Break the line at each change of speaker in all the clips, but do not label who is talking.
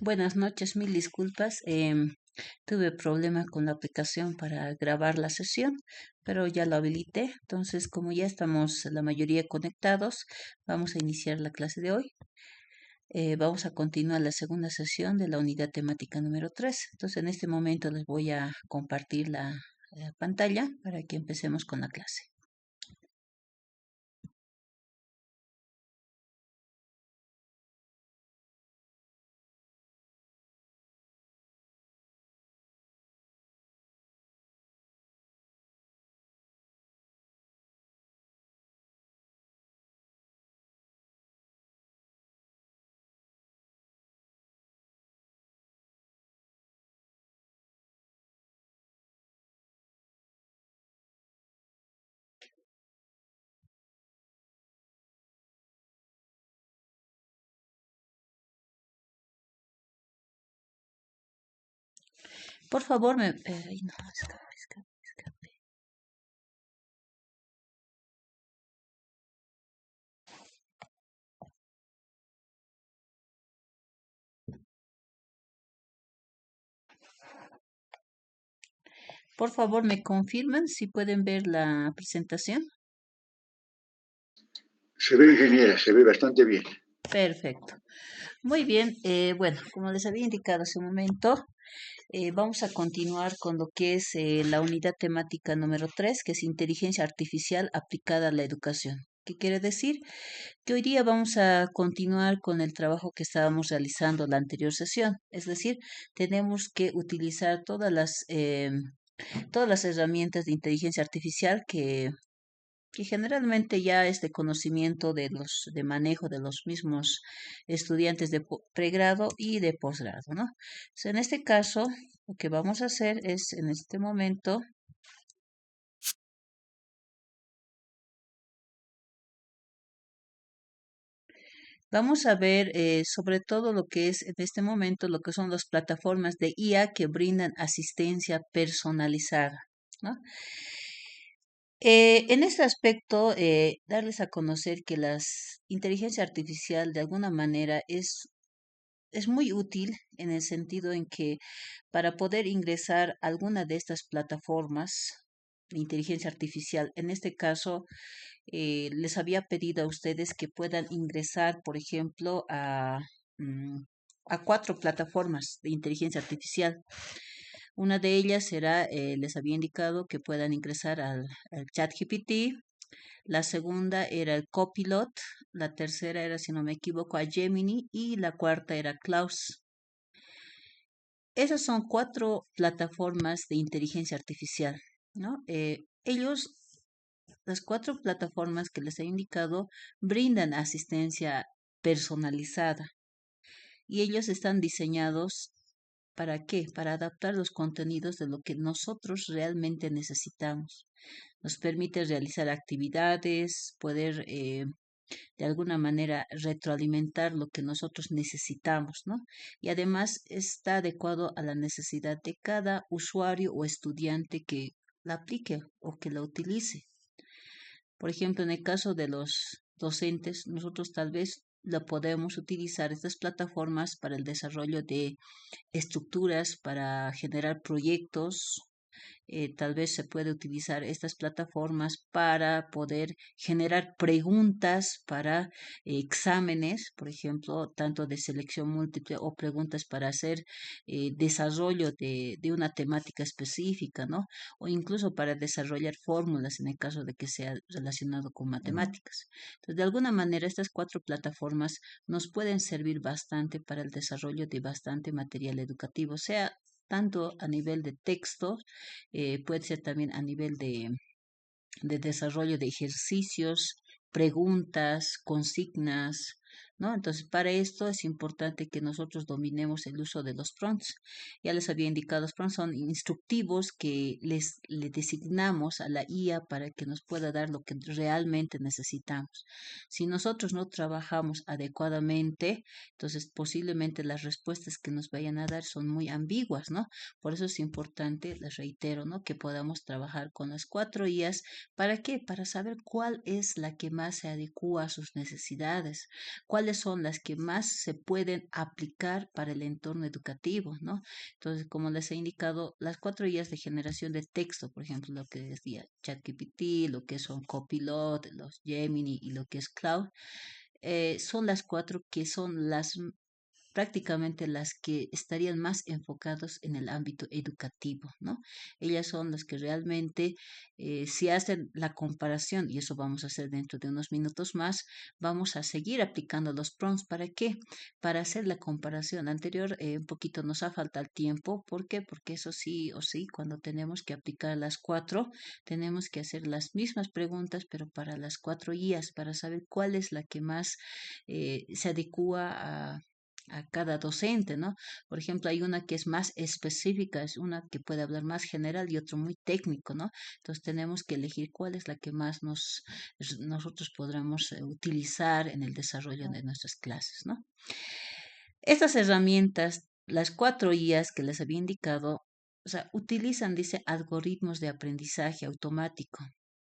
Buenas noches, mil disculpas. Tuve problema con la aplicación para grabar la sesión, pero ya lo habilité. Entonces, como ya estamos la mayoría conectados, vamos a iniciar la clase de hoy. Vamos a continuar la segunda sesión de la unidad temática número 3. Entonces, en este momento les voy a compartir la pantalla para que empecemos con la clase. Por favor, ay, no, escape. Por favor, me confirman si pueden ver la presentación.
Se ve ingeniera, se ve bastante bien.
Perfecto. Muy bien. Bueno, como les había indicado hace un momento, vamos a continuar con lo que es la unidad temática número 3, que es inteligencia artificial aplicada a la educación. ¿Qué quiere decir? Que hoy día vamos a continuar con el trabajo que estábamos realizando en la anterior sesión. Es decir, tenemos que utilizar todas las herramientas de inteligencia artificial que generalmente ya es de conocimiento de manejo de los mismos estudiantes de pregrado y de posgrado, ¿no? En este caso, lo que vamos a hacer es, en este momento, vamos a ver sobre todo lo que es en este momento, lo que son las plataformas de IA que brindan asistencia personalizada, ¿no? En este aspecto, darles a conocer que la inteligencia artificial de alguna manera es muy útil en el sentido en que para poder ingresar a alguna de estas plataformas de inteligencia artificial, en este caso, les había pedido a ustedes que puedan ingresar, por ejemplo, mm, a cuatro plataformas de inteligencia artificial. Una de ellas será, les había indicado que puedan ingresar al ChatGPT. La segunda era el Copilot, la tercera era, si no me equivoco, a Gemini y la cuarta era Klaus. Esas son cuatro plataformas de inteligencia artificial, ¿no? Las cuatro plataformas que les he indicado, brindan asistencia personalizada y ellos están diseñados ¿para qué? Para adaptar los contenidos de lo que nosotros realmente necesitamos. Nos permite realizar actividades, poder de alguna manera retroalimentar lo que nosotros necesitamos, ¿no? Y además está adecuado a la necesidad de cada usuario o estudiante que la aplique o que la utilice. Por ejemplo, en el caso de los docentes, nosotros tal vez la podemos utilizar estas plataformas para el desarrollo de estructuras, para generar proyectos. Tal vez se puede utilizar estas plataformas para poder generar preguntas para exámenes, por ejemplo, tanto de selección múltiple o preguntas para hacer desarrollo de una temática específica, ¿no? O incluso para desarrollar fórmulas en el caso de que sea relacionado con matemáticas. Entonces, de alguna manera, estas cuatro plataformas nos pueden servir bastante para el desarrollo de bastante material educativo, sea tanto a nivel de texto, puede ser también a nivel de desarrollo de ejercicios, preguntas, consignas, ¿no? Entonces, para esto es importante que nosotros dominemos el uso de los prompts. Ya les había indicado, los prompts son instructivos que le designamos a la IA para que nos pueda dar lo que realmente necesitamos. Si nosotros no trabajamos adecuadamente, entonces posiblemente las respuestas que nos vayan a dar son muy ambiguas, ¿no? Por eso es importante, les reitero, ¿no? Que podamos trabajar con las cuatro IAs. ¿Para qué? Para saber cuál es la que más se adecua a sus necesidades, cuál cuáles son las que más se pueden aplicar para el entorno educativo, ¿no? Entonces, como les he indicado, las 4 guías de generación de texto, por ejemplo, lo que decía ChatGPT, lo que son Copilot, los Gemini y lo que es Cloud, son las 4 que son las prácticamente las que estarían más enfocados en el ámbito educativo, ¿no? Ellas son las que realmente, si hacen la comparación, y eso vamos a hacer dentro de unos minutos más, vamos a seguir aplicando los prompts. ¿Para qué? Para hacer la comparación anterior, un poquito nos ha faltado el tiempo. ¿Por qué? Porque eso sí o sí, cuando tenemos que aplicar las 4, tenemos que hacer las mismas preguntas, pero para las 4 guías, para saber cuál es la que más se adecua a cada docente, ¿no? Por ejemplo, hay una que es más específica, es una que puede hablar más general y otro muy técnico, ¿no? Entonces tenemos que elegir cuál es la que más nosotros podremos utilizar en el desarrollo de nuestras clases, ¿no? Estas herramientas, las 4 guías que les había indicado, o sea, utilizan, dice, algoritmos de aprendizaje automático,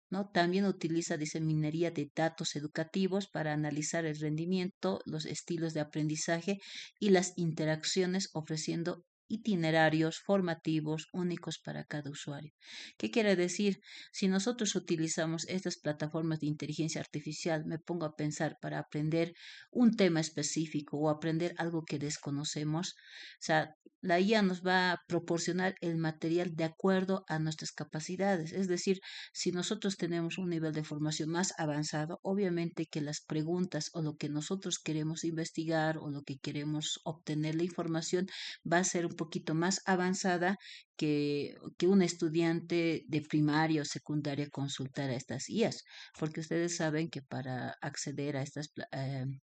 ¿no? También utiliza, dice, minería de datos educativos para analizar el rendimiento, los estilos de aprendizaje y las interacciones, ofreciendo itinerarios formativos únicos para cada usuario. ¿Qué quiere decir? Si nosotros utilizamos estas plataformas de inteligencia artificial, me pongo a pensar para aprender un tema específico o aprender algo que desconocemos, o sea, la IA nos va a proporcionar el material de acuerdo a nuestras capacidades. Es decir, si nosotros tenemos un nivel de formación más avanzado, obviamente que las preguntas o lo que nosotros queremos investigar o lo que queremos obtener la información va a ser un poquito más avanzada que un estudiante de primaria o secundaria consultar a estas IAs, porque ustedes saben que para acceder a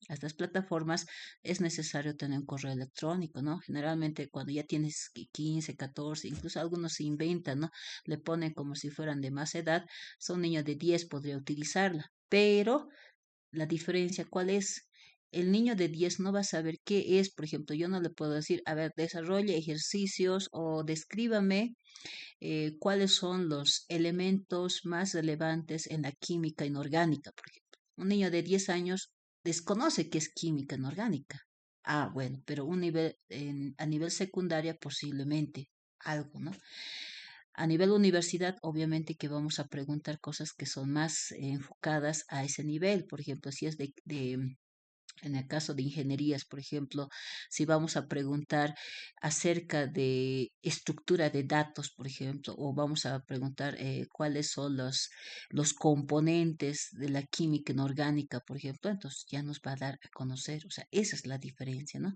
a estas plataformas es necesario tener un correo electrónico, ¿no? Generalmente cuando ya tienes 15, 14, incluso algunos se inventan, ¿no? Le ponen como si fueran de más edad, un niño de 10 podría utilizarla, pero la diferencia, ¿cuál es? El niño de 10 no va a saber qué es, por ejemplo, yo no le puedo decir, a ver, desarrolle ejercicios o descríbame cuáles son los elementos más relevantes en la química inorgánica, por ejemplo. Un niño de 10 años desconoce qué es química inorgánica. Ah, bueno, pero a nivel secundaria posiblemente algo, ¿no? A nivel universidad, obviamente que vamos a preguntar cosas que son más enfocadas a ese nivel. Por ejemplo, si es en el caso de ingenierías, por ejemplo, si vamos a preguntar acerca de estructura de datos, por ejemplo, o vamos a preguntar cuáles son los componentes de la química inorgánica, por ejemplo, entonces ya nos va a dar a conocer, o sea, esa es la diferencia, ¿no?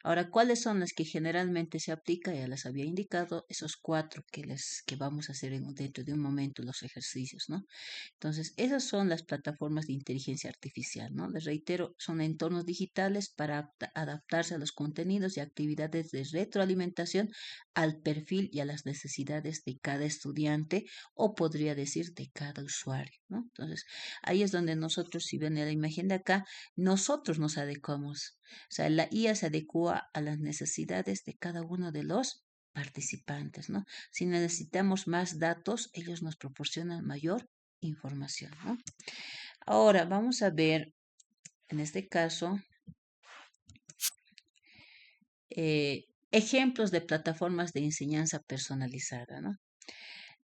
Ahora, ¿cuáles son las que generalmente se aplica? Ya les había indicado esos 4 que vamos a hacer dentro de un momento los ejercicios, ¿no? Entonces, esas son las plataformas de inteligencia artificial, ¿no? Les reitero, son entornos digitales para adaptarse a los contenidos y actividades de retroalimentación al perfil y a las necesidades de cada estudiante o podría decir de cada usuario, ¿no? Entonces, ahí es donde nosotros, si ven la imagen de acá, nosotros nos adecuamos. O sea, la IA se adecua a las necesidades de cada uno de los participantes, ¿no? Si necesitamos más datos, ellos nos proporcionan mayor información, ¿no? Ahora vamos a ver, en este caso, ejemplos de plataformas de enseñanza personalizada, ¿no?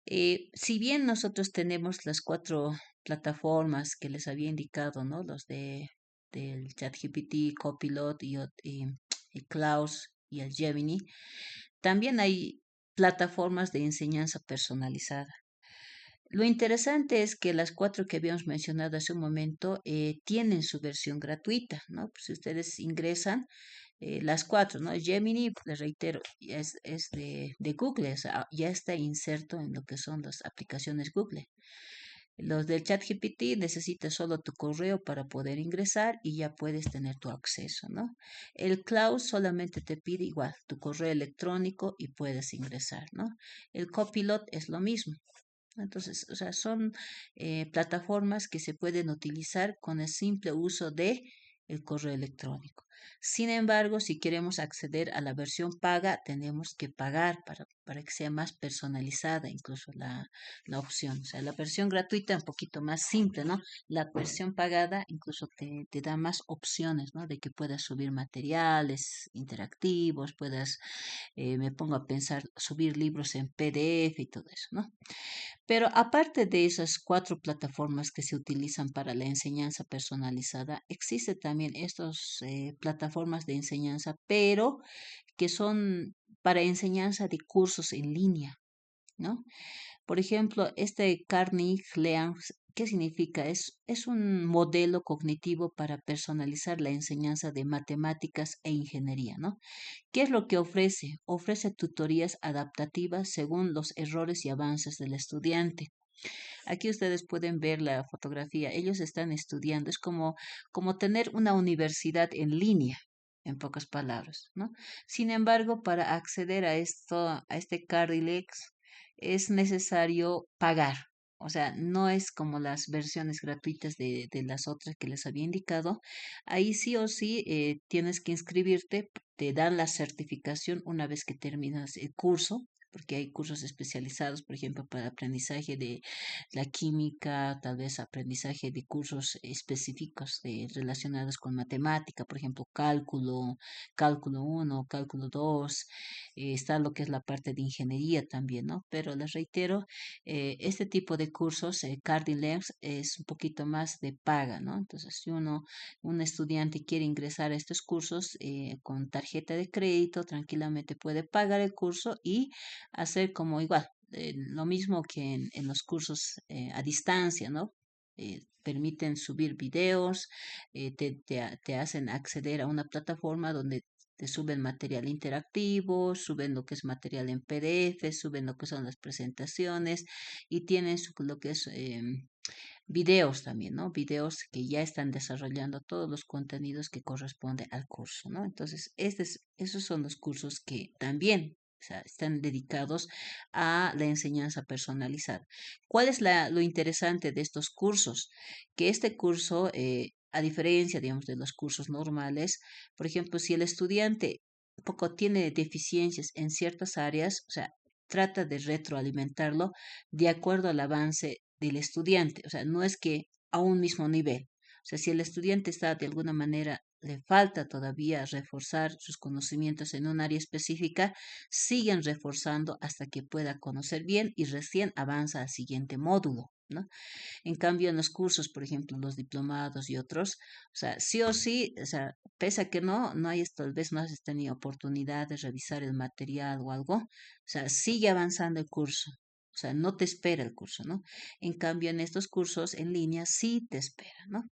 Si bien nosotros tenemos las 4 plataformas que les había indicado, ¿no? Del ChatGPT, Copilot y Klaus y el Gemini, también hay plataformas de enseñanza personalizada. Lo interesante es que las 4 que habíamos mencionado hace un momento tienen su versión gratuita, ¿no? Pues si ustedes ingresan las 4, ¿no? Gemini, les reitero, es de Google, o sea, ya está inserto en lo que son las aplicaciones Google. Los del ChatGPT necesitas solo tu correo para poder ingresar y ya puedes tener tu acceso, ¿no? El Cloud solamente te pide igual tu correo electrónico y puedes ingresar, ¿no? El Copilot es lo mismo. Entonces, o sea, son plataformas que se pueden utilizar con el simple uso de el correo electrónico. Sin embargo, si queremos acceder a la versión paga, tenemos que pagar para que sea más personalizada incluso la opción. O sea, la versión gratuita un poquito más simple, ¿no? La versión pagada incluso te da más opciones, ¿no? De que puedas subir materiales interactivos, puedas, me pongo a pensar, subir libros en PDF y todo eso, ¿no? Pero aparte de esas cuatro plataformas que se utilizan para la enseñanza personalizada, existe también estas plataformas de enseñanza, pero que son para enseñanza de cursos en línea, ¿no? Por ejemplo, este Carnegie Learn, ¿qué significa? Es un modelo cognitivo para personalizar la enseñanza de matemáticas e ingeniería, ¿no? ¿Qué es lo que ofrece? Ofrece tutorías adaptativas según los errores y avances del estudiante. Aquí ustedes pueden ver la fotografía. Ellos están estudiando. Es como tener una universidad en línea, en pocas palabras, ¿no? Sin embargo, para acceder a esto, a este Cardilex, es necesario pagar. O sea, no es como las versiones gratuitas de las otras que les había indicado. Ahí sí o sí tienes que inscribirte, te dan la certificación una vez que terminas el curso, porque hay cursos especializados, por ejemplo, para aprendizaje de la química, tal vez aprendizaje de cursos específicos relacionados con matemática, por ejemplo, cálculo uno, cálculo 2, está lo que es la parte de ingeniería también, ¿no? Pero les reitero, este tipo de cursos, Cardinals, es un poquito más de paga, ¿no? Entonces, si un estudiante quiere ingresar a estos cursos con tarjeta de crédito, tranquilamente puede pagar el curso y hacer como igual lo mismo que en los cursos a distancia, ¿no? Permiten subir videos, te hacen acceder a una plataforma donde te suben material interactivo, suben lo que es material en PDF, suben lo que son las presentaciones y tienen lo que es videos también, ¿no? Videos que ya están desarrollando todos los contenidos que corresponden al curso, ¿no? Entonces, esos son los cursos que también, o sea, están dedicados a la enseñanza personalizada. ¿Cuál es lo interesante de estos cursos? Que este curso, a diferencia, digamos, de los cursos normales, por ejemplo, si el estudiante un poco tiene deficiencias en ciertas áreas, o sea, trata de retroalimentarlo de acuerdo al avance del estudiante. O sea, no es que a un mismo nivel. O sea, si el estudiante está de alguna manera, le falta todavía reforzar sus conocimientos en un área específica, siguen reforzando hasta que pueda conocer bien y recién avanza al siguiente módulo, ¿no? En cambio, en los cursos, por ejemplo, los diplomados y otros, o sea, sí o sí, o sea, pese a que no hayas, tal vez no has tenido oportunidad de revisar el material o algo, o sea, sigue avanzando el curso. O sea, no te espera el curso, ¿no? En cambio, en estos cursos en línea sí te espera, ¿no?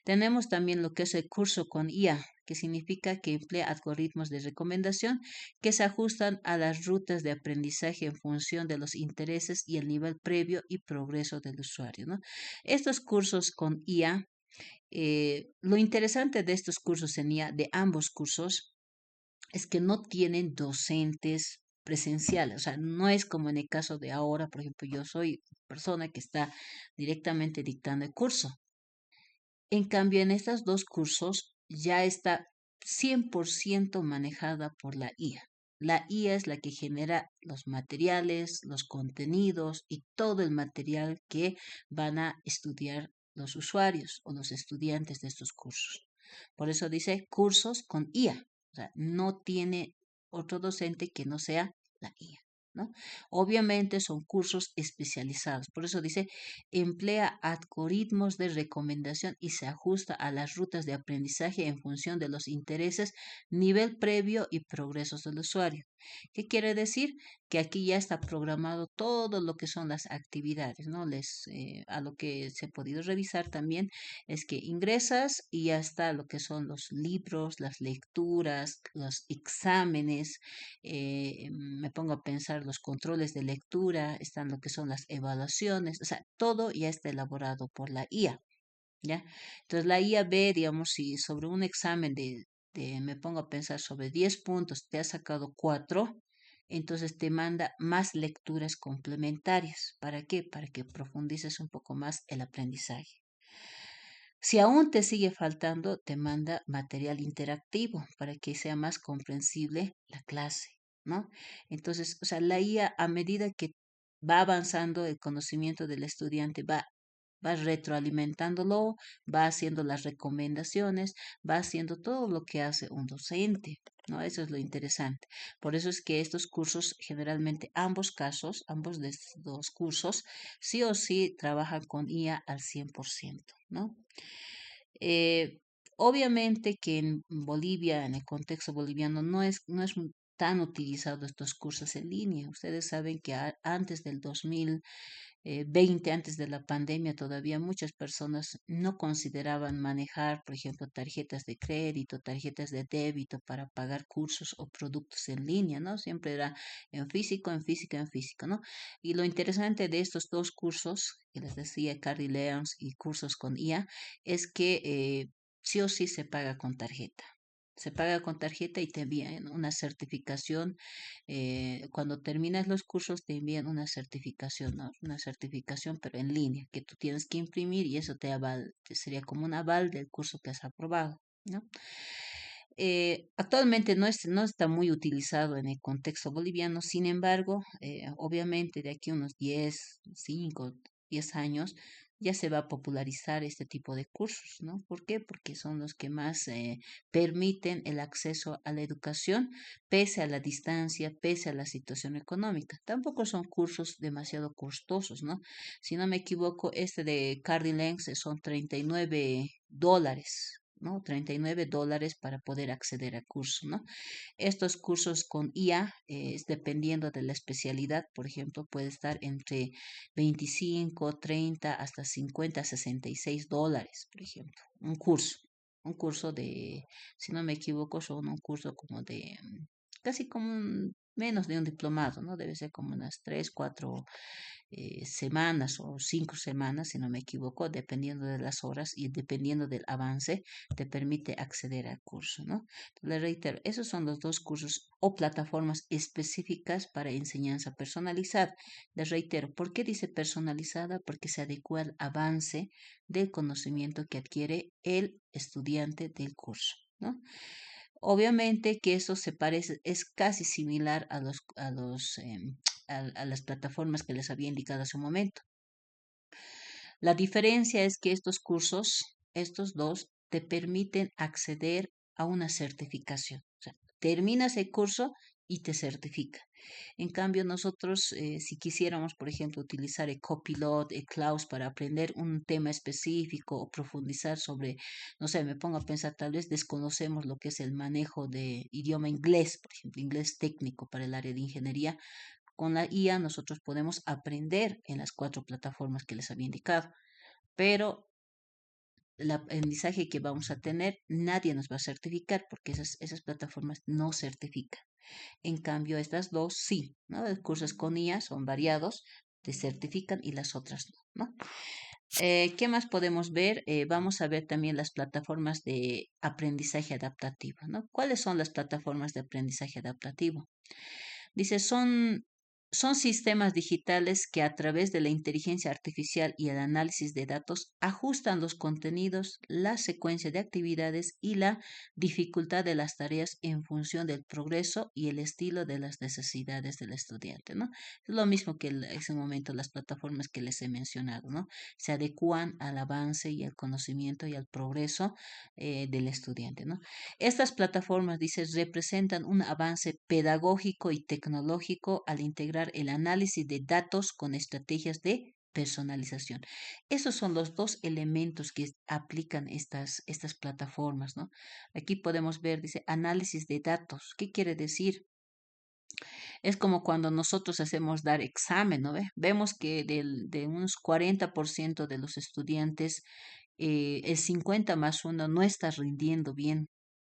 Tenemos también lo que es el curso con IA, que significa que emplea algoritmos de recomendación que se ajustan a las rutas de aprendizaje en función de los intereses y el nivel previo y progreso del usuario, ¿no? Estos cursos con IA, lo interesante de estos cursos en IA, de ambos cursos, es que no tienen docentes presenciales, o sea, no es como en el caso de ahora, por ejemplo, yo soy persona que está directamente dictando el curso. En cambio, en estos dos cursos ya está 100% manejada por la IA. La IA es la que genera los materiales, los contenidos y todo el material que van a estudiar los usuarios o los estudiantes de estos cursos. Por eso dice cursos con IA. O sea, no tiene otro docente que no sea la IA, ¿no? Obviamente son cursos especializados. Por eso dice emplea algoritmos de recomendación y se ajusta a las rutas de aprendizaje en función de los intereses, nivel previo y progresos del usuario. ¿Qué quiere decir? Que aquí ya está programado todo lo que son las actividades, ¿no? A lo que se ha podido revisar también es que ingresas y ya está lo que son los libros, las lecturas, los exámenes, me pongo a pensar los controles de lectura, están lo que son las evaluaciones, o sea, todo ya está elaborado por la IA, ¿ya? Entonces la IA ve, digamos, si sobre un examen me pongo a pensar sobre 10 puntos, te ha sacado 4, entonces te manda más lecturas complementarias. ¿Para qué? Para que profundices un poco más el aprendizaje. Si aún te sigue faltando, te manda material interactivo para que sea más comprensible la clase, ¿no? Entonces, o sea, la IA a medida que va avanzando el conocimiento del estudiante, va retroalimentándolo, va haciendo las recomendaciones, va haciendo todo lo que hace un docente, ¿no? Eso es lo interesante. Por eso es que estos cursos, generalmente ambos casos, ambos de estos dos cursos, sí o sí trabajan con IA al 100%, ¿no? Eh, Obviamente que en Bolivia, en el contexto boliviano, no es tan utilizado estos cursos en línea. Ustedes saben que antes del 2020, antes de la pandemia, todavía muchas personas no consideraban manejar, por ejemplo, tarjetas de crédito, tarjetas de débito para pagar cursos o productos en línea, ¿no? Siempre era en físico, en físico, en físico, ¿no? Y lo interesante de estos dos cursos, que les decía, Cardi Leons y cursos con IA, es que sí o sí se paga con tarjeta. Se paga con tarjeta y te envían una certificación. Cuando terminas los cursos te envían una certificación, ¿no? Una certificación, pero en línea, que tú tienes que imprimir y eso sería como un aval del curso que has aprobado, ¿no? Actualmente no está muy utilizado en el contexto boliviano, sin embargo, obviamente de aquí a unos 10 años, ya se va a popularizar este tipo de cursos, ¿no? ¿Por qué? Porque son los que más permiten el acceso a la educación, pese a la distancia, pese a la situación económica. Tampoco son cursos demasiado costosos, ¿no? Si no me equivoco, este de Cardi Lenz son $39, ¿no? $39 para poder acceder al curso, ¿no? Estos cursos con IA, es dependiendo de la especialidad, por ejemplo, puede estar entre 25, 30 hasta 50, $66, por ejemplo, un curso. Un curso de, si no me equivoco, son un curso como de casi como menos de un diplomado, ¿no? Debe ser como unas 3, 4 semanas o 5 semanas, si no me equivoco, dependiendo de las horas y dependiendo del avance, te permite acceder al curso, ¿no? Le reitero, esos son los dos cursos o plataformas específicas para enseñanza personalizada. Les reitero, ¿por qué dice personalizada? Porque se adecua al avance del conocimiento que adquiere el estudiante del curso, ¿no? Obviamente que eso se parece, es casi similar a las plataformas que les había indicado hace un momento. La diferencia es que estos cursos, estos dos, te permiten acceder a una certificación. O sea, terminas el curso y te certifica. En cambio, nosotros, si quisiéramos, por ejemplo, utilizar el Copilot, el Klaus para aprender un tema específico o profundizar sobre, no sé, me pongo a pensar, tal vez desconocemos lo que es el manejo de idioma inglés, por ejemplo, inglés técnico para el área de ingeniería. Con la IA nosotros podemos aprender en las 4 plataformas que les había indicado, pero el aprendizaje que vamos a tener, nadie nos va a certificar porque esas plataformas no certifican. En cambio, estas dos sí, ¿no? Los cursos con IA son variados, te certifican y las otras no, ¿no? ¿Qué más podemos ver? Vamos a ver también las plataformas de aprendizaje adaptativo, ¿no? ¿Cuáles son las plataformas de aprendizaje adaptativo? Dice, son sistemas digitales que a través de la inteligencia artificial y el análisis de datos ajustan los contenidos, la secuencia de actividades y la dificultad de las tareas en función del progreso y el estilo de las necesidades del estudiante, ¿no? Es lo mismo que en ese momento las plataformas que les he mencionado, ¿no? Se adecuan al avance y al conocimiento y al progreso del estudiante, ¿no? Estas plataformas, dice, representan un avance pedagógico y tecnológico al integrar el análisis de datos con estrategias de personalización. Esos son los dos elementos que aplican estas plataformas, ¿no? Aquí podemos ver, dice, análisis de datos. ¿Qué quiere decir? Es como cuando nosotros hacemos dar examen, ¿no ve? Vemos que de unos 40% de los estudiantes, el 50 más uno no está rindiendo bien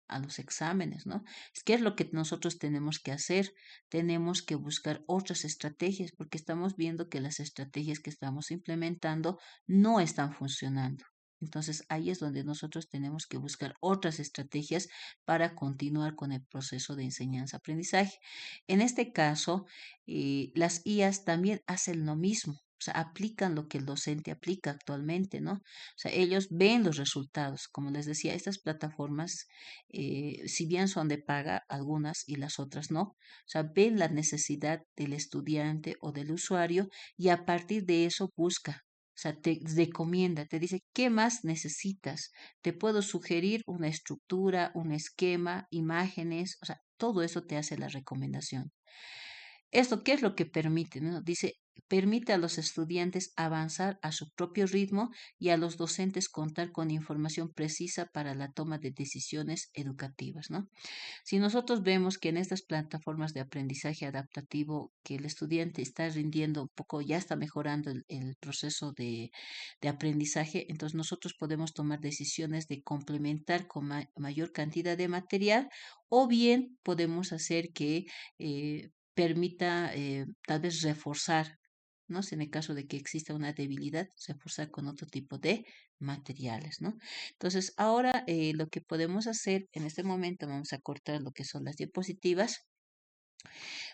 a los exámenes, ¿no? ¿Qué es lo que nosotros tenemos que hacer? Tenemos que buscar otras estrategias porque estamos viendo que las estrategias que estamos implementando no están funcionando. Entonces ahí es donde nosotros tenemos que buscar otras estrategias para continuar con el proceso de enseñanza-aprendizaje. En este caso, las IAs también hacen lo mismo. O sea, aplican lo que el docente aplica actualmente, ¿no? O sea, ellos ven los resultados. Como les decía, estas plataformas, si bien son de paga, algunas y las otras no, o sea, ven la necesidad del estudiante o del usuario y a partir de eso busca. O sea, te recomienda, te dice, ¿qué más necesitas? Te puedo sugerir una estructura, un esquema, imágenes, o sea, todo eso te hace la recomendación. ¿Esto qué es lo que permite? ¿No? Dice, permite a los estudiantes avanzar a su propio ritmo y a los docentes contar con información precisa para la toma de decisiones educativas, ¿no? Si nosotros vemos que en estas plataformas de aprendizaje adaptativo que el estudiante está rindiendo un poco, ya está mejorando el proceso de aprendizaje, entonces nosotros podemos tomar decisiones de complementar con mayor cantidad de material o bien podemos hacer que permita tal vez reforzar, ¿no? Si en el caso de que exista una debilidad, reforzar con otro tipo de materiales, ¿no? Entonces, ahora lo que podemos hacer en este momento, vamos a cortar lo que son las diapositivas.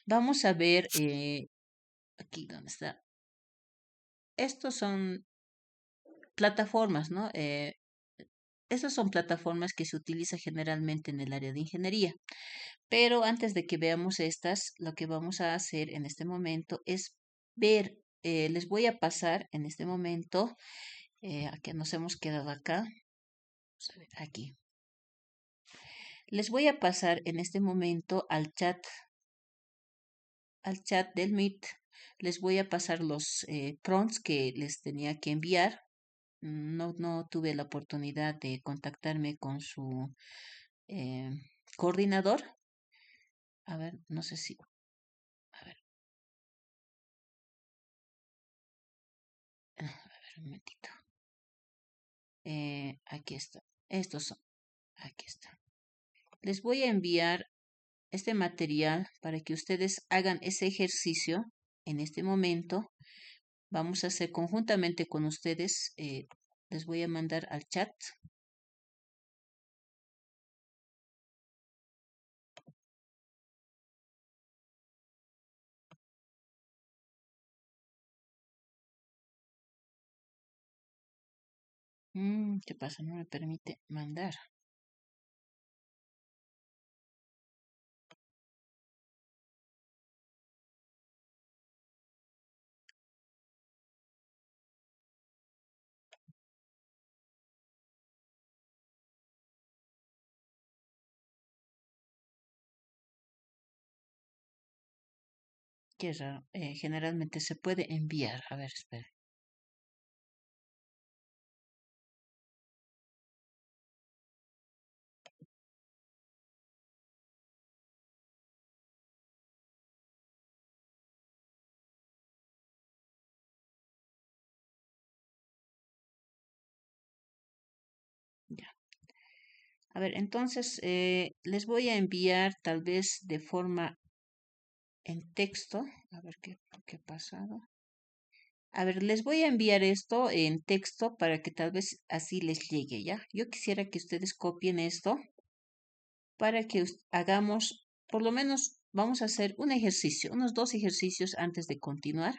Vamos a ver aquí donde está. Estos son plataformas, ¿no? Estas son plataformas que se utilizan generalmente en el área de ingeniería. Pero antes de que veamos estas, lo que vamos a hacer en este momento es ver, les voy a pasar en este momento, aquí nos hemos quedado acá, vamos a ver, aquí. Les voy a pasar en este momento al chat del Meet. Les voy a pasar los prompts que les tenía que enviar. No tuve la oportunidad de contactarme con su eh, coordinador. A ver, no sé si, a ver, a ver un momentito. Aquí está. Estos son. Aquí está. Les voy a enviar este material para que ustedes hagan ese ejercicio en este momento. Vamos a hacer conjuntamente con ustedes. Les voy a mandar al chat. ¿Qué pasa? No me permite mandar. Qué raro. Generalmente se puede enviar. A ver, espera. Ya. A ver, entonces les voy a enviar tal vez de forma en texto. A ver qué ha pasado. A ver, les voy a enviar esto en texto para que tal vez así les llegue, ¿ya? Yo quisiera que ustedes copien esto para que hagamos, por lo menos vamos a hacer un ejercicio, unos 2 ejercicios antes de continuar,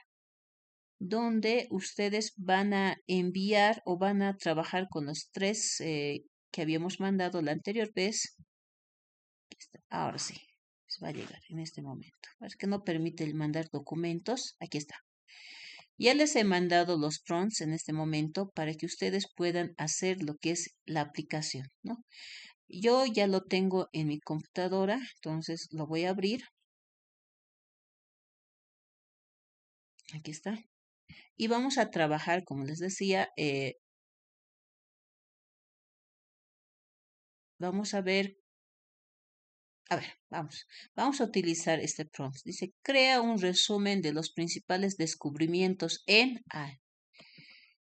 donde ustedes van a enviar o van a trabajar con los 3 que habíamos mandado la anterior vez. Aquí está. Ahora sí, les va a llegar en este momento. Es que no permite el mandar documentos. Aquí está. Ya les he mandado los prompts en este momento para que ustedes puedan hacer lo que es la aplicación, ¿no? Yo ya lo tengo en mi computadora, entonces lo voy a abrir. Aquí está. Y vamos a trabajar, como les decía, vamos a ver, vamos a utilizar este prompt. Dice, crea un resumen de los principales descubrimientos en A.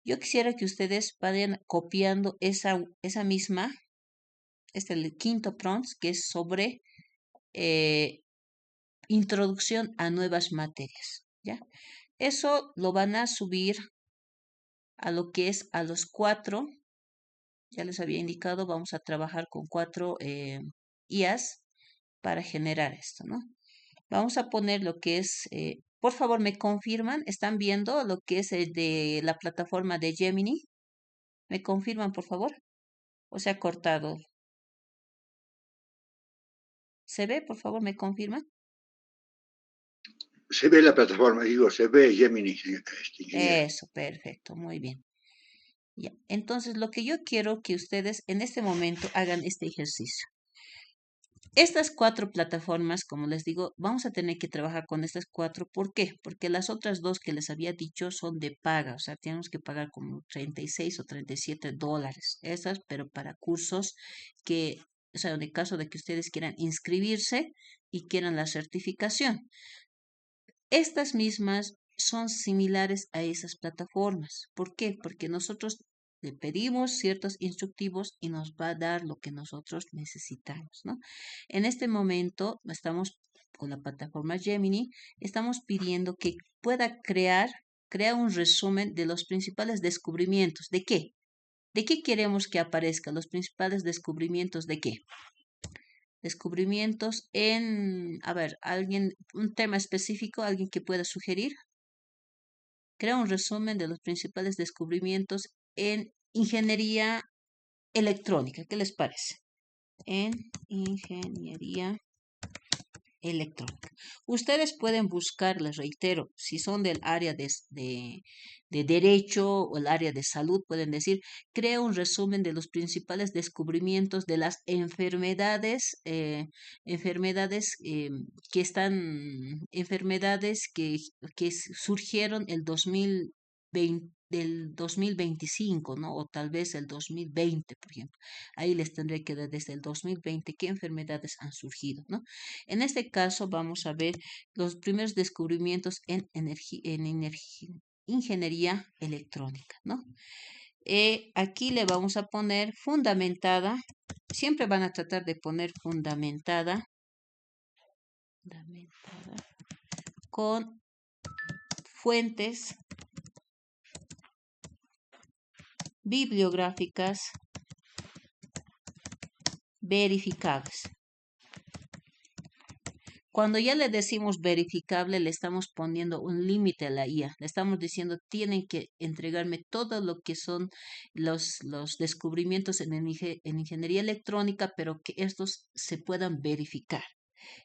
Yo quisiera que ustedes vayan copiando esa misma, este es el quinto prompt, que es sobre eh, introducción a nuevas materias, ¿ya? Eso lo van a subir a lo que es a los 4, ya les había indicado, vamos a trabajar con 4 IAs para generar esto, ¿no? Vamos a poner lo que es Por favor, ¿me confirman? ¿Están viendo lo que es el de la plataforma de Gemini? ¿Me confirman, por favor? ¿O se ha cortado? ¿Se ve? Por favor, ¿me confirman?
Se ve la plataforma, digo, se ve Gemini, ingeniera.
Eso, perfecto, muy bien. Ya. Entonces, lo que yo quiero que ustedes en este momento hagan este ejercicio. Estas cuatro plataformas, como les digo, vamos a tener que trabajar con estas cuatro. ¿Por qué? Porque las otras dos que les había dicho son de paga, o sea, tenemos que pagar como 36 o $37. Esas, pero para cursos que, o sea, en el caso de que ustedes quieran inscribirse y quieran la certificación. Estas mismas son similares a esas plataformas. ¿Por qué? Porque nosotros le pedimos ciertos instructivos y nos va a dar lo que nosotros necesitamos, ¿no? En este momento estamos con la plataforma Gemini, estamos pidiendo que pueda crea un resumen de los principales descubrimientos. ¿De qué? ¿De qué queremos que aparezca? Los principales descubrimientos de qué? Descubrimientos en, a ver, alguien, un tema específico, alguien que pueda sugerir. Crea un resumen de los principales descubrimientos en ingeniería electrónica. ¿Qué les parece? En ingeniería electrónica. Ustedes pueden buscar, les reitero, si son del área de derecho o el área de salud, pueden decir, crea un resumen de los principales descubrimientos de las enfermedades que surgieron el 2020 del 2025, ¿no? O tal vez el 2020, por ejemplo. Ahí les tendré que dar desde el 2020 qué enfermedades han surgido, ¿no? En este caso vamos a ver los primeros descubrimientos en ingeniería electrónica, ¿no? Aquí le vamos a poner fundamentada, siempre van a tratar de poner fundamentada con fuentes bibliográficas verificables. Cuando ya le decimos verificable, le estamos poniendo un límite a la IA. Le estamos diciendo, tienen que entregarme todo lo que son los descubrimientos en ingeniería electrónica, pero que estos se puedan verificar.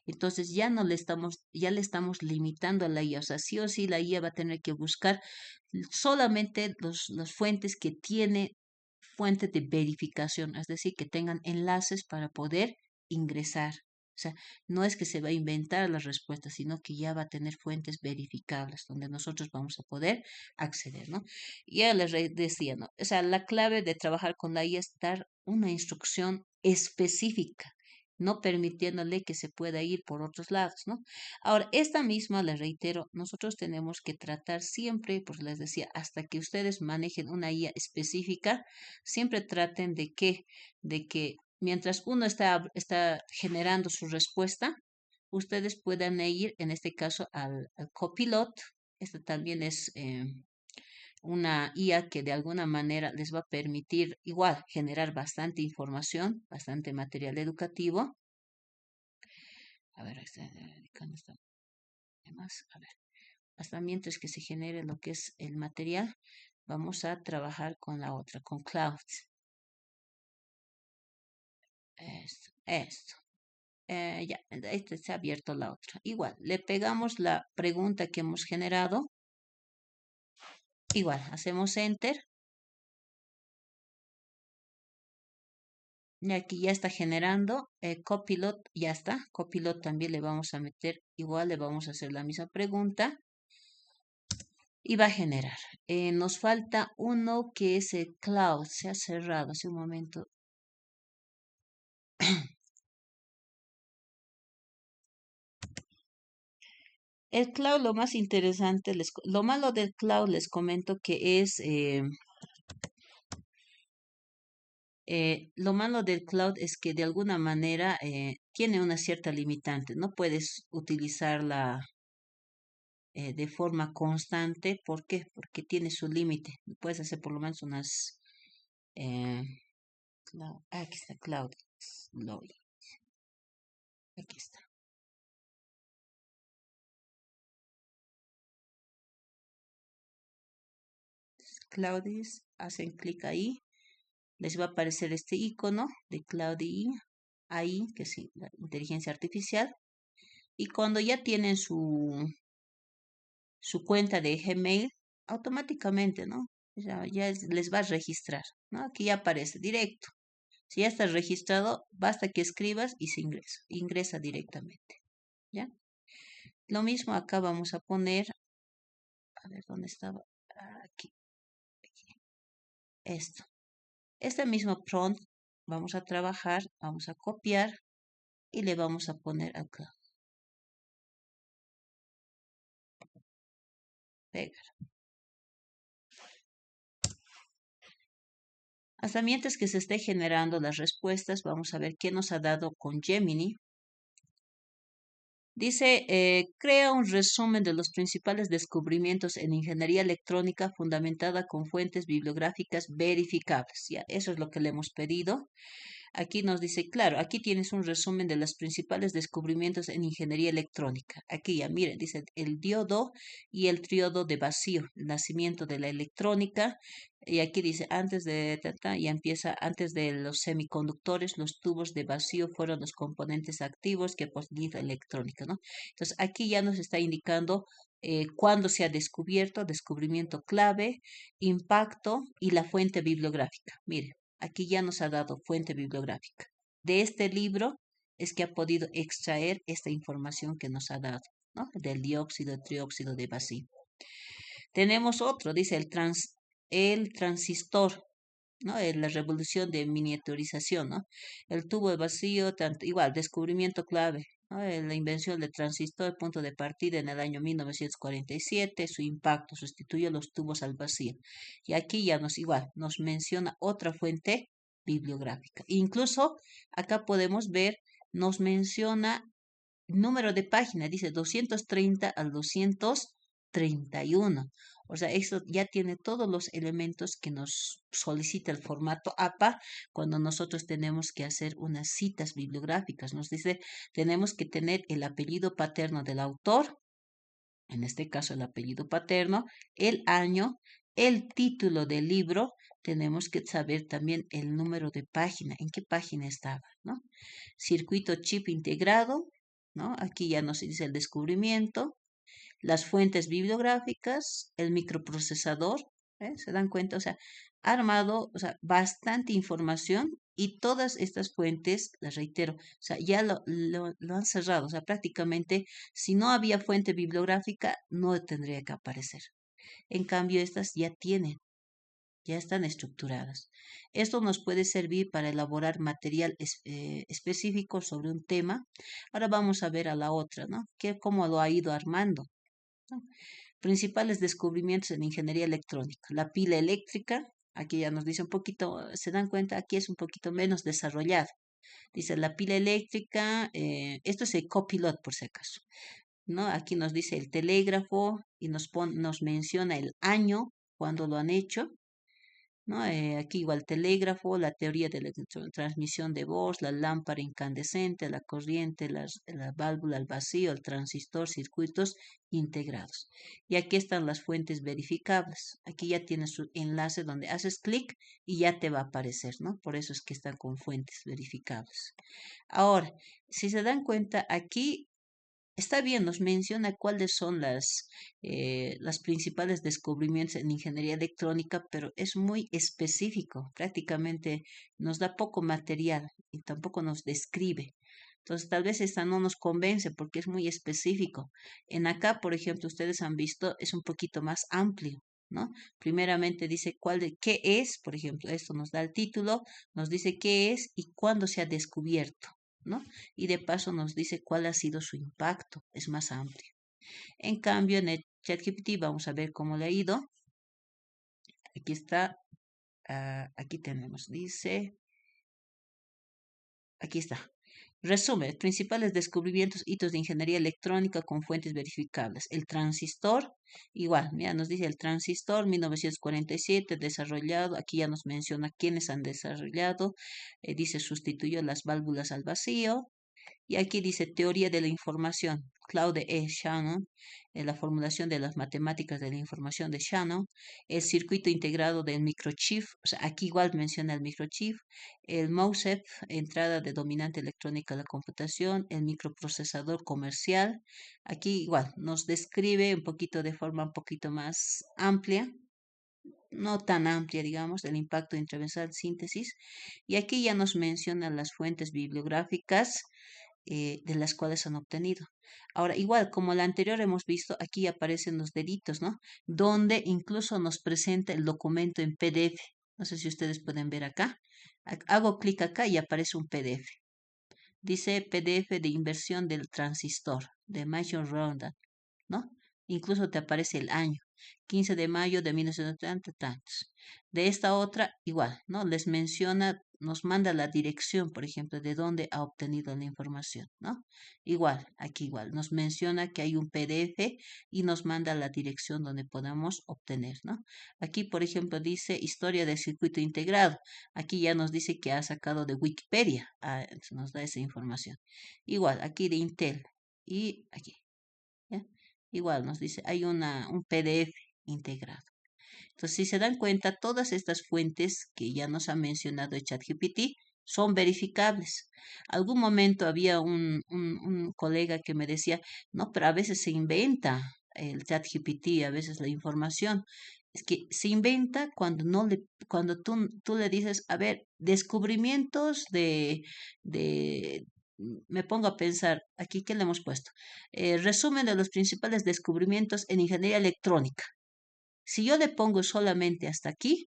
Entonces ya no le estamos, ya le estamos limitando a la IA. O sea, sí o sí la IA va a tener que buscar solamente las fuentes que tiene fuente de verificación, es decir, que tengan enlaces para poder ingresar. O sea, no es que se va a inventar las respuestas, sino que ya va a tener fuentes verificables donde nosotros vamos a poder acceder, ¿no? Ya les decía, ¿no? O sea, la clave de trabajar con la IA es dar una instrucción específica, no permitiéndole que se pueda ir por otros lados, ¿no? Ahora, esta misma, les reitero, nosotros tenemos que tratar siempre, pues les decía, hasta que ustedes manejen una IA específica, siempre traten de que mientras uno está generando su respuesta, ustedes puedan ir, en este caso, al copilot. Esta también es una IA que de alguna manera les va a permitir igual generar bastante información, bastante material educativo. A ver, a ver, hasta mientras que se genere lo que es el material, vamos a trabajar con la otra, con Clouds. Esto. Ya, este se ha abierto la otra. Igual, le pegamos la pregunta que hemos generado. Igual, hacemos Enter. Y aquí ya está generando. Copilot ya está. Copilot también le vamos a meter. Igual le vamos a hacer la misma pregunta. Y va a generar. Nos falta uno que es el Cloud. Se ha cerrado hace un momento. El cloud, lo más interesante, lo malo del cloud, les comento que es, lo malo del cloud es que de alguna manera tiene una cierta limitante. No puedes utilizarla de forma constante. ¿Por qué? Porque tiene su límite. Puedes hacer por lo menos unas, eh, aquí está cloud. Aquí está. Cloudis, hacen clic ahí, les va a aparecer este icono de Cloudy ahí, que es la inteligencia artificial. Y cuando ya tienen su cuenta de Gmail, automáticamente, ¿no? Les va a registrar, ¿no? Aquí ya aparece directo. Si ya estás registrado, basta que escribas y se ingresa directamente, ¿ya? Lo mismo acá vamos a poner, a ver dónde estaba, aquí, esto. Este mismo prompt vamos a trabajar, vamos a copiar y le vamos a poner acá. Pegar. Hasta mientras que se esté generando las respuestas, vamos a ver qué nos ha dado con Gemini. Dice, crea un resumen de los principales descubrimientos en ingeniería electrónica fundamentada con fuentes bibliográficas verificables. Ya, eso es lo que le hemos pedido. Aquí nos dice, claro, aquí tienes un resumen de los principales descubrimientos en ingeniería electrónica. Aquí ya, miren, dice el diodo y el triodo de vacío, el nacimiento de la electrónica. Y aquí dice, ya empieza, antes de los semiconductores, los tubos de vacío fueron los componentes activos que posibilita la electrónica, ¿no? Entonces, aquí ya nos está indicando cuándo se ha descubierto, descubrimiento clave, impacto y la fuente bibliográfica. Mire, aquí ya nos ha dado fuente bibliográfica. De este libro es que ha podido extraer esta información que nos ha dado, ¿no? Del dióxido, trióxido de vacío. Tenemos otro, dice el transistor, ¿no? La revolución de miniaturización, ¿no? El tubo de vacío, igual, descubrimiento clave, ¿no? La invención del transistor, punto de partida en el año 1947, su impacto sustituyó los tubos al vacío. Y aquí ya nos menciona otra fuente bibliográfica. Incluso acá podemos ver, nos menciona número de página, dice 230 al 231. O sea, esto ya tiene todos los elementos que nos solicita el formato APA cuando nosotros tenemos que hacer unas citas bibliográficas. Nos dice, tenemos que tener el apellido paterno del autor, en este caso el apellido paterno, el año, el título del libro, tenemos que saber también el número de página, en qué página estaba, ¿no? Circuito chip integrado, ¿no? Aquí ya nos dice el descubrimiento, las fuentes bibliográficas, el microprocesador, ¿eh? ¿Se dan cuenta? O sea, ha armado, o sea, bastante información y todas estas fuentes, las reitero, o sea, ya lo han cerrado, o sea, prácticamente si no había fuente bibliográfica, no tendría que aparecer. En cambio, estas ya tienen, ya están estructuradas. Esto nos puede servir para elaborar material específico sobre un tema. Ahora vamos a ver a la otra, ¿no? Cómo lo ha ido armando, ¿no? Principales descubrimientos en ingeniería electrónica. La pila eléctrica, aquí ya nos dice un poquito, se dan cuenta, aquí es un poquito menos desarrollado. Dice la pila eléctrica, esto es el copilot por si acaso, ¿no? Aquí nos dice el telégrafo y nos menciona el año cuando lo han hecho, ¿no? Aquí igual telégrafo, la teoría de la transmisión de voz, la lámpara incandescente, la corriente, la válvula al vacío, el transistor, circuitos integrados. Y aquí están las fuentes verificables. Aquí ya tienes su enlace donde haces clic y ya te va a aparecer, ¿no? Por eso es que están con fuentes verificables. Ahora, si se dan cuenta, aquí está bien, nos menciona cuáles son las principales descubrimientos en ingeniería electrónica, pero es muy específico, prácticamente nos da poco material y tampoco nos describe. Entonces, tal vez esta no nos convence porque es muy específico. En acá, por ejemplo, ustedes han visto, es un poquito más amplio, ¿no? Primeramente dice qué es, por ejemplo, esto nos da el título, nos dice qué es y cuándo se ha descubierto, ¿no? Y de paso nos dice cuál ha sido su impacto, es más amplio. En cambio, en el ChatGPT vamos a ver cómo le ha ido. Aquí está, aquí tenemos, dice, aquí está. Resume, principales descubrimientos, hitos de ingeniería electrónica con fuentes verificables. El transistor, igual, mira, nos dice el transistor 1947 desarrollado, aquí ya nos menciona quiénes han desarrollado, dice sustituyó las válvulas al vacío, Y aquí dice teoría de la información, Claude E. Shannon, la formulación de las matemáticas de la información de Shannon, el circuito integrado del microchip, o sea, aquí igual menciona el microchip, el MOSFET, entrada de dominante electrónica a la computación, el microprocesador comercial. Aquí igual nos describe un poquito de forma un poquito más amplia, no tan amplia, digamos, del impacto de intervención síntesis. Y aquí ya nos mencionan las fuentes bibliográficas de las cuales han obtenido. Ahora, igual como la anterior hemos visto, aquí aparecen los deditos, ¿no? Donde incluso nos presenta el documento en PDF. No sé si ustedes pueden ver acá. Hago clic acá y aparece un PDF. Dice PDF de inversión del transistor, de Major Ronda, ¿no? Incluso te aparece el año, 15 de mayo de 1930, tantos. De esta otra, igual, ¿no? Les menciona, nos manda la dirección, por ejemplo, de dónde ha obtenido la información, ¿no? Igual, aquí igual, nos menciona que hay un PDF y nos manda la dirección donde podamos obtener, ¿no? Aquí, por ejemplo, dice historia del circuito integrado. Aquí ya nos dice que ha sacado de Wikipedia, nos da esa información. Igual, aquí de Intel y aquí. ¿Ya? Igual nos dice, hay un PDF integrado. Entonces, si se dan cuenta, todas estas fuentes que ya nos ha mencionado el ChatGPT son verificables. Algún momento había un colega que me decía, no, pero a veces se inventa el ChatGPT, a veces la información. Es que se inventa cuando no le, cuando tú le dices, a ver, descubrimientos me pongo a pensar, aquí, ¿qué le hemos puesto? Resumen de los principales descubrimientos en ingeniería electrónica. Si yo le pongo solamente hasta aquí,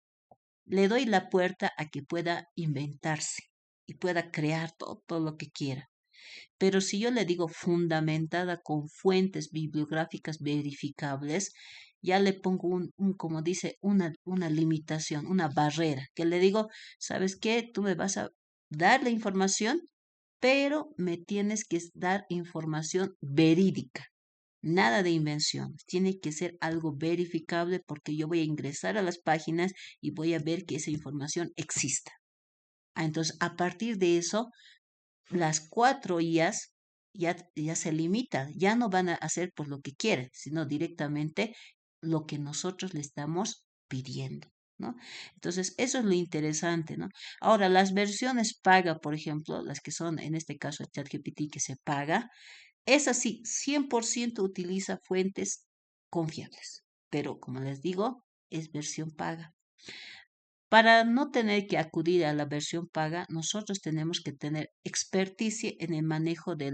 le doy la puerta a que pueda inventarse y pueda crear todo lo que quiera. Pero si yo le digo fundamentada con fuentes bibliográficas verificables, ya le pongo como dice, una limitación, una barrera, que le digo, ¿sabes qué? Tú me vas a dar la información, pero me tienes que dar información verídica. Nada de invención, tiene que ser algo verificable porque yo voy a ingresar a las páginas y voy a ver que esa información exista. Entonces, a partir de eso, las cuatro IAs ya se limitan, ya no van a hacer por lo que quieren, sino directamente lo que nosotros le estamos pidiendo, ¿no? Entonces, eso es lo interesante, ¿no? Ahora, las versiones paga, por ejemplo, las que son en este caso el ChatGPT que se paga, es así, 100% utiliza fuentes confiables, pero como les digo, es versión paga. Para no tener que acudir a la versión paga, nosotros tenemos que tener experticia en el manejo de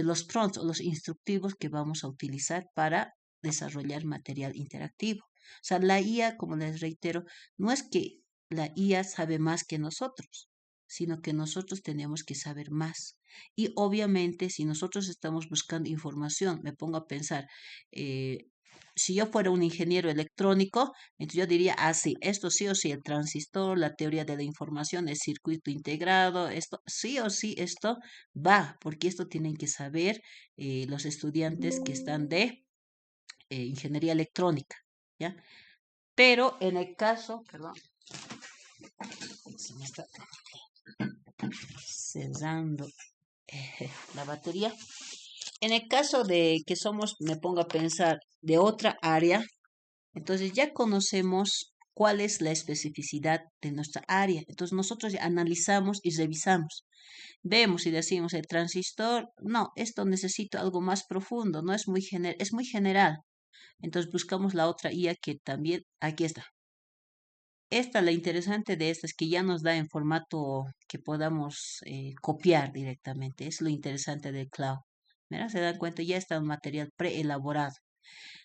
los prompts o los instructivos que vamos a utilizar para desarrollar material interactivo. O sea, la IA, como les reitero, no es que la IA sabe más que nosotros, sino que nosotros tenemos que saber más. Y obviamente, si nosotros estamos buscando información, me pongo a pensar, si yo fuera un ingeniero electrónico, entonces yo diría, sí, esto sí o sí, el transistor, la teoría de la información, el circuito integrado, esto sí o sí, esto va, porque esto tienen que saber los estudiantes que están de ingeniería electrónica, ¿ya? Pero en el caso, perdón, se me está cerrando la batería. En el caso de que somos, me pongo a pensar, de otra área, entonces ya conocemos cuál es la especificidad de nuestra área. Entonces nosotros ya analizamos y revisamos. Vemos y decimos el transistor, no, esto necesito algo más profundo, no es es muy general. Entonces buscamos la otra IA que también, aquí está. La interesante de esta es que ya nos da en formato que podamos copiar directamente. Es lo interesante del cloud. Mira, se dan cuenta, ya está un material preelaborado.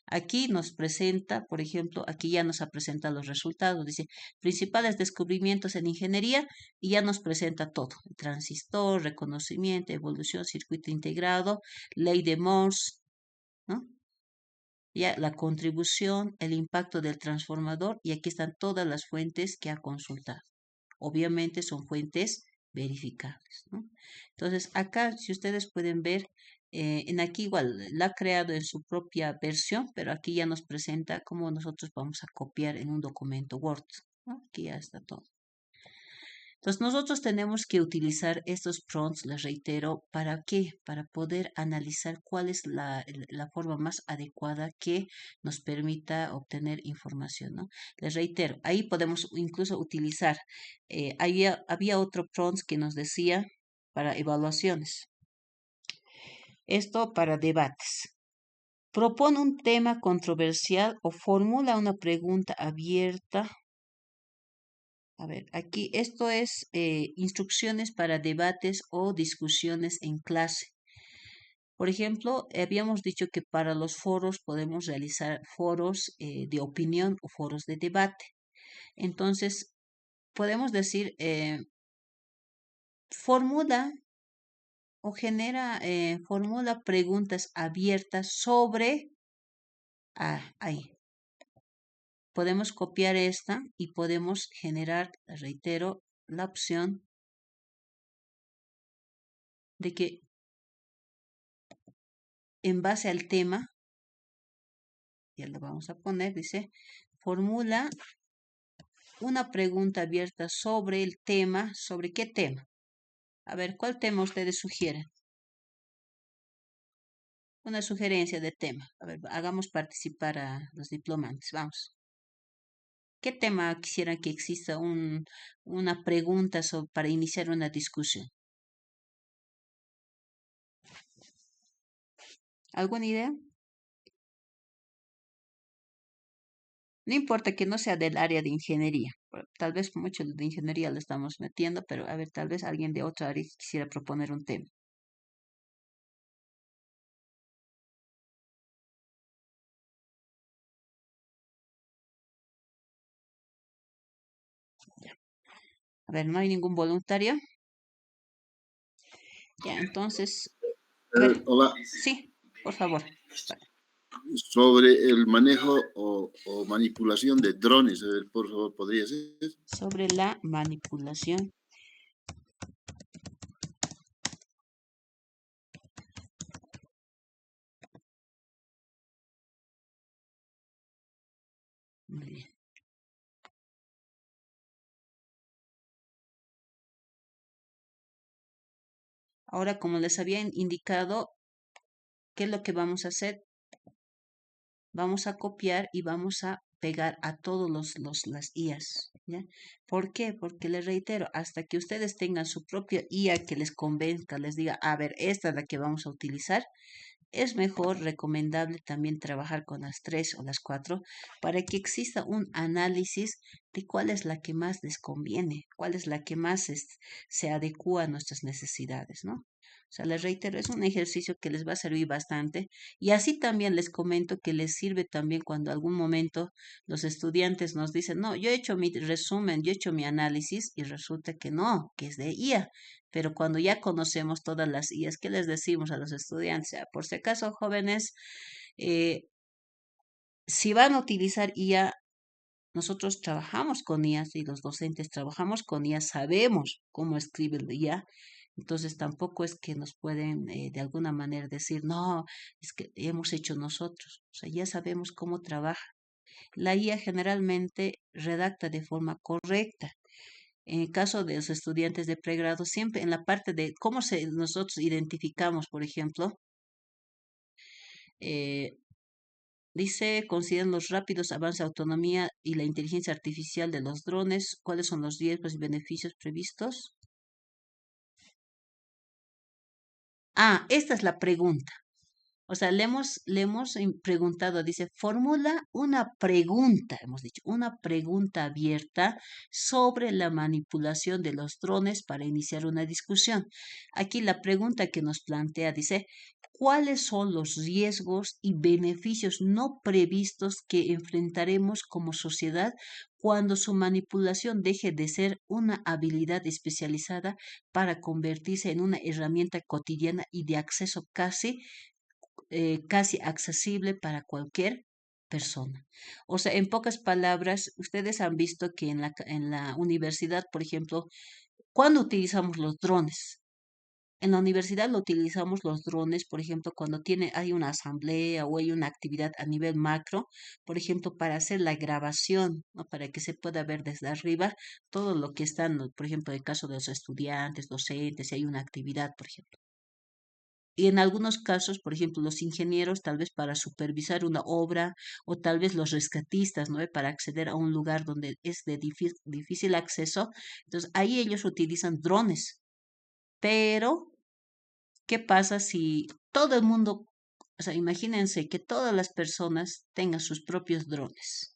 Aquí nos presenta, por ejemplo, aquí ya nos ha presentado los resultados. Dice, principales descubrimientos en ingeniería y ya nos presenta todo. Transistor, reconocimiento, evolución, circuito integrado, ley de Morse, ¿no? Ya la contribución, el impacto del transformador y aquí están todas las fuentes que ha consultado. Obviamente son fuentes verificables, ¿no? Entonces, acá, si ustedes pueden ver, en aquí igual la ha creado en su propia versión, pero aquí ya nos presenta cómo nosotros vamos a copiar en un documento Word, ¿no? Aquí ya está todo. Entonces nosotros tenemos que utilizar estos prompts, les reitero, ¿para qué? Para poder analizar cuál es la forma más adecuada que nos permita obtener información, ¿no? Les reitero, ahí podemos incluso utilizar, había otro prompt que nos decía para evaluaciones. Esto para debates. Propone un tema controversial o formula una pregunta abierta. A ver, aquí esto es instrucciones para debates o discusiones en clase. Por ejemplo, habíamos dicho que para los foros podemos realizar foros de opinión o foros de debate. Entonces, podemos decir, formula o formula preguntas abiertas sobre, ahí. Podemos copiar esta y podemos generar, reitero, la opción de que en base al tema, ya lo vamos a poner, dice, formula una pregunta abierta sobre el tema. ¿Sobre qué tema? A ver, ¿cuál tema ustedes sugieren? Una sugerencia de tema. A ver, hagamos participar a los diplomantes. Vamos. ¿Qué tema quisieran que exista una pregunta para iniciar una discusión? ¿Alguna idea? No importa que no sea del área de ingeniería. Tal vez mucho de ingeniería lo estamos metiendo, pero a ver, tal vez alguien de otra área quisiera proponer un tema. A ver, ¿no hay ningún voluntario? Ya, entonces, a ver,
Hola,
sí, por favor.
sobre el manejo o manipulación de drones, a ver, por favor, ¿podría ser?
Sobre la manipulación. Muy bien. Ahora, como les había indicado, ¿qué es lo que vamos a hacer? Vamos a copiar y vamos a pegar a todos las IAs, ¿ya? ¿Por qué? Porque les reitero, hasta que ustedes tengan su propia IA que les convenzca, les diga, a ver, esta es la que vamos a utilizar, es mejor, recomendable también trabajar con las 3 o las 4 para que exista un análisis de cuál es la que más les conviene, cuál es la que más se adecua a nuestras necesidades, ¿no? O sea, les reitero, es un ejercicio que les va a servir bastante y así también les comento que les sirve también cuando algún momento los estudiantes nos dicen, no, yo he hecho mi resumen, yo he hecho mi análisis y resulta que no, que es de IA. Pero cuando ya conocemos todas las IAs, ¿qué les decimos a los estudiantes? Por si acaso, jóvenes, eh, si van a utilizar IA, nosotros trabajamos con IAs y los docentes trabajamos con IA, sabemos cómo escribe el IA. Entonces tampoco es que nos pueden de alguna manera decir, no, es que hemos hecho nosotros. O sea, ya sabemos cómo trabaja. La IA generalmente redacta de forma correcta. En el caso de los estudiantes de pregrado, siempre en la parte de cómo nosotros identificamos, por ejemplo, eh, dice, consideran los rápidos avances de autonomía y la inteligencia artificial de los drones, cuáles son los riesgos y beneficios previstos. Ah, esta es la pregunta. O sea, le hemos preguntado, dice, formula una pregunta, hemos dicho, una pregunta abierta sobre la manipulación de los drones para iniciar una discusión. Aquí la pregunta que nos plantea dice, ¿cuáles son los riesgos y beneficios no previstos que enfrentaremos como sociedad cuando su manipulación deje de ser una habilidad especializada para convertirse en una herramienta cotidiana y de acceso casi accesible para cualquier persona? O sea, en pocas palabras, ustedes han visto que en la universidad, por ejemplo, ¿cuándo utilizamos los drones? En la universidad lo utilizamos los drones, por ejemplo, cuando hay una asamblea o hay una actividad a nivel macro, por ejemplo, para hacer la grabación, ¿no? Para que se pueda ver desde arriba todo lo que están, ¿no? Por ejemplo, en el caso de los estudiantes, docentes, si hay una actividad, por ejemplo. Y en algunos casos, por ejemplo, los ingenieros, tal vez para supervisar una obra, o tal vez los rescatistas, ¿no? Para acceder a un lugar donde es de difícil acceso. Entonces, ahí ellos utilizan drones. Pero ¿qué pasa si todo el mundo, o sea, imagínense que todas las personas tengan sus propios drones?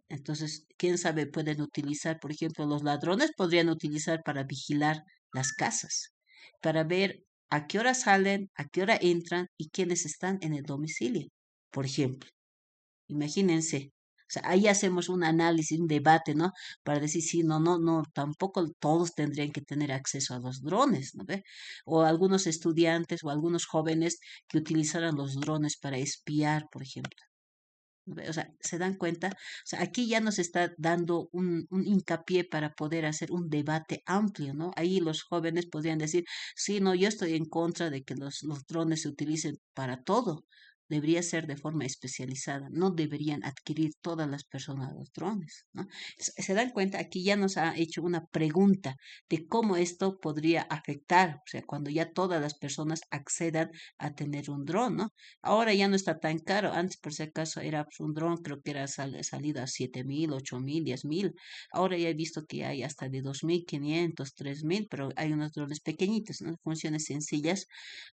Entonces, quién sabe, pueden utilizar, por ejemplo, los ladrones podrían utilizar para vigilar las casas, para ver a qué hora salen, a qué hora entran y quiénes están en el domicilio, por ejemplo. Imagínense. O sea, ahí hacemos un análisis, un debate, ¿no? Para decir, sí, no, no, no, tampoco todos tendrían que tener acceso a los drones, ¿no ve? O algunos estudiantes o algunos jóvenes que utilizaran los drones para espiar, por ejemplo. ¿No ve? O sea, ¿se dan cuenta? O sea, aquí ya nos está dando un hincapié para poder hacer un debate amplio, ¿no? Ahí los jóvenes podrían decir, sí, no, yo estoy en contra de que los drones se utilicen para todo. Debería ser de forma especializada. No deberían adquirir todas las personas los drones, ¿no? Se dan cuenta, aquí ya nos ha hecho una pregunta de cómo esto podría afectar, o sea, cuando ya todas las personas accedan a tener un dron, ¿no? Ahora ya no está tan caro. Antes, por si acaso, era pues, un dron, creo que era salida a 7.000, 8.000, 10.000. Ahora ya he visto que hay hasta de 2.500, 3.000, pero hay unos drones pequeñitos, ¿no? Funciones sencillas,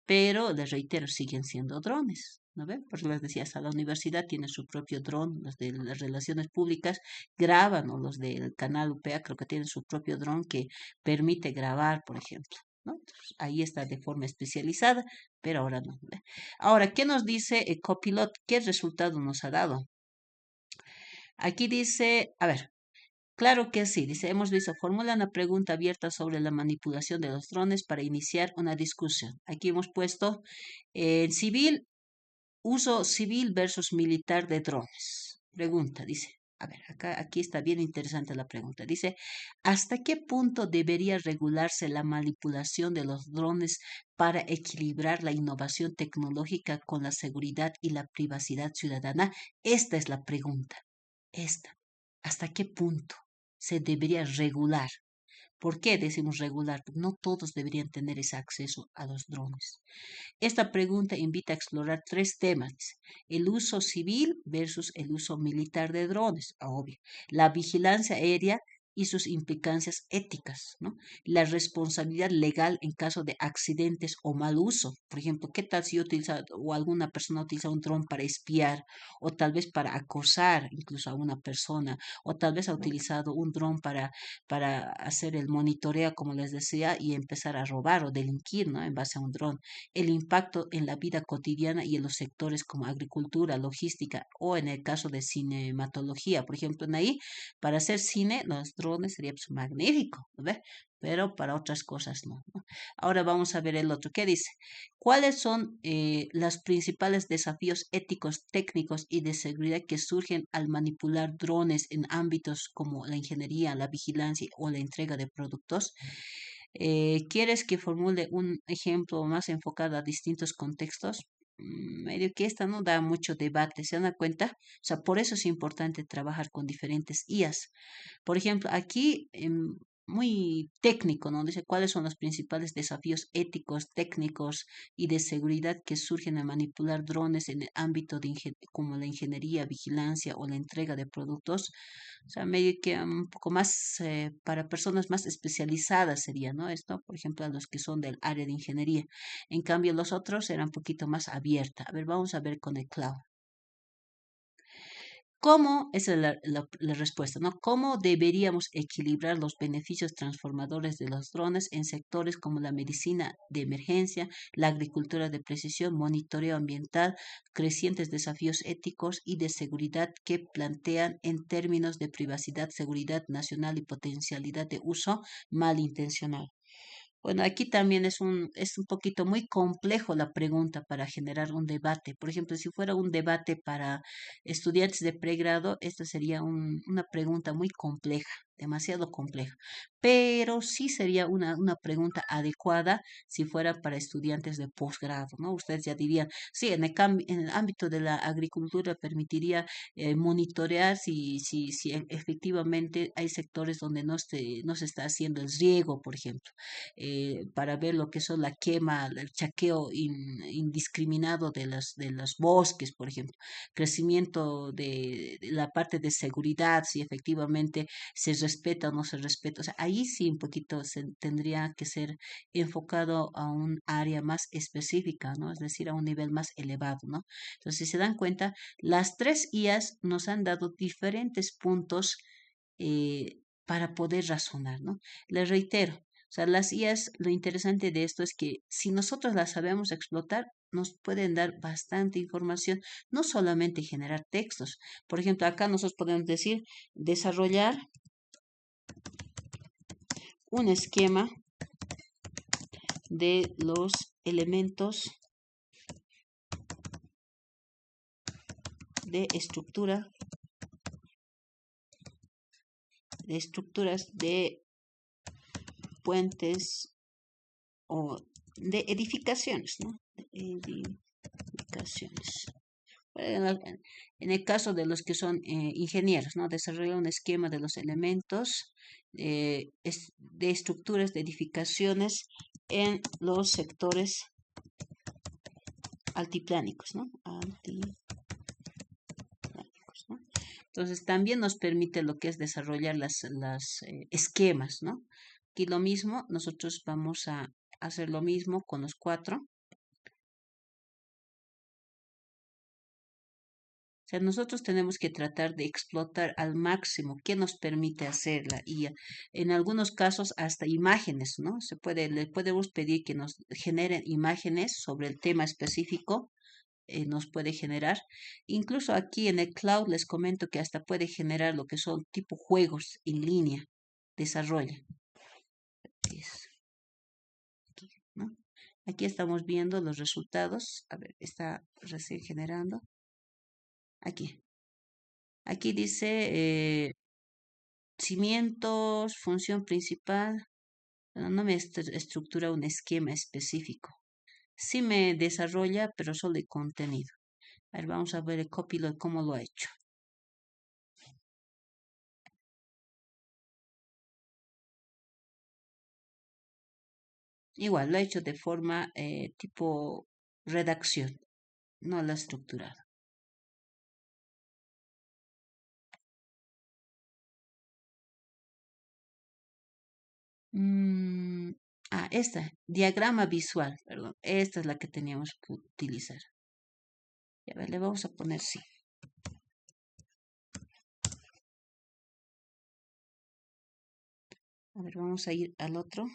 pero les reitero, siguen siendo drones. ¿No ven? Pues les decía, hasta la universidad tiene su propio dron, los de las relaciones públicas graban, o los del canal UPA creo que tienen su propio dron que permite grabar, por ejemplo. ¿No? Entonces, ahí está de forma especializada, pero ahora no. ¿Ve? Ahora, ¿qué nos dice el Copilot? ¿Qué resultado nos ha dado? Aquí dice, a ver, claro que sí, dice, hemos visto, formula una pregunta abierta sobre la manipulación de los drones para iniciar una discusión. Aquí hemos puesto civil, uso civil versus militar de drones. Pregunta, dice. A ver, aquí está bien interesante la pregunta. Dice, ¿hasta qué punto debería regularse la manipulación de los drones para equilibrar la innovación tecnológica con la seguridad y la privacidad ciudadana? Esta es la pregunta. Esta. ¿Hasta qué punto se debería regular? ¿Por qué decimos regular? Porque no todos deberían tener ese acceso a los drones. Esta pregunta invita a explorar tres temas: el uso civil versus el uso militar de drones, obvio, la vigilancia aérea y sus implicancias éticas, ¿no? La responsabilidad legal en caso de accidentes o mal uso. Por ejemplo, ¿qué tal si yo utiliza o alguna persona utiliza un dron para espiar o tal vez para acosar incluso a una persona o tal vez ha utilizado un dron para hacer el monitoreo, como les decía, y empezar a robar o delinquir, ¿no? En base a un dron. El impacto en la vida cotidiana y en los sectores como agricultura, logística o en el caso de cinematología. Por ejemplo, en ahí, para hacer cine, los drones sería pues, magnífico, ¿no ve? Pero para otras cosas no, ¿no? Ahora vamos a ver el otro. ¿Qué dice? ¿Cuáles son los principales desafíos éticos, técnicos y de seguridad que surgen al manipular drones en ámbitos como la ingeniería, la vigilancia o la entrega de productos? ¿Quieres que formule un ejemplo más enfocado a distintos contextos? Medio que esta no da mucho debate, ¿se dan cuenta? O sea, por eso es importante trabajar con diferentes IAs. Por ejemplo, aquí muy técnico, ¿no? Dice cuáles son los principales desafíos éticos, técnicos y de seguridad que surgen al manipular drones en el ámbito de como la ingeniería, vigilancia o la entrega de productos. O sea, medio que un poco más para personas más especializadas sería, ¿no? Esto, por ejemplo, a los que son del área de ingeniería. En cambio, los otros eran un poquito más abierta. A ver, vamos a ver con el cloud. ¿Cómo, esa es la respuesta, ¿no? ¿Cómo deberíamos equilibrar los beneficios transformadores de los drones en sectores como la medicina de emergencia, la agricultura de precisión, monitoreo ambiental, crecientes desafíos éticos y de seguridad que plantean en términos de privacidad, seguridad nacional y potencialidad de uso malintencional? Bueno, aquí también es un poquito muy complejo la pregunta para generar un debate. Por ejemplo, si fuera un debate para estudiantes de pregrado, esta sería una pregunta muy compleja. demasiado compleja. Pero sí sería una pregunta adecuada si fuera para estudiantes de posgrado, ¿no? Ustedes ya dirían, sí, en el ámbito de la agricultura permitiría monitorear si efectivamente hay sectores donde no se está haciendo el riego, por ejemplo, para ver lo que son la quema, el chaqueo indiscriminado de los bosques, por ejemplo, crecimiento de la parte de seguridad, si efectivamente se respeta o no se respeta. O sea, ahí sí un poquito tendría que ser enfocado a un área más específica, ¿no? Es decir, a un nivel más elevado, ¿no? Entonces, si se dan cuenta, las tres IAs nos han dado diferentes puntos para poder razonar, ¿no? Les reitero, o sea, las IAs, lo interesante de esto es que si nosotros las sabemos explotar, nos pueden dar bastante información, no solamente generar textos. Por ejemplo, acá nosotros podemos decir desarrollar un esquema de los elementos de estructura, de estructuras de puentes o de edificaciones, ¿no? De edificaciones. En el caso de los que son ingenieros, ¿no? Desarrollar un esquema de los elementos de estructuras de edificaciones en los sectores altiplánicos, ¿no? Altiplánicos, ¿no? Entonces también nos permite lo que es desarrollar las esquemas, ¿no? Aquí lo mismo, nosotros vamos a hacer lo mismo con los cuatro. O sea, nosotros tenemos que tratar de explotar al máximo qué nos permite hacer la IA. En algunos casos hasta imágenes, ¿no? Le podemos pedir que nos generen imágenes sobre el tema específico, nos puede generar. Incluso aquí en el cloud les comento que hasta puede generar lo que son tipo juegos en línea. Desarrolla. Aquí, ¿no? Aquí estamos viendo los resultados. A ver, está recién generando. Aquí. Aquí dice cimientos, función principal. Pero no me estructura un esquema específico. Sí me desarrolla, pero solo de contenido. A ver, vamos a ver el Copilot cómo lo ha hecho. Igual, lo ha hecho de forma tipo redacción, no la estructurada. Esta, diagrama visual, perdón. Esta es la que teníamos que utilizar. A ver, le vamos a poner sí. A ver, vamos a ir al otro.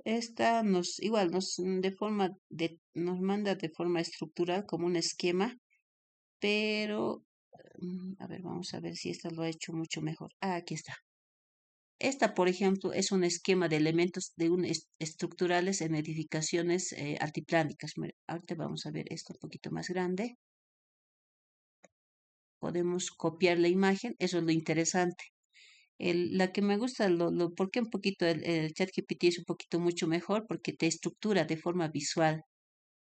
Esta nos manda de forma estructural como un esquema, pero a ver, vamos a ver si esta lo ha hecho mucho mejor. Aquí está. Esta, por ejemplo, es un esquema de elementos estructurales en edificaciones altiplánicas. Mira, ahorita vamos a ver esto un poquito más grande. Podemos copiar la imagen, eso es lo interesante. La que me gusta, porque un poquito el ChatGPT es un poquito mucho mejor porque te estructura de forma visual.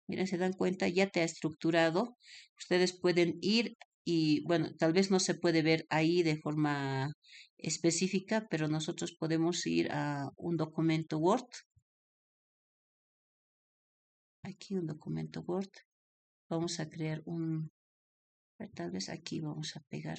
Mira, se dan cuenta, ya te ha estructurado. Ustedes pueden ir y, bueno, tal vez no se puede ver ahí de forma específica, pero nosotros podemos ir a un documento Word. Aquí un documento Word. Vamos a crear tal vez aquí vamos a pegar.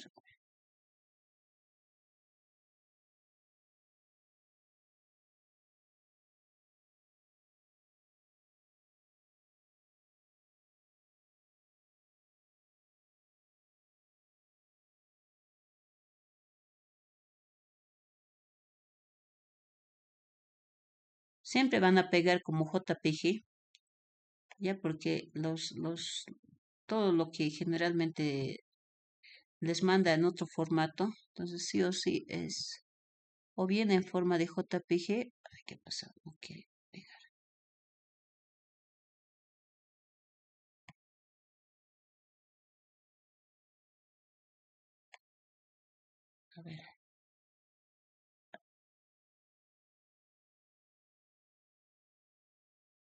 Siempre van a pegar como JPG, ya porque todo lo que generalmente les manda en otro formato, entonces sí o sí es o bien en forma de JPG. Ay, ¿qué pasa? Ok, A ver.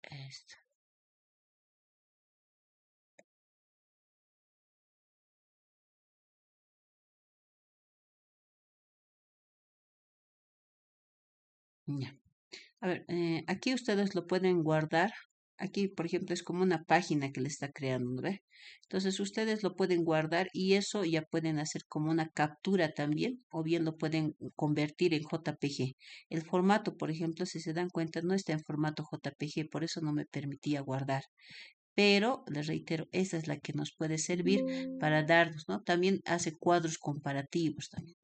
Esto. Ya. A ver, aquí ustedes lo pueden guardar. Aquí, por ejemplo, es como una página que le está creando, ¿no ve? Entonces, ustedes lo pueden guardar y eso ya pueden hacer como una captura también, o bien lo pueden convertir en JPG. El formato, por ejemplo, si se dan cuenta, no está en formato JPG, por eso no me permitía guardar. Pero, les reitero, esa es la que nos puede servir para darnos, ¿no? También hace cuadros comparativos también.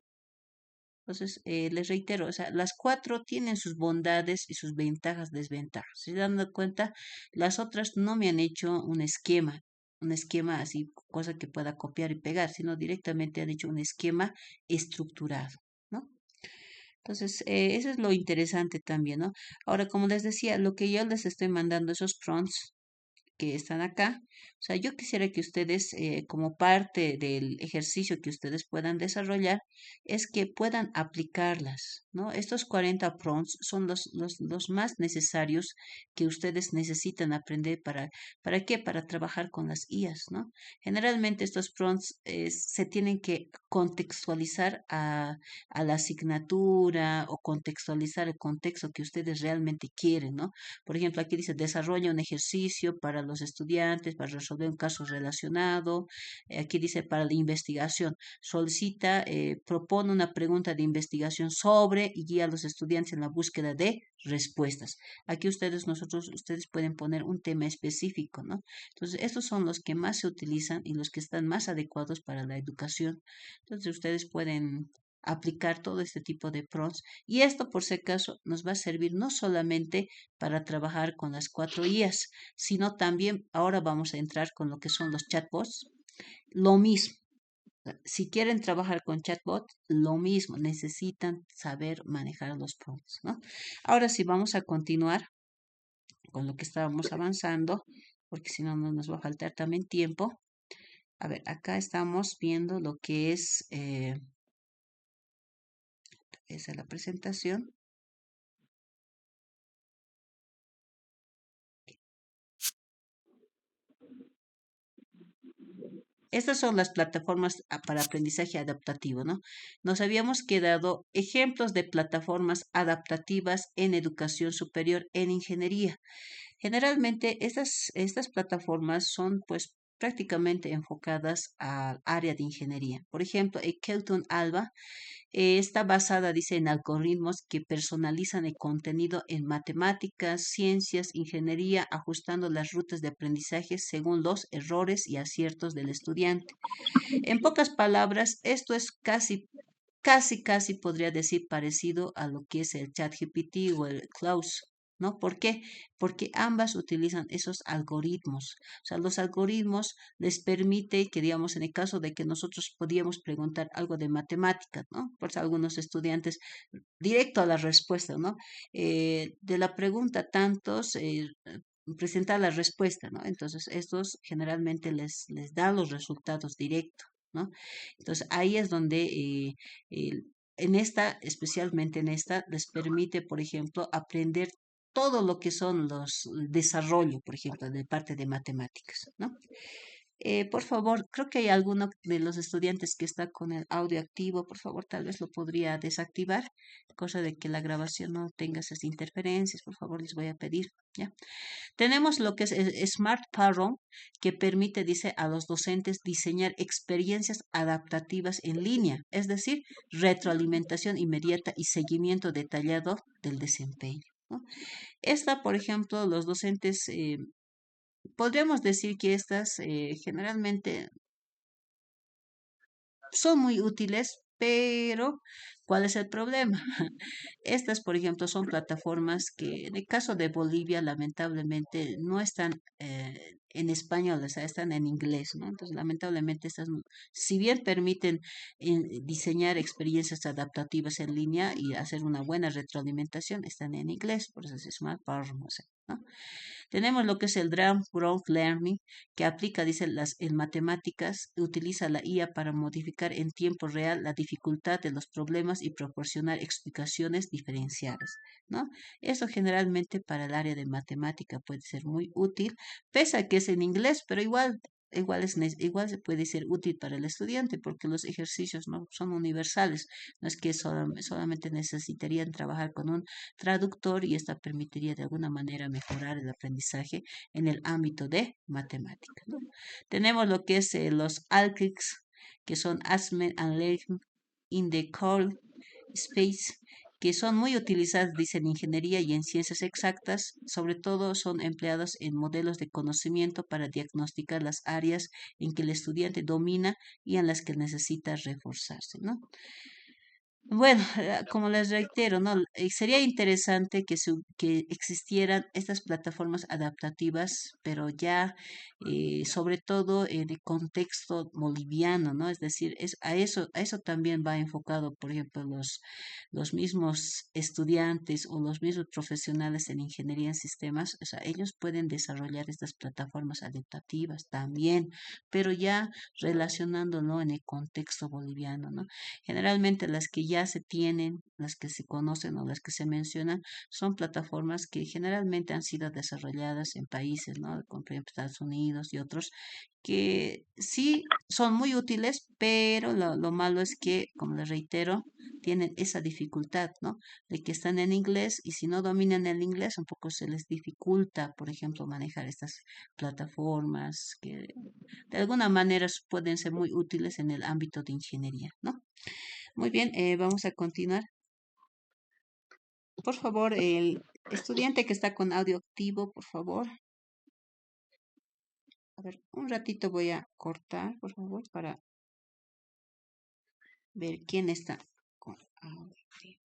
Entonces, les reitero, o sea, las cuatro tienen sus bondades y sus ventajas, desventajas. Si se dan cuenta, las otras no me han hecho un esquema así, cosa que pueda copiar y pegar, sino directamente han hecho un esquema estructurado, ¿no? Entonces, eso es lo interesante también, ¿no? Ahora, como les decía, lo que yo les estoy mandando, esos prompts, que están acá. O sea, yo quisiera que ustedes, como parte del ejercicio que ustedes puedan desarrollar, es que puedan aplicarlas, ¿no? Estos 40 prompts son los más necesarios que ustedes necesitan aprender ¿para qué? Para trabajar con las IAs, ¿no? Generalmente estos prompts se tienen que contextualizar a la asignatura o contextualizar el contexto que ustedes realmente quieren, ¿no? Por ejemplo, aquí dice, desarrolla un ejercicio para los estudiantes, para resolver un caso relacionado. Aquí dice, para la investigación, solicita, propone una pregunta de investigación sobre y guía a los estudiantes en la búsqueda de respuestas. Aquí ustedes pueden poner un tema específico, ¿no? Entonces, estos son los que más se utilizan y los que están más adecuados para la educación. Entonces, ustedes pueden aplicar todo este tipo de prompts y esto por si acaso nos va a servir no solamente para trabajar con las cuatro IAs, sino también ahora vamos a entrar con lo que son los chatbots. Lo mismo, si quieren trabajar con chatbot, lo mismo, necesitan saber manejar los prompts, ¿no? Ahora sí, vamos a continuar con lo que estábamos avanzando, porque si no, no nos va a faltar también tiempo. A ver, acá estamos viendo lo que es, esa es la presentación. Estas son las plataformas para aprendizaje adaptativo, ¿no? Nos habíamos quedado ejemplos de plataformas adaptativas en educación superior en ingeniería. Generalmente estas plataformas son pues prácticamente enfocadas al área de ingeniería. Por ejemplo, Kelton Alba está basada, dice, en algoritmos que personalizan el contenido en matemáticas, ciencias, ingeniería, ajustando las rutas de aprendizaje según los errores y aciertos del estudiante. En pocas palabras, esto es casi podría decir parecido a lo que es el ChatGPT o el Claude, ¿no? ¿Por qué? Porque ambas utilizan esos algoritmos. O sea, los algoritmos les permite que, digamos, en el caso de que nosotros podíamos preguntar algo de matemáticas, ¿no? Por eso algunos estudiantes, directo a la respuesta, ¿no? De la pregunta tantos, presentar la respuesta, ¿no? Entonces, estos generalmente les dan los resultados directos, ¿no? Entonces, ahí es donde en esta, especialmente en esta, les permite, por ejemplo, aprender todo lo que son los desarrollo, por ejemplo, de parte de matemáticas, ¿no? Por favor, creo que hay alguno de los estudiantes que está con el audio activo. Por favor, tal vez lo podría desactivar, cosa de que la grabación no tenga esas interferencias. Por favor, les voy a pedir, ¿ya? Tenemos lo que es Smart Parrot, que permite, dice, a los docentes diseñar experiencias adaptativas en línea, es decir, retroalimentación inmediata y seguimiento detallado del desempeño, ¿no? Esta, por ejemplo, los docentes, podríamos decir que estas generalmente son muy útiles, pero ¿Cuál es el problema? Estas, por ejemplo, son plataformas que en el caso de Bolivia, lamentablemente, no están en español, o sea, están en inglés, ¿no? Entonces, lamentablemente, estas, si bien permiten diseñar experiencias adaptativas en línea y hacer una buena retroalimentación, están en inglés, por eso es Smart Power, ¿no? Tenemos lo que es el Draft Growth Learning, que aplica, dice, en matemáticas, utiliza la IA para modificar en tiempo real la dificultad de los problemas y proporcionar explicaciones diferenciadas, ¿no? Eso generalmente para el área de matemática puede ser muy útil, pese a que es en inglés, pero igual se puede ser útil para el estudiante porque los ejercicios no son universales. No es que solamente necesitarían trabajar con un traductor y esta permitiría de alguna manera mejorar el aprendizaje en el ámbito de matemáticas, ¿no? Tenemos lo que es los ALKICs, que son Assessment and Learning in the Core Space, que son muy utilizadas, dice, en ingeniería y en ciencias exactas. Sobre todo son empleados en modelos de conocimiento para diagnosticar las áreas en que el estudiante domina y en las que necesita reforzarse, ¿no? Bueno, como les reitero, ¿no? Sería interesante que existieran estas plataformas adaptativas, pero ya sobre todo en el contexto boliviano, ¿no? Es decir, a eso también va enfocado, por ejemplo, los mismos estudiantes o los mismos profesionales en ingeniería en sistemas, o sea, ellos pueden desarrollar estas plataformas adaptativas también, pero ya relacionándolo en el contexto boliviano, ¿no? Generalmente las que ya se tienen, las que se conocen o las que se mencionan, son plataformas que generalmente han sido desarrolladas en países, ¿no? Como por ejemplo Estados Unidos y otros, que sí son muy útiles, pero lo malo es que, como les reitero, tienen esa dificultad, ¿no? De que están en inglés y si no dominan el inglés, un poco se les dificulta, por ejemplo, manejar estas plataformas que de alguna manera pueden ser muy útiles en el ámbito de ingeniería, ¿no? Muy bien, vamos a continuar. Por favor, el estudiante que está con audio activo, por favor. A ver, un ratito voy a cortar, por favor, para ver quién está con audio activo.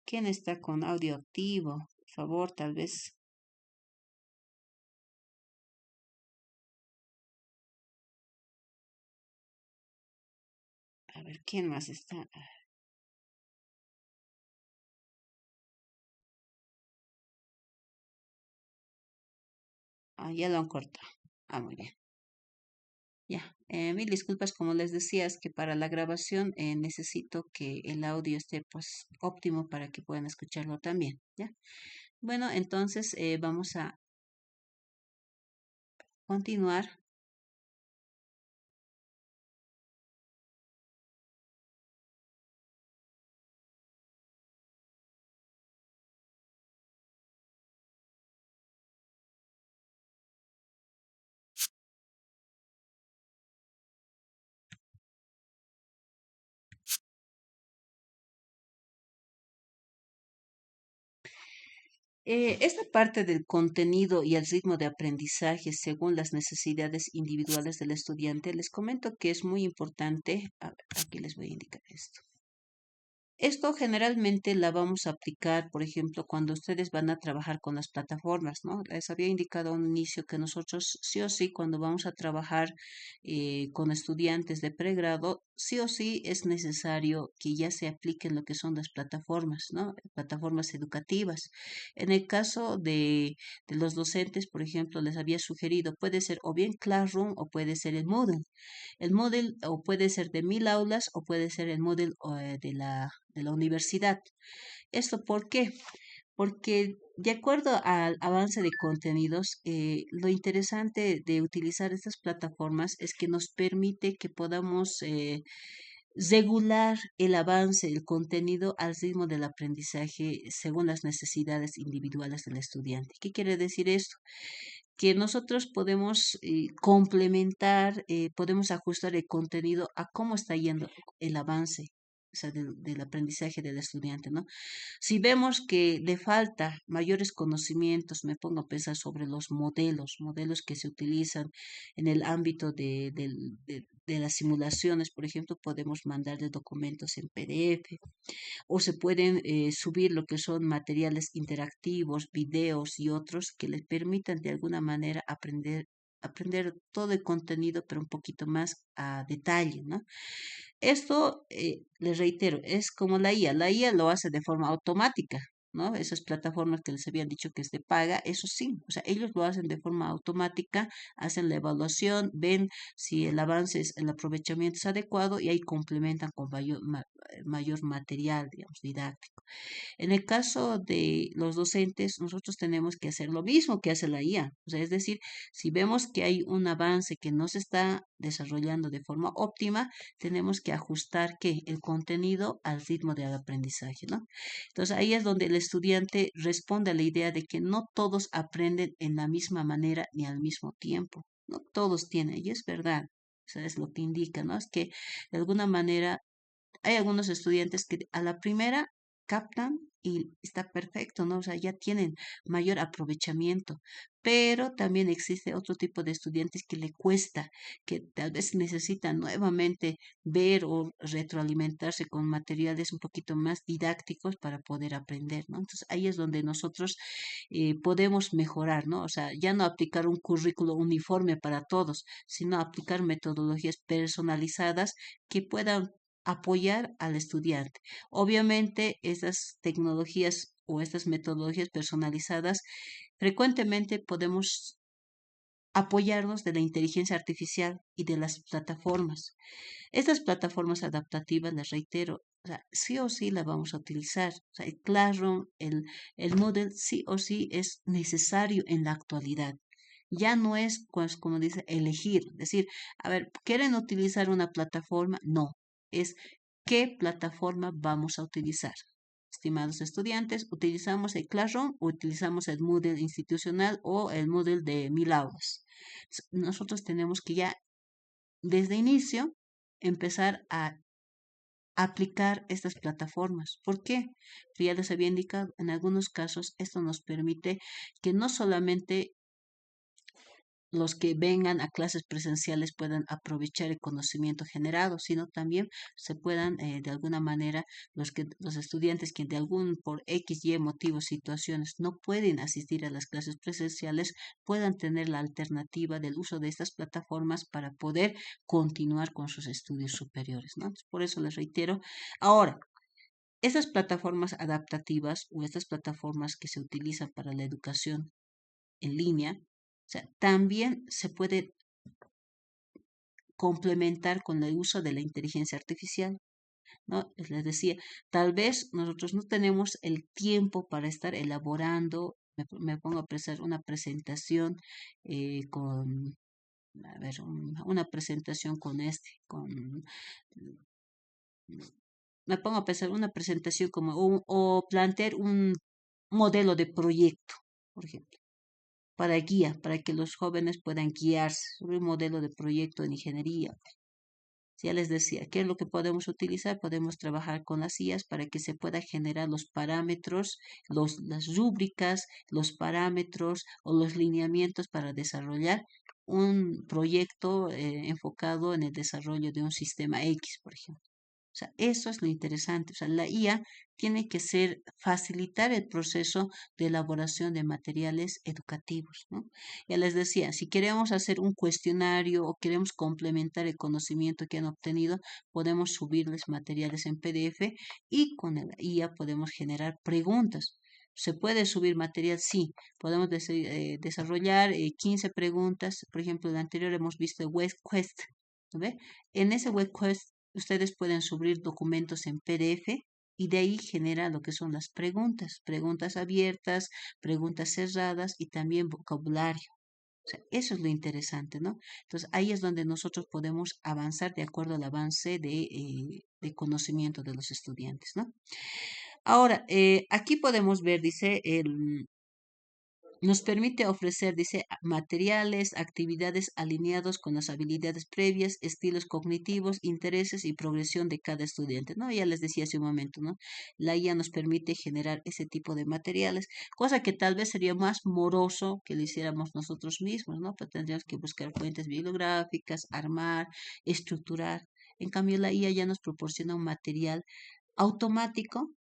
¿Quién está con audio activo? Por favor, tal vez. A ver, ¿quién más está? Ah, ya lo han cortado. Ah, muy bien. Ya, mil disculpas, como les decía, es que para la grabación necesito que el audio esté pues óptimo para que puedan escucharlo también, ¿ya? Bueno, entonces vamos a continuar. Esta parte del contenido y el ritmo de aprendizaje según las necesidades individuales del estudiante, les comento que es muy importante. A ver, aquí les voy a indicar esto. Esto generalmente la vamos a aplicar, por ejemplo, cuando ustedes van a trabajar con las plataformas, ¿no? Les había indicado a un inicio que nosotros sí o sí, cuando vamos a trabajar con estudiantes de pregrado, sí o sí es necesario que ya se apliquen lo que son las plataformas, ¿no? Plataformas educativas. En el caso de los docentes, por ejemplo, les había sugerido, puede ser o bien Classroom o puede ser el Moodle. El Moodle o puede ser de 1000 aulas o puede ser el Moodle de la universidad. ¿Esto por qué? Porque de acuerdo al avance de contenidos, lo interesante de utilizar estas plataformas es que nos permite que podamos regular el avance del contenido al ritmo del aprendizaje según las necesidades individuales del estudiante. ¿Qué quiere decir esto? Que nosotros podemos complementar, podemos ajustar el contenido a cómo está yendo el avance o sea, del aprendizaje del estudiante, ¿no? Si vemos que le falta mayores conocimientos, me pongo a pensar sobre los modelos que se utilizan en el ámbito de las simulaciones, por ejemplo, podemos mandarle documentos en PDF o se pueden subir lo que son materiales interactivos, videos y otros que les permitan de alguna manera aprender todo el contenido, pero un poquito más a detalle, ¿no? Esto, les reitero, es como la IA. La IA lo hace de forma automática, ¿no? Esas plataformas que les habían dicho que es de paga, eso sí, o sea, ellos lo hacen de forma automática, hacen la evaluación, ven si el avance, el aprovechamiento es adecuado y ahí complementan con mayor material, digamos, didáctico. En el caso de los docentes, nosotros tenemos que hacer lo mismo que hace la IA. O sea, es decir, si vemos que hay un avance que no se está desarrollando de forma óptima, tenemos que ajustar el contenido al ritmo del aprendizaje, ¿no? Entonces ahí es donde el estudiante responde a la idea de que no todos aprenden en la misma manera ni al mismo tiempo. No todos tienen, y es verdad. O sea, es lo que indica, ¿no? Es que de alguna manera hay algunos estudiantes que a la primera captan y está perfecto, ¿no? O sea, ya tienen mayor aprovechamiento, pero también existe otro tipo de estudiantes que le cuesta, que tal vez necesitan nuevamente ver o retroalimentarse con materiales un poquito más didácticos para poder aprender, ¿no? Entonces ahí es donde nosotros podemos mejorar, ¿no? O sea, ya no aplicar un currículo uniforme para todos, sino aplicar metodologías personalizadas que puedan apoyar al estudiante. Obviamente, estas tecnologías o estas metodologías personalizadas, frecuentemente podemos apoyarnos de la inteligencia artificial y de las plataformas. Estas plataformas adaptativas, les reitero, o sea, sí o sí la vamos a utilizar. O sea, el Classroom, el Moodle, sí o sí es necesario en la actualidad. Ya no es, pues, como dice, elegir, decir, a ver, ¿quieren utilizar una plataforma? No, es qué plataforma vamos a utilizar. Estimados estudiantes, ¿utilizamos el Classroom o utilizamos el Moodle institucional o el Moodle de 1000 aulas? Nosotros tenemos que ya desde inicio empezar a aplicar estas plataformas. ¿Por qué? Ya les había indicado, en algunos casos esto nos permite que no solamente los que vengan a clases presenciales puedan aprovechar el conocimiento generado, sino también se puedan, de alguna manera, los estudiantes que de algún, por X, Y motivos, situaciones, no pueden asistir a las clases presenciales, puedan tener la alternativa del uso de estas plataformas para poder continuar con sus estudios superiores, ¿no? Por eso les reitero. Ahora, estas plataformas adaptativas o estas plataformas que se utilizan para la educación en línea, o sea, también se puede complementar con el uso de la inteligencia artificial, ¿no? Les decía, tal vez nosotros no tenemos el tiempo para estar elaborando, me pongo a pensar una presentación con, a ver, una presentación me pongo a pensar una presentación como, o plantear un modelo de proyecto, por ejemplo, para guía, para que los jóvenes puedan guiarse sobre un modelo de proyecto en ingeniería. Ya les decía, ¿qué es lo que podemos utilizar? Podemos trabajar con las IAs para que se pueda generar los parámetros, las rúbricas, los parámetros o los lineamientos para desarrollar un proyecto enfocado en el desarrollo de un sistema X, por ejemplo. O sea, eso es lo interesante. O sea, la IA tiene que facilitar el proceso de elaboración de materiales educativos, ¿no? Ya les decía, si queremos hacer un cuestionario o queremos complementar el conocimiento que han obtenido, podemos subirles materiales en PDF y con la IA podemos generar preguntas. ¿Se puede subir material? Sí. Podemos desarrollar 15 preguntas. Por ejemplo, en el anterior hemos visto el Web Quest. ¿No ve? En ese Web Quest ustedes pueden subir documentos en PDF y de ahí genera lo que son las preguntas, preguntas abiertas, preguntas cerradas y también vocabulario. O sea, eso es lo interesante, ¿no? Entonces ahí es donde nosotros podemos avanzar de acuerdo al avance de conocimiento de los estudiantes, ¿no? Ahora, aquí podemos ver, dice, Nos permite ofrecer, dice, materiales, actividades alineados con las habilidades previas, estilos cognitivos, intereses y progresión de cada estudiante, ¿no? Ya les decía hace un momento, ¿no? La IA nos permite generar ese tipo de materiales, cosa que tal vez sería más moroso que lo hiciéramos nosotros mismos, ¿no? Pues tendríamos que buscar fuentes bibliográficas, armar, estructurar. En cambio, la IA ya nos proporciona un material automático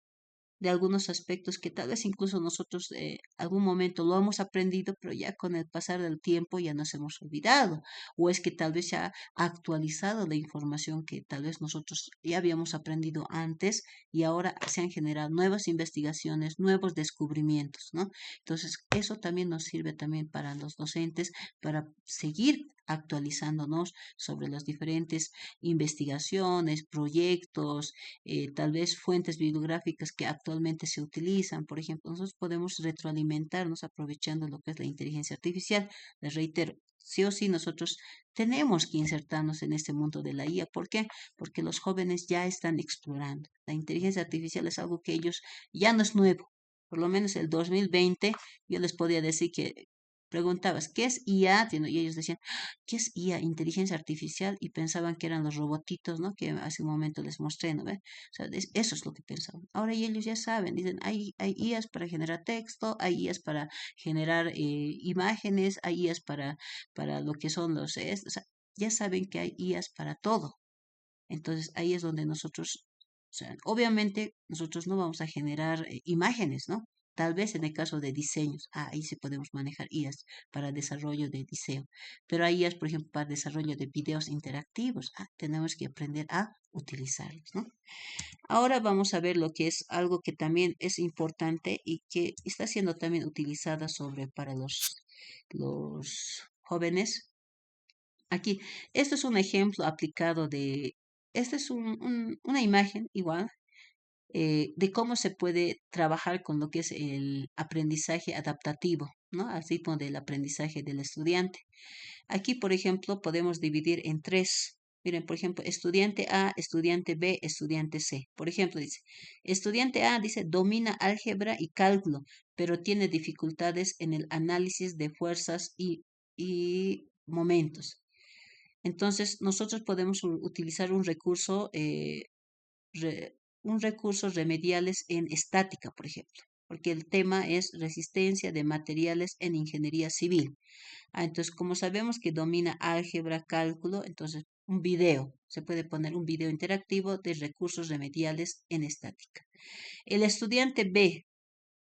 de algunos aspectos que tal vez incluso nosotros algún momento lo hemos aprendido, pero ya con el pasar del tiempo ya nos hemos olvidado, o es que tal vez se ha actualizado la información que tal vez nosotros ya habíamos aprendido antes y ahora se han generado nuevas investigaciones, nuevos descubrimientos, ¿no? Entonces, eso también nos sirve también para los docentes, para seguir actualizándonos sobre las diferentes investigaciones, proyectos, tal vez fuentes bibliográficas que actualmente se utilizan. Por ejemplo, nosotros podemos retroalimentarnos aprovechando lo que es la inteligencia artificial. Les reitero, sí o sí nosotros tenemos que insertarnos en este mundo de la IA. ¿Por qué? Porque los jóvenes ya están explorando. La inteligencia artificial es algo que ellos ya no es nuevo. Por lo menos el 2020 yo les podía decir que preguntabas, ¿qué es IA? Y ellos decían, ¿qué es IA? Inteligencia artificial, y pensaban que eran los robotitos, ¿no? Que hace un momento les mostré, ¿no ve? O sea, eso es lo que pensaban. Ahora y ellos ya saben, dicen, hay IAs para generar texto, hay IAs para generar imágenes, hay IAs para lo que son o sea, ya saben que hay IAs para todo. Entonces ahí es donde nosotros, o sea, obviamente nosotros no vamos a generar imágenes, ¿no? Tal vez en el caso de diseños, ahí sí podemos manejar IAs para desarrollo de diseño, pero hay IAs, por ejemplo, para desarrollo de videos interactivos, tenemos que aprender a utilizarlos, ¿no? Ahora vamos a ver lo que es algo que también es importante y que está siendo también utilizada sobre para los jóvenes. Aquí, esto es un ejemplo aplicado esta es una imagen igual de cómo se puede trabajar con lo que es el aprendizaje adaptativo, ¿no? Así como del aprendizaje del estudiante. Aquí, por ejemplo, podemos dividir en tres. Miren, por ejemplo, estudiante A, estudiante B, estudiante C. Por ejemplo, dice, estudiante A dice, domina álgebra y cálculo, pero tiene dificultades en el análisis de fuerzas y momentos. Entonces, nosotros podemos utilizar un recurso remediales en estática, por ejemplo, porque el tema es resistencia de materiales en ingeniería civil. Entonces, como sabemos que domina álgebra, cálculo, entonces un video, se puede poner un video interactivo de recursos remediales en estática. El estudiante B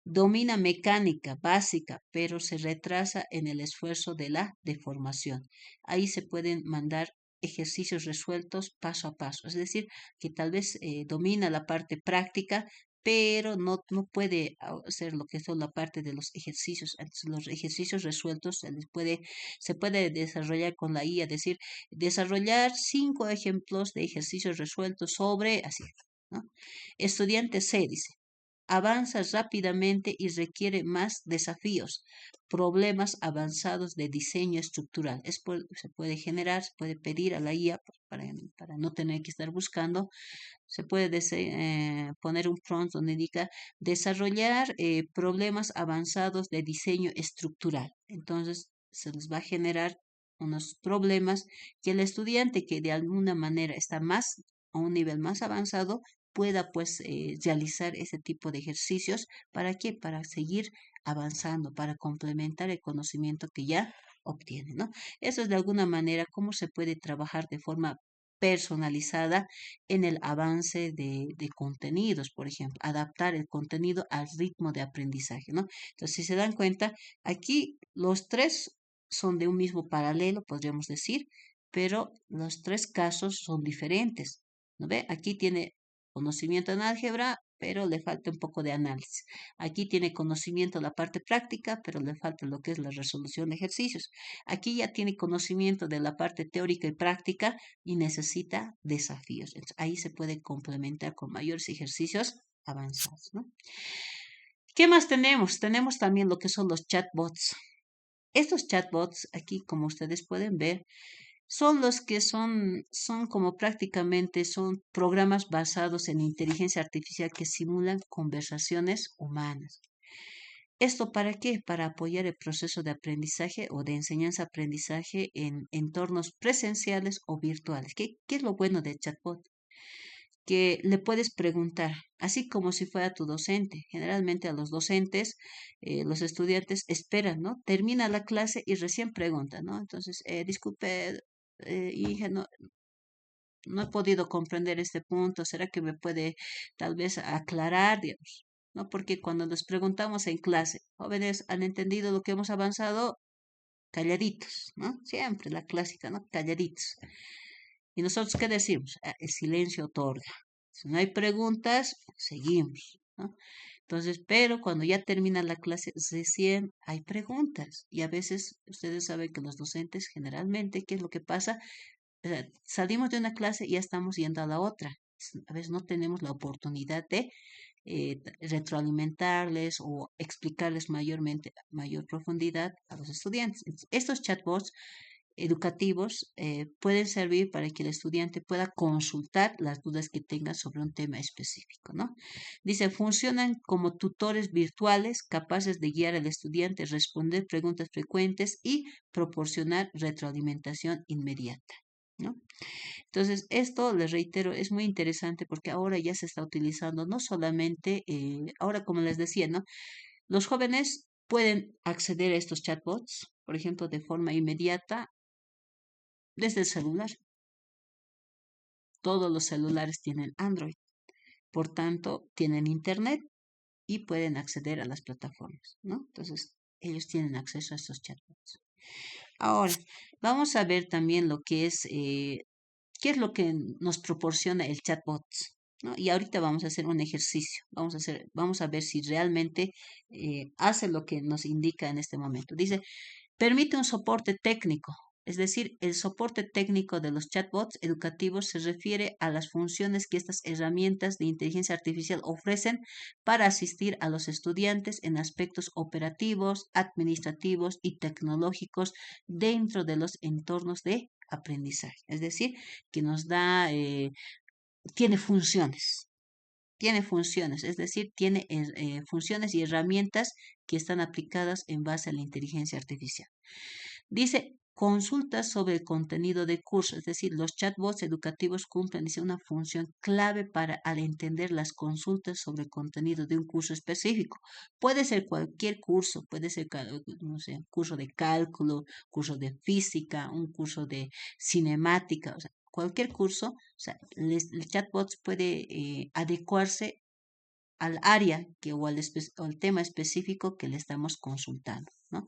domina mecánica básica, pero se retrasa en el esfuerzo de la deformación. Ahí se pueden mandar ejercicios resueltos paso a paso. Es decir, que tal vez domina la parte práctica, pero no puede hacer lo que es la parte de los ejercicios. Entonces, los ejercicios resueltos se puede desarrollar con la IA, es decir, desarrollar 5 ejemplos de ejercicios resueltos sobre así, ¿no? Estudiante C dice, avanza rápidamente y requiere más desafíos, problemas avanzados de diseño estructural. Se puede generar, se puede pedir a la IA para no tener que estar buscando. Se puede poner un prompt donde indica desarrollar problemas avanzados de diseño estructural. Entonces, se les va a generar unos problemas que el estudiante que de alguna manera está más a un nivel más avanzado pueda pues realizar ese tipo de ejercicios. ¿Para qué? Para seguir avanzando, para complementar el conocimiento que ya obtiene, ¿no? Eso es de alguna manera cómo se puede trabajar de forma personalizada en el avance de contenidos, por ejemplo, adaptar el contenido al ritmo de aprendizaje, ¿no? Entonces, si se dan cuenta, aquí los tres son de un mismo paralelo, podríamos decir, pero los tres casos son diferentes, ¿no ve? Aquí tiene conocimiento en álgebra, pero le falta un poco de análisis. Aquí tiene conocimiento en la parte práctica, pero le falta lo que es la resolución de ejercicios. Aquí ya tiene conocimiento de la parte teórica y práctica y necesita desafíos. Entonces, ahí se puede complementar con mayores ejercicios avanzados, ¿no? ¿Qué más tenemos? Tenemos también lo que son los chatbots. Estos chatbots, aquí como ustedes pueden ver, son los que son como prácticamente son programas basados en inteligencia artificial que simulan conversaciones humanas. ¿Esto para qué? Para apoyar el proceso de aprendizaje o de enseñanza-aprendizaje en entornos presenciales o virtuales. ¿Qué es lo bueno del chatbot? Que le puedes preguntar, así como si fuera tu docente. Generalmente a los docentes, los estudiantes esperan, ¿no? Termina la clase y recién preguntan, ¿no? Entonces, disculpe, hija, no he podido comprender este punto. ¿Será que me puede tal vez aclarar, digamos? ¿No? Porque cuando nos preguntamos en clase, jóvenes, ¿han entendido lo que hemos avanzado? Calladitos, ¿no? Siempre la clásica, ¿no? Calladitos. ¿Y nosotros qué decimos? Ah, el silencio otorga. Si no hay preguntas, seguimos, ¿no? Entonces, pero cuando ya termina la clase, recién hay preguntas. Y a veces ustedes saben que los docentes generalmente, ¿qué es lo que pasa? Salimos de una clase y ya estamos yendo a la otra. A veces no tenemos la oportunidad de retroalimentarles o explicarles mayor profundidad a los estudiantes. Estos chatbots educativos pueden servir para que el estudiante pueda consultar las dudas que tenga sobre un tema específico, ¿no? Dice, funcionan como tutores virtuales capaces de guiar al estudiante, responder preguntas frecuentes y proporcionar retroalimentación inmediata, ¿no? Entonces, esto, les reitero, es muy interesante porque ahora ya se está utilizando no solamente, ahora como les decía, ¿no? Los jóvenes pueden acceder a estos chatbots, por ejemplo, de forma inmediata desde el celular. Todos los celulares tienen Android, por tanto, tienen Internet y pueden acceder a las plataformas, ¿no? Entonces, ellos tienen acceso a estos chatbots. Ahora, vamos a ver también lo que es qué es lo que nos proporciona el chatbot, ¿no? Y ahorita vamos a hacer un ejercicio. Vamos a ver si realmente hace lo que nos indica en este momento. Dice, permite un soporte técnico. Es decir, el soporte técnico de los chatbots educativos se refiere a las funciones que estas herramientas de inteligencia artificial ofrecen para asistir a los estudiantes en aspectos operativos, administrativos y tecnológicos dentro de los entornos de aprendizaje. Es decir, que nos da, tiene funciones, es decir, tiene funciones y herramientas que están aplicadas en base a la inteligencia artificial. Dice, consultas sobre el contenido de curso, es decir, los chatbots educativos cumplen, dice, una función clave para al entender las consultas sobre el contenido de un curso específico. Puede ser cualquier curso, puede ser, no sé, curso de cálculo, curso de física, un curso de cinemática, o sea, cualquier curso, o sea, el chatbot puede adecuarse al área o al tema específico que le estamos consultando, ¿no?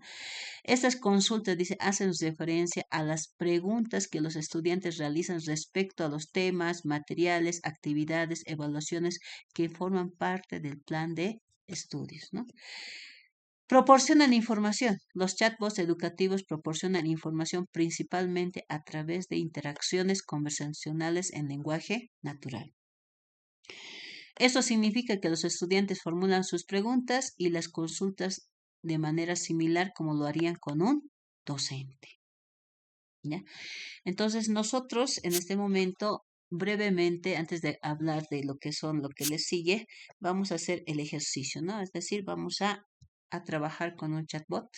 Estas consultas, dice, hacen referencia a las preguntas que los estudiantes realizan respecto a los temas, materiales, actividades, evaluaciones que forman parte del plan de estudios, ¿no? Proporcionan información. Los chatbots educativos proporcionan información principalmente a través de interacciones conversacionales en lenguaje natural. Esto significa que los estudiantes formulan sus preguntas y las consultas de manera similar como lo harían con un docente, ¿ya? Entonces, nosotros en este momento, brevemente, antes de hablar de lo que son, lo que les sigue, vamos a hacer el ejercicio, ¿no? Es decir, vamos a trabajar con un chatbot.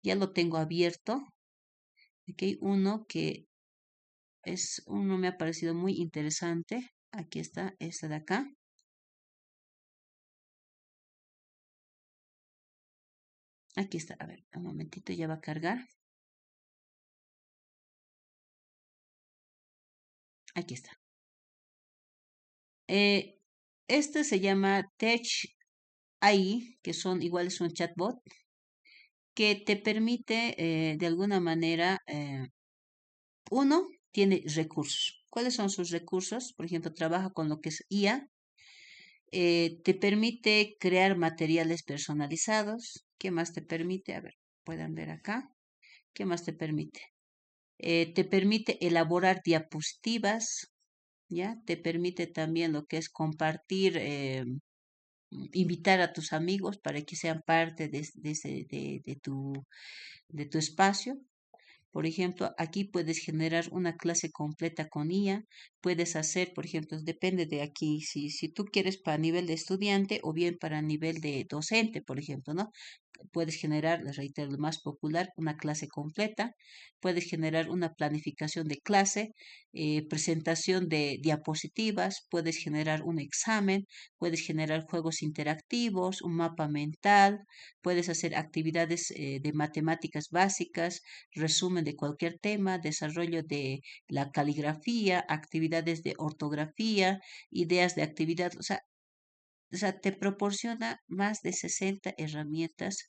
Ya lo tengo abierto. Aquí hay uno que uno me ha parecido muy interesante. Aquí está, esta de acá. Aquí está, a ver, un momentito, ya va a cargar. Aquí está. Este se llama Tech AI, que son iguales un chatbot, que te permite de alguna manera, uno, tiene recursos. ¿Cuáles son sus recursos? Por ejemplo, trabaja con lo que es IA, te permite crear materiales personalizados. ¿Qué más te permite? A ver, puedan ver acá. ¿Qué más te permite? Te permite elaborar diapositivas, ¿ya? Te permite también lo que es compartir, invitar a tus amigos para que sean parte de tu espacio. Por ejemplo, aquí puedes generar una clase completa con IA, puedes hacer, por ejemplo, depende de aquí, si tú quieres para nivel de estudiante o bien para nivel de docente, por ejemplo, ¿no? puedes generar, les reitero, lo más popular, una clase completa, puedes generar una planificación de clase, presentación de diapositivas, puedes generar un examen, puedes generar juegos interactivos, un mapa mental, puedes hacer actividades de matemáticas básicas, resumen de cualquier tema, desarrollo de la caligrafía, actividades de ortografía, ideas de actividad, o sea, te proporciona más de 60 herramientas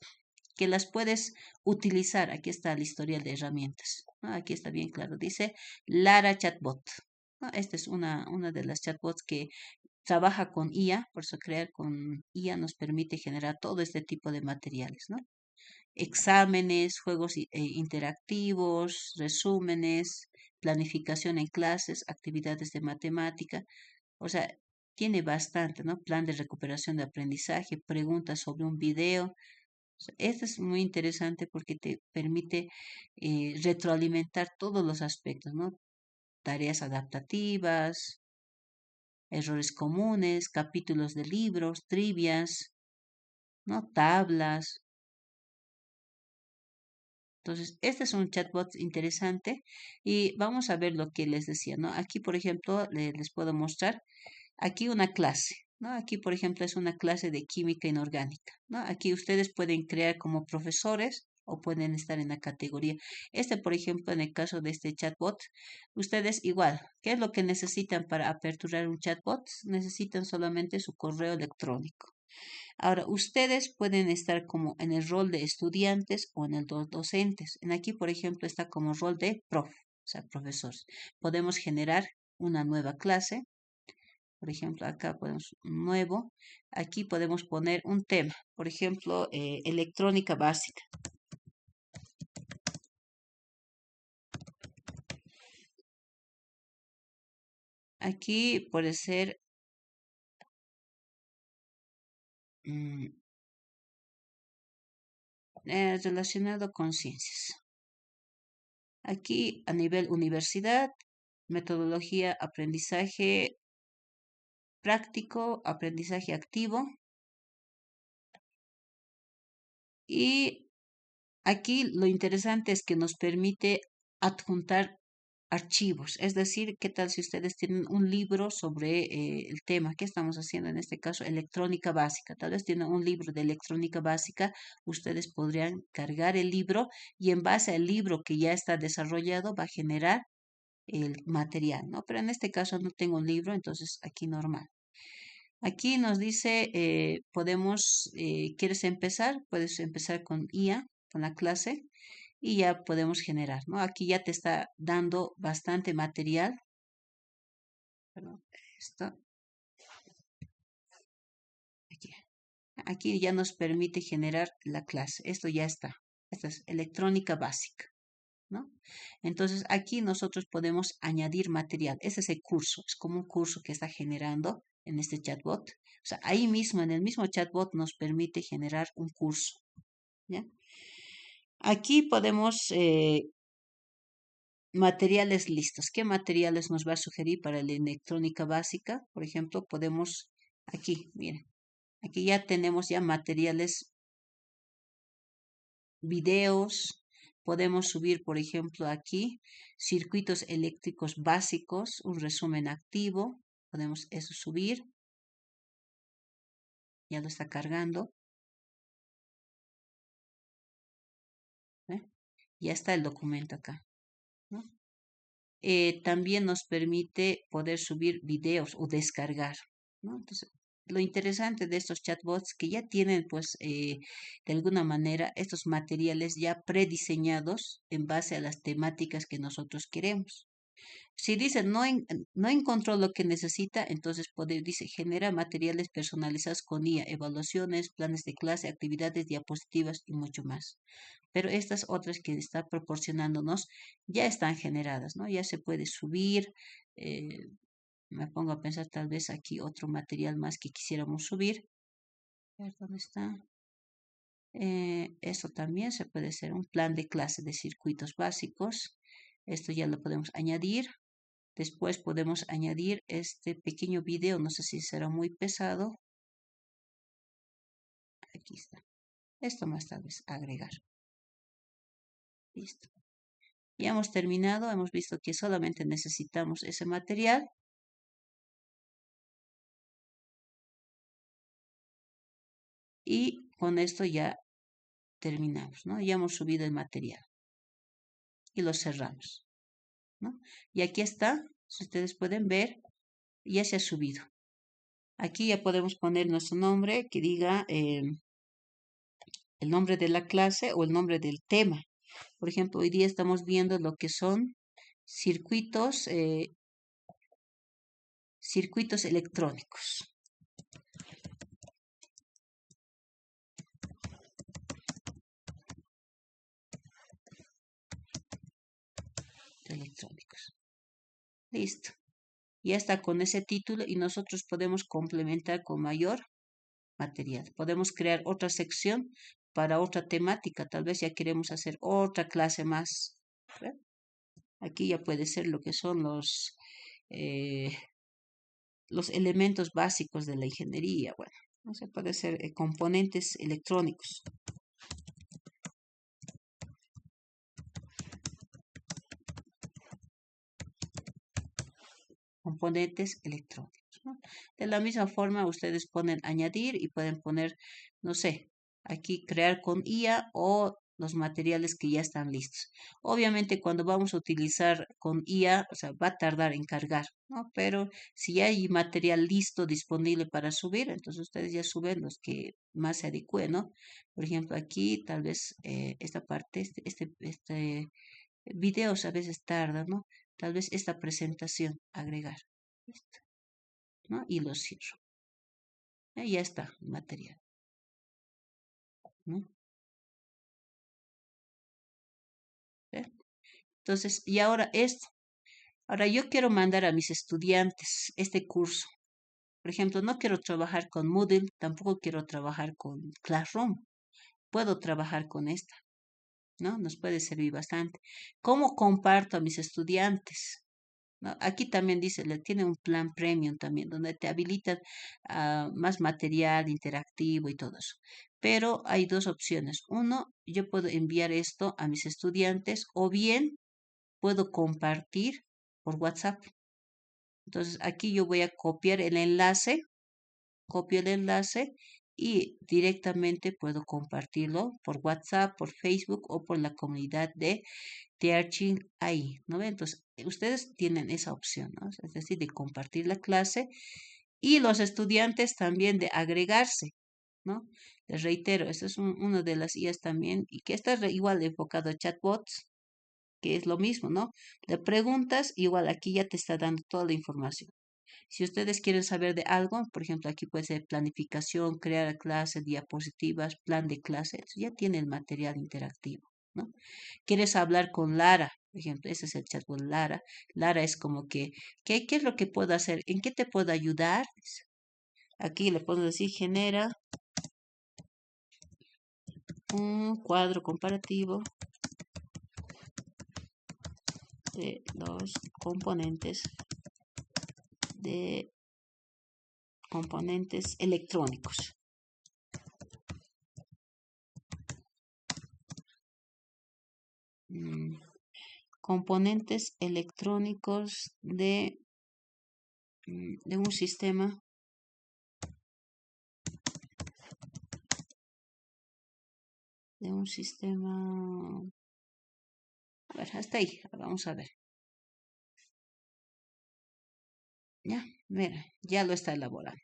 que las puedes utilizar. Aquí está el historial de herramientas, ¿no? Aquí está bien claro. Dice Lara Chatbot, ¿no? Esta es una de las chatbots que trabaja con IA, por eso crear con IA nos permite generar todo este tipo de materiales, ¿no? Exámenes, juegos interactivos, resúmenes, planificación en clases, actividades de matemática. O sea, tiene bastante, ¿no? Plan de recuperación de aprendizaje, preguntas sobre un video. O sea, esto es muy interesante porque te permite retroalimentar todos los aspectos, ¿no? Tareas adaptativas, errores comunes, capítulos de libros, trivias, ¿no? Tablas. Entonces, este es un chatbot interesante y vamos a ver lo que les decía, ¿no? Aquí, por ejemplo, les puedo mostrar aquí una clase, ¿no? Aquí, por ejemplo, es una clase de química inorgánica, ¿no? Aquí ustedes pueden crear como profesores o pueden estar en la categoría. Este, por ejemplo, en el caso de este chatbot, ustedes igual, ¿qué es lo que necesitan para aperturar un chatbot? Necesitan solamente su correo electrónico. Ahora, ustedes pueden estar como en el rol de estudiantes o en el de docentes. En aquí, por ejemplo, está como rol de prof, o sea, profesores. Podemos generar una nueva clase. Por ejemplo, acá podemos un nuevo. Aquí podemos poner un tema. Por ejemplo, electrónica básica. Aquí puede ser mm, relacionado con ciencias. Aquí a nivel universidad, metodología, aprendizaje práctico, aprendizaje activo. Y aquí lo interesante es que nos permite adjuntar archivos, es decir, ¿qué tal si ustedes tienen un libro sobre el tema que estamos haciendo en este caso, electrónica básica? Tal vez tienen un libro de electrónica básica, ustedes podrían cargar el libro y en base al libro que ya está desarrollado va a generar el material, ¿no? Pero en este caso no tengo un libro, entonces aquí normal. Aquí nos dice, ¿quieres empezar? Puedes empezar con IA, con la clase, y ya podemos generar, ¿no? Aquí ya te está dando bastante material. Perdón, esto, aquí. Aquí ya nos permite generar la clase. Esto ya está. Esta es electrónica básica, ¿no? Entonces aquí nosotros podemos añadir material. Ese es el curso. Es como un curso que está generando en este chatbot. O sea, ahí mismo, en el mismo chatbot, nos permite generar un curso. ¿Ya? Aquí podemos materiales listos. ¿Qué materiales nos va a sugerir para la electrónica básica? Por ejemplo, podemos aquí, miren, aquí ya tenemos ya materiales, videos. Podemos subir, por ejemplo, aquí circuitos eléctricos básicos, un resumen activo. Podemos eso subir. Ya lo está cargando. ¿Eh? Ya está el documento acá, ¿no? También nos permite poder subir videos o descargar, ¿no? Entonces, lo interesante de estos chatbots que ya tienen, pues, de alguna manera, estos materiales ya prediseñados en base a las temáticas que nosotros queremos. Si dice no encontró lo que necesita, entonces dice genera materiales personalizados con IA, evaluaciones, planes de clase, actividades, diapositivas y mucho más. Pero estas otras que está proporcionándonos ya están generadas, ¿no? Ya se puede subir. eh, Me pongo a pensar tal vez aquí otro material más que quisiéramos subir. A ver, ¿dónde está? Esto también se puede hacer un plan de clase de circuitos básicos. Esto ya lo podemos añadir. Después podemos añadir este pequeño video, no sé si será muy pesado. Aquí está. Esto más tal vez agregar. Listo. Ya hemos terminado, hemos visto que solamente necesitamos ese material. Y con esto ya terminamos, ¿no? Ya hemos subido el material. Y lo cerramos, ¿no? Y aquí está, si ustedes pueden ver, ya se ha subido. Aquí ya podemos poner nuestro nombre que diga el nombre de la clase o el nombre del tema. Por ejemplo, hoy día estamos viendo lo que son circuitos electrónicos. Listo. Ya está con ese título y nosotros podemos complementar con mayor material. Podemos crear otra sección para otra temática. Tal vez ya queremos hacer otra clase más. ¿Ve? Aquí ya puede ser lo que son los elementos básicos de la ingeniería. Bueno, no se puede ser componentes electrónicos. Componentes electrónicos, ¿no? De la misma forma, ustedes pueden añadir y pueden poner, no sé, aquí crear con IA o los materiales que ya están listos. Obviamente, cuando vamos a utilizar con IA, o sea, va a tardar en cargar, ¿no? Pero si ya hay material listo disponible para subir, entonces ustedes ya suben los que más se adecúen, ¿no? Por ejemplo, aquí tal vez esta parte, este videos a veces tarda, ¿no? Tal vez esta presentación agregar, esto, ¿no? Y lo cierro. Ya está el material, ¿no? ¿Ve? Entonces, y ahora esto. Ahora yo quiero mandar a mis estudiantes este curso. Por ejemplo, no quiero trabajar con Moodle, tampoco quiero trabajar con Classroom. Puedo trabajar con esta, ¿no? Nos puede servir bastante. ¿Cómo comparto a mis estudiantes? ¿No? Aquí también dice, le tiene un plan premium también, donde te habilitan más material interactivo y todo eso. Pero hay dos opciones. Uno, yo puedo enviar esto a mis estudiantes o bien puedo compartir por WhatsApp. Entonces aquí yo voy a copiar el enlace, copio el enlace y directamente puedo compartirlo por WhatsApp, por Facebook o por la comunidad de Teaching ahí, ¿no? Entonces, ustedes tienen esa opción, ¿no? Es decir, de compartir la clase y los estudiantes también de agregarse, ¿no? Les reitero, esto es una de las IAs también y que está igual enfocado a chatbots, que es lo mismo, ¿no? Le preguntas, igual aquí ya te está dando toda la información. Si ustedes quieren saber de algo, por ejemplo, aquí puede ser planificación, crear clase, diapositivas, plan de clase, ya tiene el material interactivo, ¿no? ¿Quieres hablar con Lara? Por ejemplo, ese es el chatbot Lara. Lara es como que, ¿qué es lo que puedo hacer? ¿En qué te puedo ayudar? Aquí le puedo decir, genera un cuadro comparativo de los componentes electrónicos. Componentes electrónicos de un sistema a ver, hasta ahí, vamos a ver. Ya, mira, ya lo está elaborando.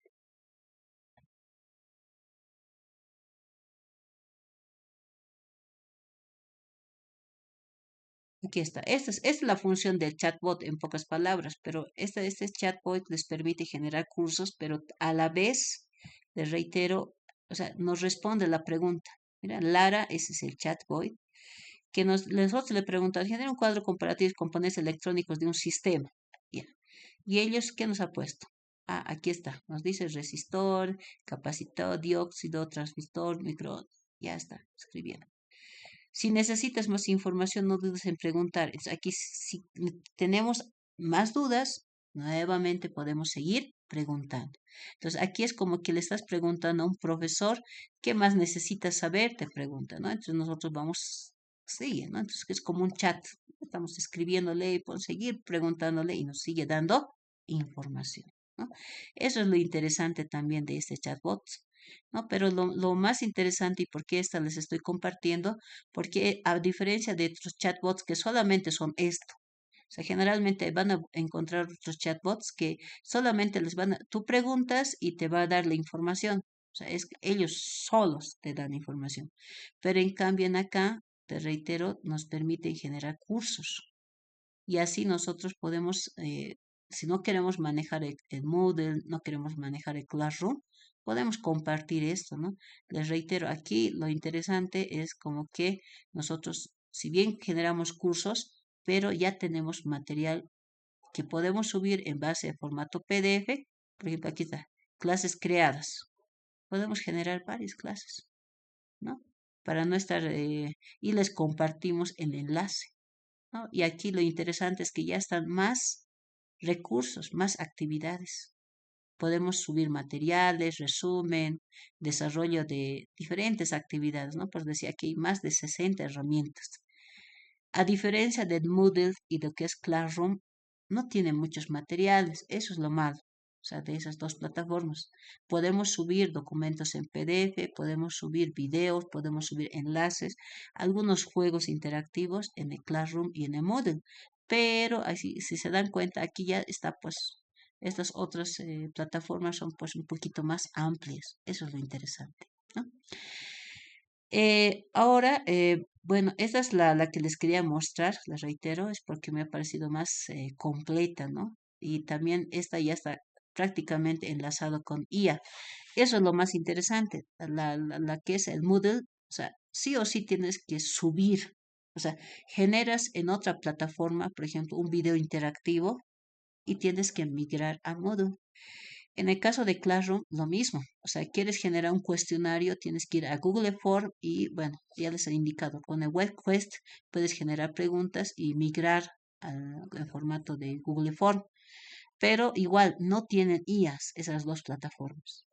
Aquí está. Esta es la función del chatbot en pocas palabras, pero este chatbot les permite generar cursos, pero a la vez, les reitero, o sea, nos responde la pregunta. Mira, Lara, ese es el chatbot, que nosotros le preguntamos, genera un cuadro comparativo de componentes electrónicos de un sistema. Ya. ¿Y ellos qué nos ha puesto? Ah, aquí está. Nos dice resistor, capacitor, dióxido, transistor, micro. Ya está, escribiendo. Si necesitas más información, no dudes en preguntar. Aquí, si tenemos más dudas, nuevamente podemos seguir preguntando. Entonces, aquí es como que le estás preguntando a un profesor, ¿qué más necesitas saber? Te pregunta, ¿no? Entonces, nosotros vamos, sigue, ¿no? Entonces, es como un chat. Estamos escribiéndole y por seguir preguntándole y nos sigue dando información, ¿no? Eso es lo interesante también de este chatbot, ¿no? Pero lo más interesante y por qué esta les estoy compartiendo, porque a diferencia de otros chatbots que solamente son esto, o sea, generalmente van a encontrar otros chatbots que solamente tú preguntas y te va a dar la información. O sea, es que ellos solos te dan información. Pero en cambio en acá, te reitero, nos permiten generar cursos. Y así nosotros podemos, si no queremos manejar el Moodle, no queremos manejar el Classroom, podemos compartir esto, ¿no? Les reitero, aquí lo interesante es como que nosotros, si bien generamos cursos, pero ya tenemos material que podemos subir en base a formato PDF. Por ejemplo, aquí está, clases creadas. Podemos generar varias clases, ¿no? Para no estar, y les compartimos el enlace, ¿no? Y aquí lo interesante es que ya están más recursos, más actividades. Podemos subir materiales, resumen, desarrollo de diferentes actividades, ¿no? Pues decía que hay más de 60 herramientas. A diferencia del Moodle y lo que es Classroom, no tiene muchos materiales, eso es lo malo. O sea, de esas dos plataformas. Podemos subir documentos en PDF, podemos subir videos, podemos subir enlaces, algunos juegos interactivos en el Classroom y en el Moodle. Pero así, si se dan cuenta, aquí ya está, pues, estas otras plataformas son pues un poquito más amplias. Eso es lo interesante, ¿no? Ahora, bueno, esta es la que les quería mostrar, les reitero, es porque me ha parecido más completa, ¿no? Y también esta ya está prácticamente enlazado con IA. Eso es lo más interesante, la que es el Moodle, o sea, sí o sí tienes que subir, o sea, generas en otra plataforma, por ejemplo, un video interactivo y tienes que migrar a Moodle. En el caso de Classroom, lo mismo. O sea, quieres generar un cuestionario, tienes que ir a Google Form y, bueno, ya les he indicado, con el WebQuest puedes generar preguntas y migrar al formato de Google Form. Pero igual, no tienen IAs esas dos plataformas.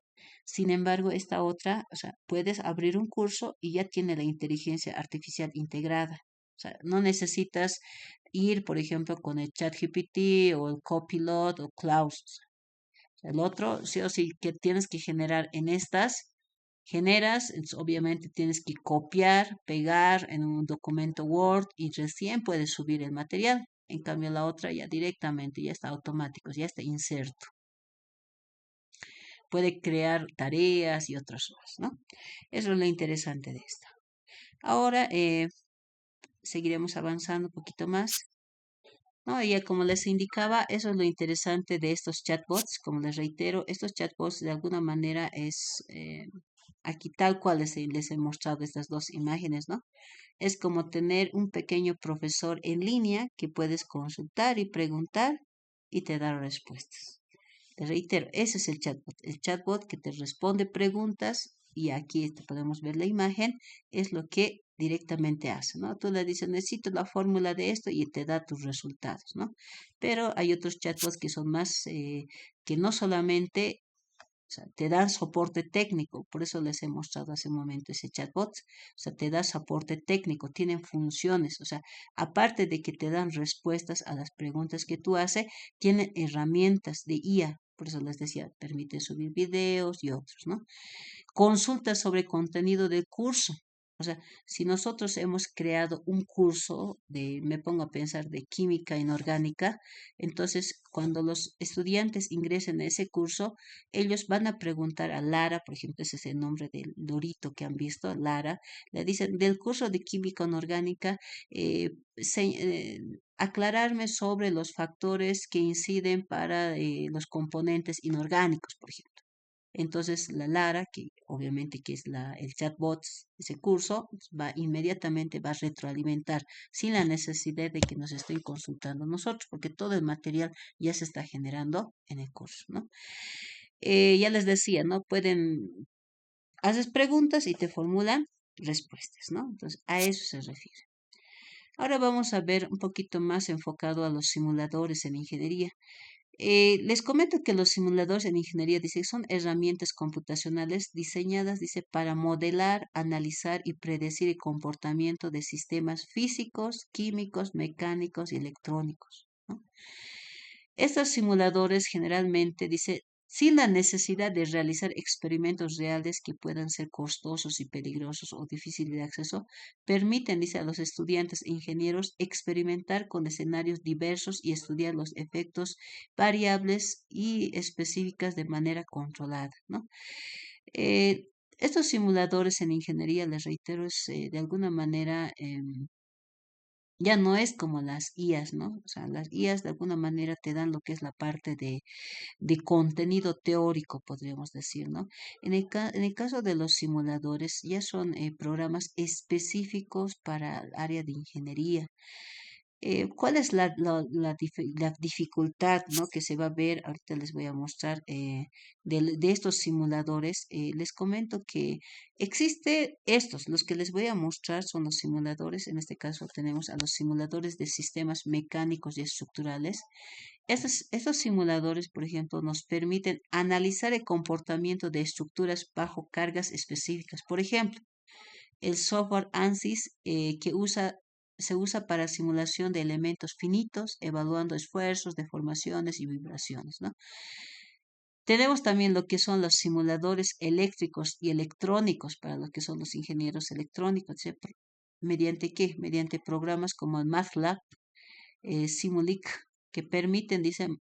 Sin embargo, esta otra, o sea, puedes abrir un curso y ya tiene la inteligencia artificial integrada. O sea, no necesitas ir, por ejemplo, con el ChatGPT o el Copilot o Claude. El otro, sí o sí, que tienes que generar en estas, generas, obviamente tienes que copiar, pegar en un documento Word y recién puedes subir el material. En cambio, la otra ya directamente, ya está automático, ya está inserto. Puede crear tareas y otras cosas, ¿no? Eso es lo interesante de esta. Ahora seguiremos avanzando un poquito más. No, y ya como les indicaba, eso es lo interesante de estos chatbots. Como les reitero, estos chatbots de alguna manera es, aquí tal cual les he mostrado estas dos imágenes, ¿no? Es como tener un pequeño profesor en línea que puedes consultar y preguntar y te da respuestas. Te reitero, ese es el chatbot que te responde preguntas y aquí podemos ver la imagen, es lo que directamente hace, ¿no? Tú le dices, necesito la fórmula de esto y te da tus resultados, ¿no? Pero hay otros chatbots que son más, que no solamente, o sea, te dan soporte técnico, por eso les he mostrado hace un momento ese chatbot, o sea, te da soporte técnico, tienen funciones, o sea, aparte de que te dan respuestas a las preguntas que tú haces, tienen herramientas de IA, por eso les decía, permite subir videos y otros, ¿no? Consultas sobre contenido del curso. O sea, si nosotros hemos creado un curso de, me pongo a pensar, de química inorgánica, entonces cuando los estudiantes ingresen a ese curso, ellos van a preguntar a Lara, por ejemplo, ese es el nombre del lorito que han visto, Lara, le dicen, del curso de química inorgánica, aclararme sobre los factores que inciden para los componentes inorgánicos, por ejemplo. Entonces la Lara, que obviamente que es el chatbot, ese curso, va inmediatamente va a retroalimentar sin la necesidad de que nos estén consultando nosotros, porque todo el material ya se está generando en el curso, ¿no? Ya les decía, ¿no? Haces preguntas y te formulan respuestas, ¿no? Entonces a eso se refiere. Ahora vamos a ver un poquito más enfocado a los simuladores en ingeniería. Les comento que los simuladores en ingeniería, dice, son herramientas computacionales diseñadas, dice, para modelar, analizar y predecir el comportamiento de sistemas físicos, químicos, mecánicos y electrónicos, ¿no? Estos simuladores generalmente, dice, sin la necesidad de realizar experimentos reales que puedan ser costosos y peligrosos o difíciles de acceso, permiten, dice, a los estudiantes e ingenieros experimentar con escenarios diversos y estudiar los efectos variables y específicas de manera controlada, ¿no? Estos simuladores en ingeniería, les reitero, es de alguna manera ya no es como las IAs, ¿no? O sea, las IAs de alguna manera te dan lo que es la parte de contenido teórico, podríamos decir, ¿no? En el caso de los simuladores, ya son programas específicos para el área de ingeniería. ¿Cuál es la dificultad, ¿no? Que se va a ver? Ahorita les voy a mostrar de estos simuladores. Les comento que existe estos, los que les voy a mostrar son los simuladores. En este caso tenemos a los simuladores de sistemas mecánicos y estructurales. Estos simuladores, por ejemplo, nos permiten analizar el comportamiento de estructuras bajo cargas específicas. Por ejemplo, el software ANSYS se usa para simulación de elementos finitos, evaluando esfuerzos, deformaciones y vibraciones, ¿no? Tenemos también lo que son los simuladores eléctricos y electrónicos para lo que son los ingenieros electrónicos, ¿sí? ¿Mediante qué? Mediante programas como el MATLAB, Simulink, que permiten, dicen,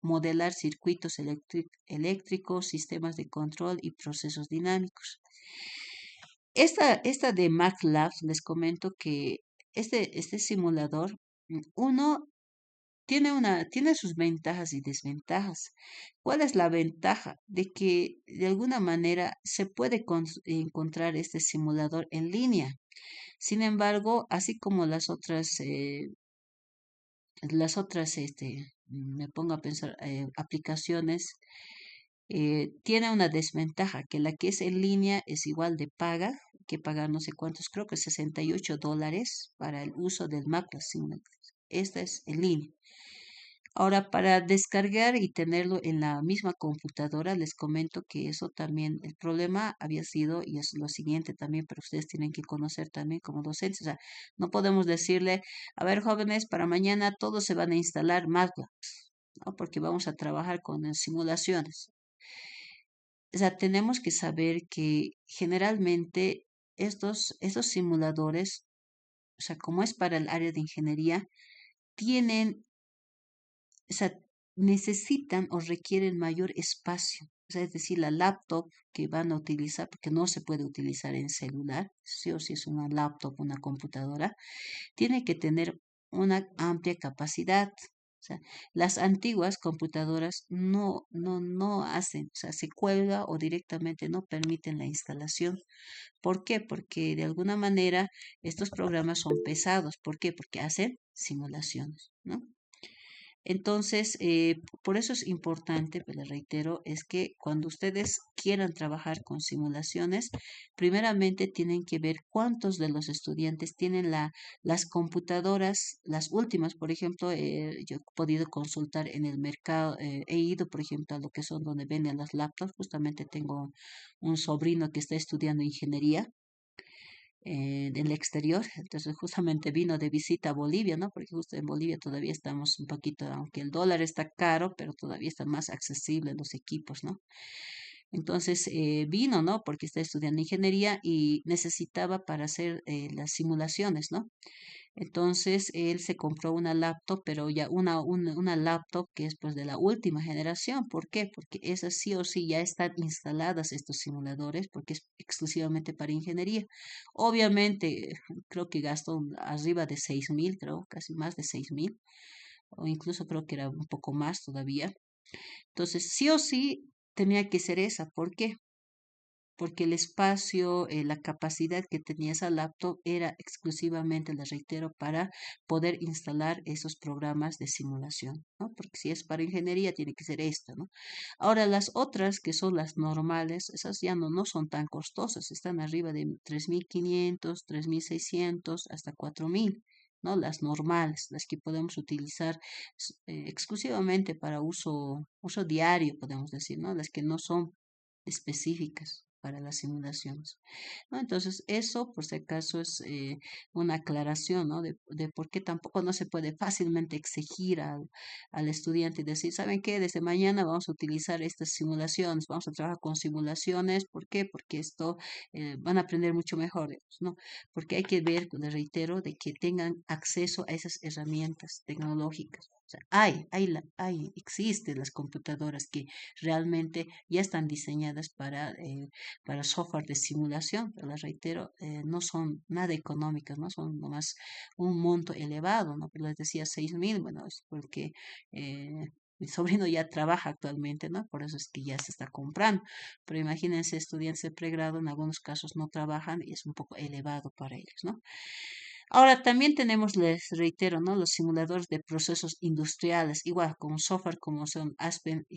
modelar circuitos eléctricos, sistemas de control y procesos dinámicos. Esta de MATLAB, les comento que este simulador, uno tiene sus ventajas y desventajas. ¿Cuál es la ventaja? De que de alguna manera se puede encontrar este simulador en línea. Sin embargo, así como me pongo a pensar, aplicaciones, tiene una desventaja, que la que es en línea es igual de paga, que pagar no sé cuántos, creo que $68 para el uso del MATLAB Simulator. Esta es en línea. Ahora, para descargar y tenerlo en la misma computadora, les comento que eso también, el problema había sido, y es lo siguiente también, pero ustedes tienen que conocer también como docentes, o sea, no podemos decirle, a ver, jóvenes, para mañana todos se van a instalar MATLAB, ¿no? Porque vamos a trabajar con simulaciones. O sea, tenemos que saber que generalmente estos simuladores, o sea, como es para el área de ingeniería, tienen, o sea, necesitan o requieren mayor espacio. O sea, es decir, la laptop que van a utilizar, porque no se puede utilizar en celular, sí o sí es una laptop, una computadora, tiene que tener una amplia capacidad. O sea, las antiguas computadoras no hacen, o sea, se cuelga o directamente no permiten la instalación. ¿Por qué? Porque de alguna manera estos programas son pesados. ¿Por qué? Porque hacen simulaciones, ¿no? Entonces, por eso es importante, pues les reitero, es que cuando ustedes quieran trabajar con simulaciones, primeramente tienen que ver cuántos de los estudiantes tienen las computadoras, las últimas, por ejemplo, yo he podido consultar en el mercado, he ido, por ejemplo, a lo que son donde venden las laptops, justamente tengo un sobrino que está estudiando ingeniería del exterior. Entonces justamente vino de visita a Bolivia, ¿no? Porque justo en Bolivia todavía estamos un poquito, aunque el dólar está caro, pero todavía está más accesible los equipos, ¿no? Entonces vino, ¿no? Porque está estudiando ingeniería y necesitaba para hacer las simulaciones, ¿no? Entonces él se compró una laptop, pero ya una laptop que es pues de la última generación. ¿Por qué? Porque esas sí o sí ya están instaladas estos simuladores, porque es exclusivamente para ingeniería. Obviamente, creo que gastó arriba de 6.000, creo, casi más de 6.000, o incluso creo que era un poco más todavía. Entonces, sí o sí tenía que ser esa. ¿Por qué? Porque el espacio, la capacidad que tenía esa laptop era exclusivamente, les reitero, para poder instalar esos programas de simulación, ¿no? Porque si es para ingeniería, tiene que ser esto, ¿no? Ahora, las otras, que son las normales, esas ya no son tan costosas, están arriba de 3.500, 3.600, hasta 4.000. ¿no? Las normales, las que podemos utilizar exclusivamente para uso diario, podemos decir, ¿no? Las que no son específicas para las simulaciones, ¿no? Entonces, eso, por si acaso, es una aclaración, ¿no? De por qué tampoco no se puede fácilmente exigir al estudiante y decir, ¿saben qué? Desde mañana vamos a utilizar estas simulaciones, vamos a trabajar con simulaciones. ¿Por qué? Porque esto van a aprender mucho mejor, digamos, ¿no? Porque hay que ver, les reitero, de que tengan acceso a esas herramientas tecnológicas. O sea, existen las computadoras que realmente ya están diseñadas para software de simulación, pero les reitero, no son nada económicas, no son nomás un monto elevado, ¿no? Pero les decía 6.000, bueno, es porque mi sobrino ya trabaja actualmente, ¿no? Por eso es que ya se está comprando. Pero imagínense, estudiantes de pregrado en algunos casos no trabajan y es un poco elevado para ellos, ¿no? Ahora también tenemos, les reitero, ¿no? Los simuladores de procesos industriales, igual con software como son Aspen,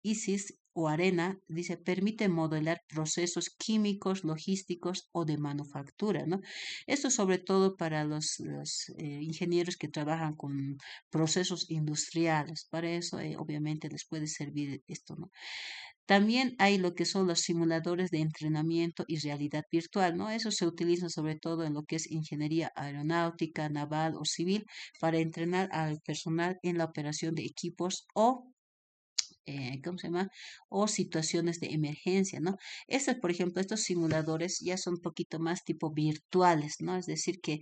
ISIS o Arena, dice, permite modelar procesos químicos, logísticos o de manufactura, ¿no? Esto sobre todo para los ingenieros que trabajan con procesos industriales. Para eso, obviamente, les puede servir esto, ¿no? También hay lo que son los simuladores de entrenamiento y realidad virtual, ¿no? Eso se utiliza sobre todo en lo que es ingeniería aeronáutica, naval o civil para entrenar al personal en la operación de equipos o ¿cómo se llama? O situaciones de emergencia, ¿no? Estas, por ejemplo, estos simuladores ya son un poquito más tipo virtuales, ¿no? Es decir, que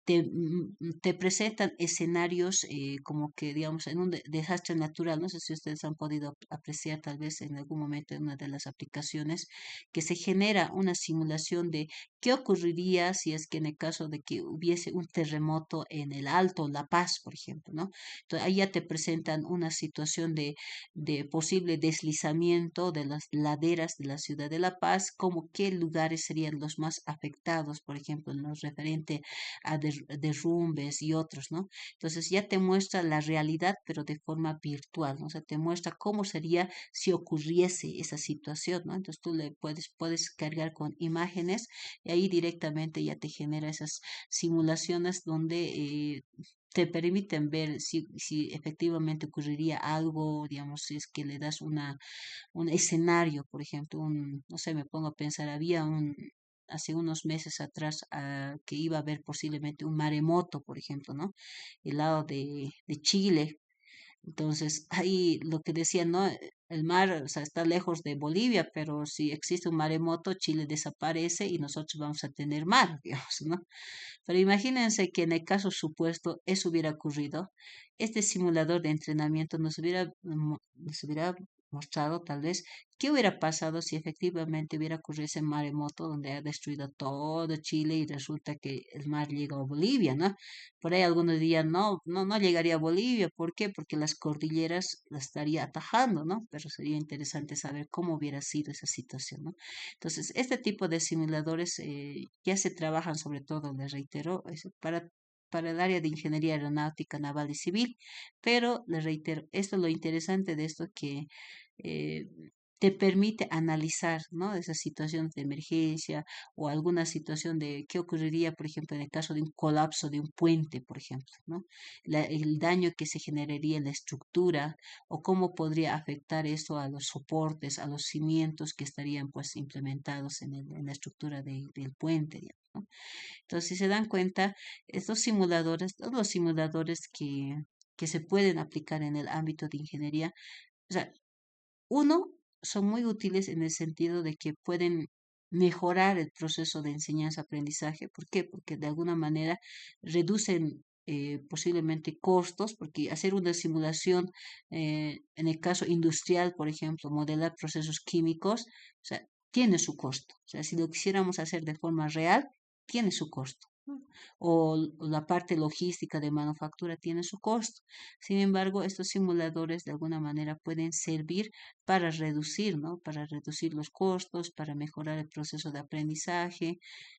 te presentan escenarios como que, digamos, en un desastre natural. No sé si ustedes han podido apreciar tal vez en algún momento en una de las aplicaciones que se genera una simulación de qué ocurriría si es que en el caso de que hubiese un terremoto en el Alto, La Paz, por ejemplo, ¿no? Entonces, ahí ya te presentan una situación de posible deslizamiento de las laderas de la ciudad de La Paz, como qué lugares serían los más afectados, por ejemplo, en lo referente a derrumbes y otros, ¿no? Entonces ya te muestra la realidad, pero de forma virtual, ¿no? O sea, te muestra cómo sería si ocurriese esa situación, ¿no? Entonces tú puedes cargar con imágenes y ahí directamente ya te genera esas simulaciones donde te permiten ver si efectivamente ocurriría algo, digamos, si es que le das un escenario, por ejemplo, no sé, me pongo a pensar, hace unos meses atrás, que iba a haber posiblemente un maremoto, por ejemplo, ¿no? El lado de Chile. Entonces, ahí lo que decían, ¿no? El mar, o sea, está lejos de Bolivia, pero si existe un maremoto, Chile desaparece y nosotros vamos a tener mar, digamos, ¿no? Pero imagínense que en el caso supuesto eso hubiera ocurrido, este simulador de entrenamiento nos hubiera mostrado tal vez qué hubiera pasado si efectivamente hubiera ocurrido ese maremoto donde ha destruido todo Chile y resulta que el mar llega a Bolivia, ¿no? Por ahí algunos dirían, no, no, no llegaría a Bolivia. ¿Por qué? Porque las cordilleras las estaría atajando, ¿no? Pero sería interesante saber cómo hubiera sido esa situación, ¿no? Entonces, este tipo de simuladores ya se trabajan sobre todo, les reitero, para el área de ingeniería aeronáutica, naval y civil, pero les reitero, esto lo interesante de esto que eh, te permite analizar, ¿no? Esas situaciones de emergencia o alguna situación de qué ocurriría, por ejemplo, en el caso de un colapso de un puente, por ejemplo, ¿no? El daño que se generaría en la estructura o cómo podría afectar eso a los soportes, a los cimientos que estarían pues implementados en la estructura del puente, digamos, ¿no? Entonces, si se dan cuenta, estos simuladores, todos los simuladores que se pueden aplicar en el ámbito de ingeniería, o sea, uno, son muy útiles en el sentido de que pueden mejorar el proceso de enseñanza-aprendizaje. ¿Por qué? Porque de alguna manera reducen posiblemente costos, porque hacer una simulación, en el caso industrial, por ejemplo, modelar procesos químicos, o sea, tiene su costo. O sea, si lo quisiéramos hacer de forma real, tiene su costo, ¿no? O la parte logística de manufactura tiene su costo. Sin embargo, estos simuladores de alguna manera pueden servir para reducir, ¿no? Para reducir los costos, para mejorar el proceso de aprendizaje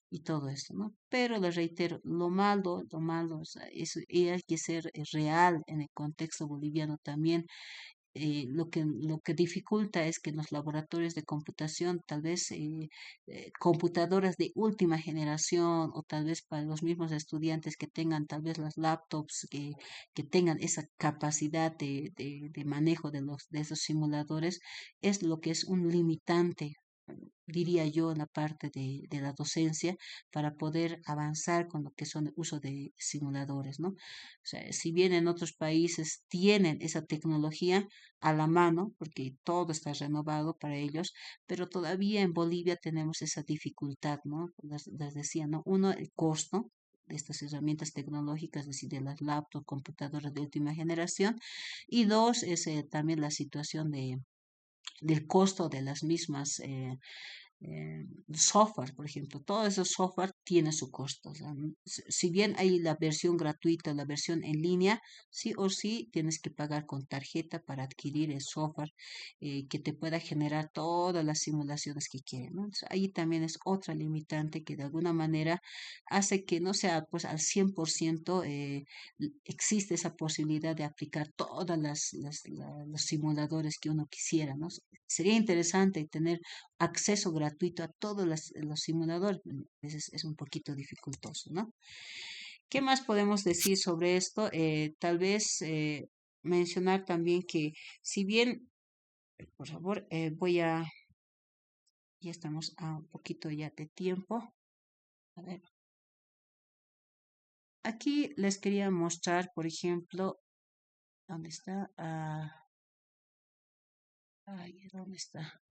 y todo esto, ¿no? Pero les reitero, lo malo, o sea, y hay que ser real en el contexto boliviano también. lo que dificulta es que en los laboratorios de computación, tal vez computadoras de última generación o tal vez para los mismos estudiantes que tengan tal vez las laptops, que tengan esa capacidad de manejo de esos simuladores, es lo que es un limitante, diría yo, en la parte de la docencia para poder avanzar con lo que son el uso de simuladores, ¿no? O sea, si bien en otros países tienen esa tecnología a la mano, porque todo está renovado para ellos, pero todavía en Bolivia tenemos esa dificultad, ¿no? Les decía, ¿no? Uno, el costo de estas herramientas tecnológicas, es decir, de las laptops, computadoras de última generación, y dos, es también la situación del costo de las mismas eh, software, por ejemplo, todo ese software tiene su costo. O sea, si bien hay la versión gratuita, la versión en línea, sí o sí tienes que pagar con tarjeta para adquirir el software que te pueda generar todas las simulaciones que quieren, ¿no? Entonces, ahí también es otra limitante que de alguna manera hace que no sea pues al 100% existe esa posibilidad de aplicar todas los simuladores que uno quisiera, ¿no? Sería interesante tener acceso gratuito a todos los simuladores. Es un poquito dificultoso, ¿no? ¿Qué más podemos decir sobre esto? Tal vez mencionar también que si bien, por favor, ya estamos a un poquito ya de tiempo. A ver, aquí les quería mostrar, por ejemplo, ¿dónde está? ¿Dónde está?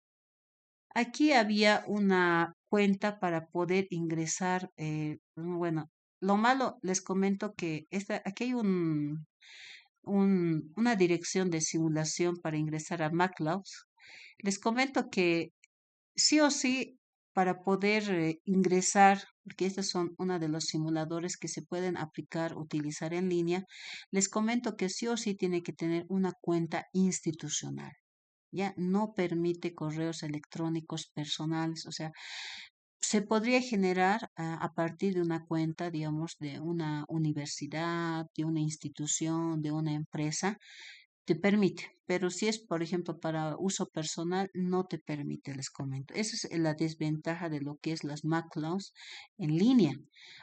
Aquí había una cuenta para poder ingresar. Bueno, lo malo, les comento que aquí hay una dirección de simulación para ingresar a MATLAB. Les comento que sí o sí, para poder ingresar, porque estos son uno de los simuladores que se pueden aplicar, utilizar en línea, les comento que sí o sí tiene que tener una cuenta institucional. Ya no permite correos electrónicos personales, o sea, se podría generar a partir de una cuenta, digamos, de una universidad, de una institución, de una empresa, te permite, pero si es, por ejemplo, para uso personal, no te permite, les comento. Esa es la desventaja de lo que es las MacLaws en línea.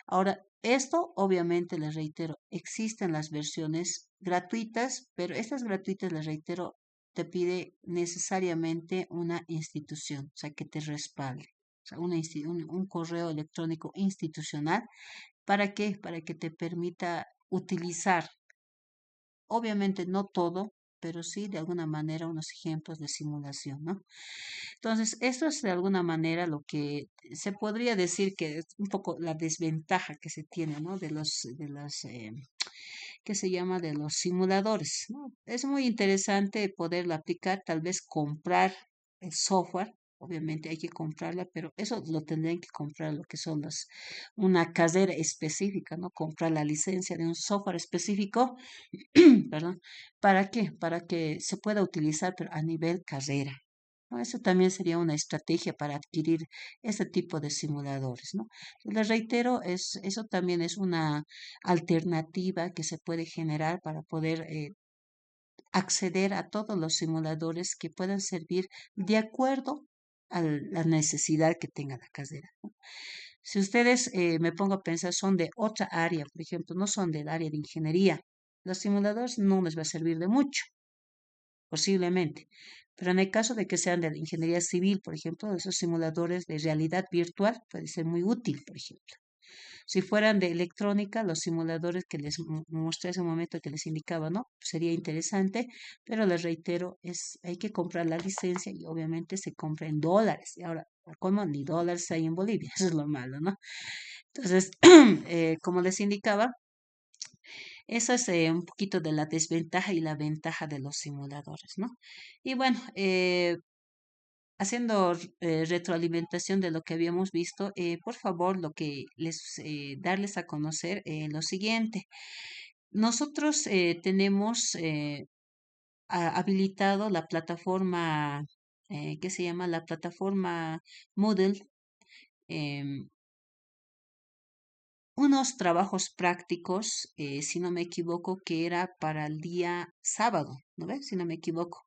Ahora, esto obviamente, les reitero, existen las versiones gratuitas, pero estas gratuitas, les reitero, te pide necesariamente una institución, o sea, que te respalde. O sea, un correo electrónico institucional. ¿Para qué? Para que te permita utilizar, obviamente no todo, pero sí de alguna manera unos ejemplos de simulación, ¿no? Entonces, esto es de alguna manera lo que se podría decir que es un poco la desventaja que se tiene, ¿no? ¿Qué se llama? De los simuladores, ¿no? Es muy interesante poderlo aplicar, tal vez comprar el software. Obviamente hay que comprarla, pero eso lo tendrían que comprar lo que son una carrera específica, ¿no? Comprar la licencia de un software específico, perdón, ¿para qué? Para que se pueda utilizar, pero a nivel carrera, ¿no? Eso también sería una estrategia para adquirir este tipo de simuladores, ¿no? Les reitero, eso también es una alternativa que se puede generar para poder acceder a todos los simuladores que puedan servir de acuerdo a la necesidad que tenga la carrera, ¿no? Si ustedes, me pongo a pensar, son de otra área, por ejemplo, no son del área de ingeniería, los simuladores no les va a servir de mucho, posiblemente. Pero en el caso de que sean de la ingeniería civil, por ejemplo, esos simuladores de realidad virtual puede ser muy útil, por ejemplo. Si fueran de electrónica, los simuladores que les mostré hace un momento que les indicaba, ¿no? Sería interesante, pero les reitero, hay que comprar la licencia y obviamente se compra en dólares. Y ahora, ¿cómo? Ni dólares hay en Bolivia, eso es lo malo, ¿no? Entonces, como les indicaba, eso es un poquito de la desventaja y la ventaja de los simuladores, ¿no? Y bueno, haciendo retroalimentación de lo que habíamos visto, por favor, lo que darles a conocer lo siguiente. Nosotros tenemos habilitado la plataforma que se llama la plataforma Moodle, em, unos trabajos prácticos, si no me equivoco, que era para el día sábado, ¿no ves? Si no me equivoco.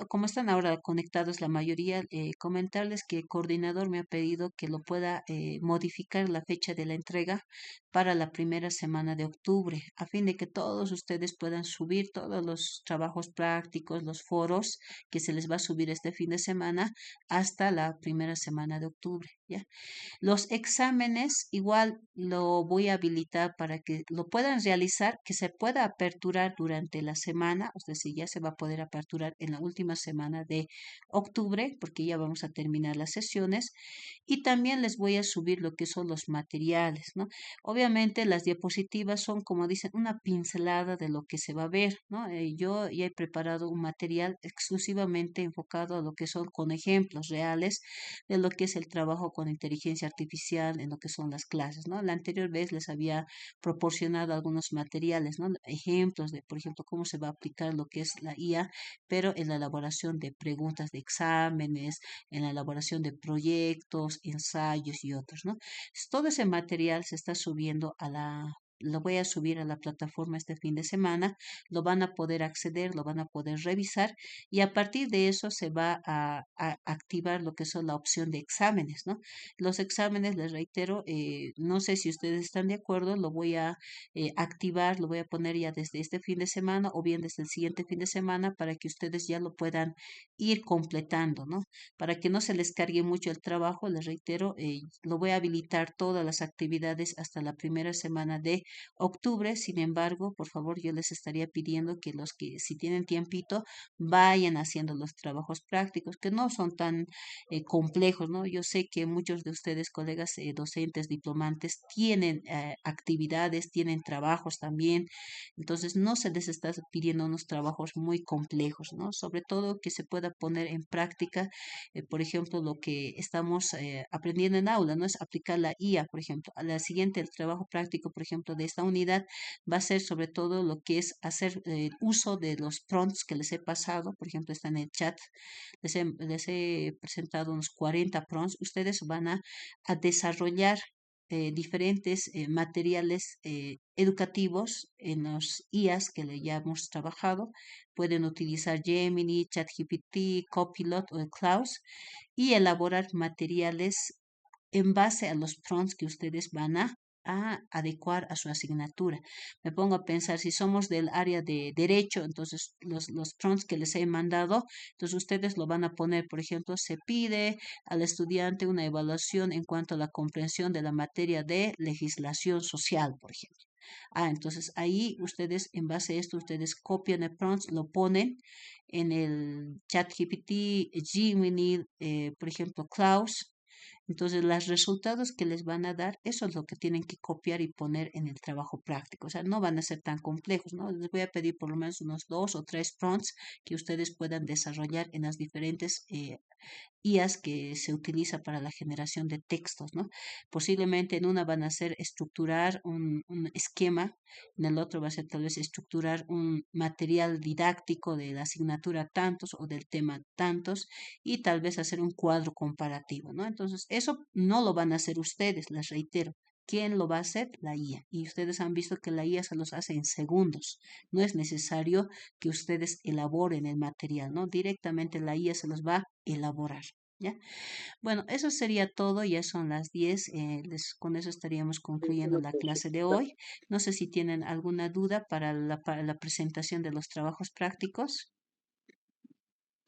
Como están ahora conectados la mayoría, comentarles que el coordinador me ha pedido que lo pueda modificar la fecha de la entrega para la primera semana de octubre, a fin de que todos ustedes puedan subir todos los trabajos prácticos, los foros que se les va a subir este fin de semana hasta la primera semana de octubre, ¿ya? Los exámenes igual lo voy a habilitar para que lo puedan realizar, que se pueda aperturar durante la semana, o sea, si ya se va a poder aperturar en la última semana de octubre, porque ya vamos a terminar las sesiones, y también les voy a subir lo que son los materiales, ¿no? Obviamente las diapositivas son, como dicen, una pincelada de lo que se va a ver, ¿no? Yo ya he preparado un material exclusivamente enfocado a lo que son con ejemplos reales de lo que es el trabajo con inteligencia artificial en lo que son las clases, ¿no? La anterior vez les había proporcionado algunos materiales, ¿no? Ejemplos de, por ejemplo, cómo se va a aplicar lo que es la IA, pero en la elaboración de preguntas de exámenes, en la elaboración de proyectos, ensayos y otros, ¿no? Todo ese material se está subiendo lo voy a subir a la plataforma este fin de semana, lo van a poder acceder, lo van a poder revisar y a partir de eso se va a activar lo que son la opción de exámenes, ¿no? Los exámenes, les reitero, no sé si ustedes están de acuerdo, lo voy a activar, lo voy a poner ya desde este fin de semana o bien desde el siguiente fin de semana para que ustedes ya lo puedan ir completando, ¿no? Para que no se les cargue mucho el trabajo, les reitero, lo voy a habilitar todas las actividades hasta la primera semana de octubre. Sin embargo, por favor, yo les estaría pidiendo que los que si tienen tiempito vayan haciendo los trabajos prácticos, que no son tan complejos, ¿no? Yo sé que muchos de ustedes, colegas docentes, diplomantes, tienen actividades, tienen trabajos también, entonces no se les está pidiendo unos trabajos muy complejos, ¿no? Sobre todo que se pueda poner en práctica, por ejemplo, lo que estamos aprendiendo en aula, ¿no? Es aplicar la IA, por ejemplo. A la siguiente, el trabajo práctico, por ejemplo, de esta unidad va a ser sobre todo lo que es hacer uso de los prompts que les he pasado, por ejemplo, está en el chat, les he presentado unos 40 prompts, ustedes van a desarrollar diferentes materiales educativos en los IAs que le ya hemos trabajado. Pueden utilizar Gemini, ChatGPT, Copilot o el Klaus y elaborar materiales en base a los prompts que ustedes van a adecuar a su asignatura. Me pongo a pensar, si somos del área de derecho, entonces los prompts que les he mandado, entonces ustedes lo van a poner, por ejemplo, se pide al estudiante una evaluación en cuanto a la comprensión de la materia de legislación social, por ejemplo. Entonces ahí ustedes, en base a esto, ustedes copian el prompt, lo ponen en el chat GPT, Gemini, por ejemplo, Klaus. Entonces, los resultados que les van a dar, eso es lo que tienen que copiar y poner en el trabajo práctico. O sea, no van a ser tan complejos, ¿no? Les voy a pedir por lo menos unos 2 o 3 prompts que ustedes puedan desarrollar en las diferentes IAs que se utiliza para la generación de textos, ¿no? Posiblemente en una van a ser estructurar un esquema, en el otro va a ser tal vez estructurar un material didáctico de la asignatura tantos o del tema tantos y tal vez hacer un cuadro comparativo, ¿no? Entonces, eso no lo van a hacer ustedes, les reitero. ¿Quién lo va a hacer? La IA. Y ustedes han visto que la IA se los hace en segundos. No es necesario que ustedes elaboren el material, ¿no? Directamente la IA se los va a elaborar. ¿Ya? Bueno, eso sería todo, ya son las 10, con eso estaríamos concluyendo
Una
la clase de
consultita.
hoy. No sé si tienen alguna duda para la presentación de los trabajos prácticos.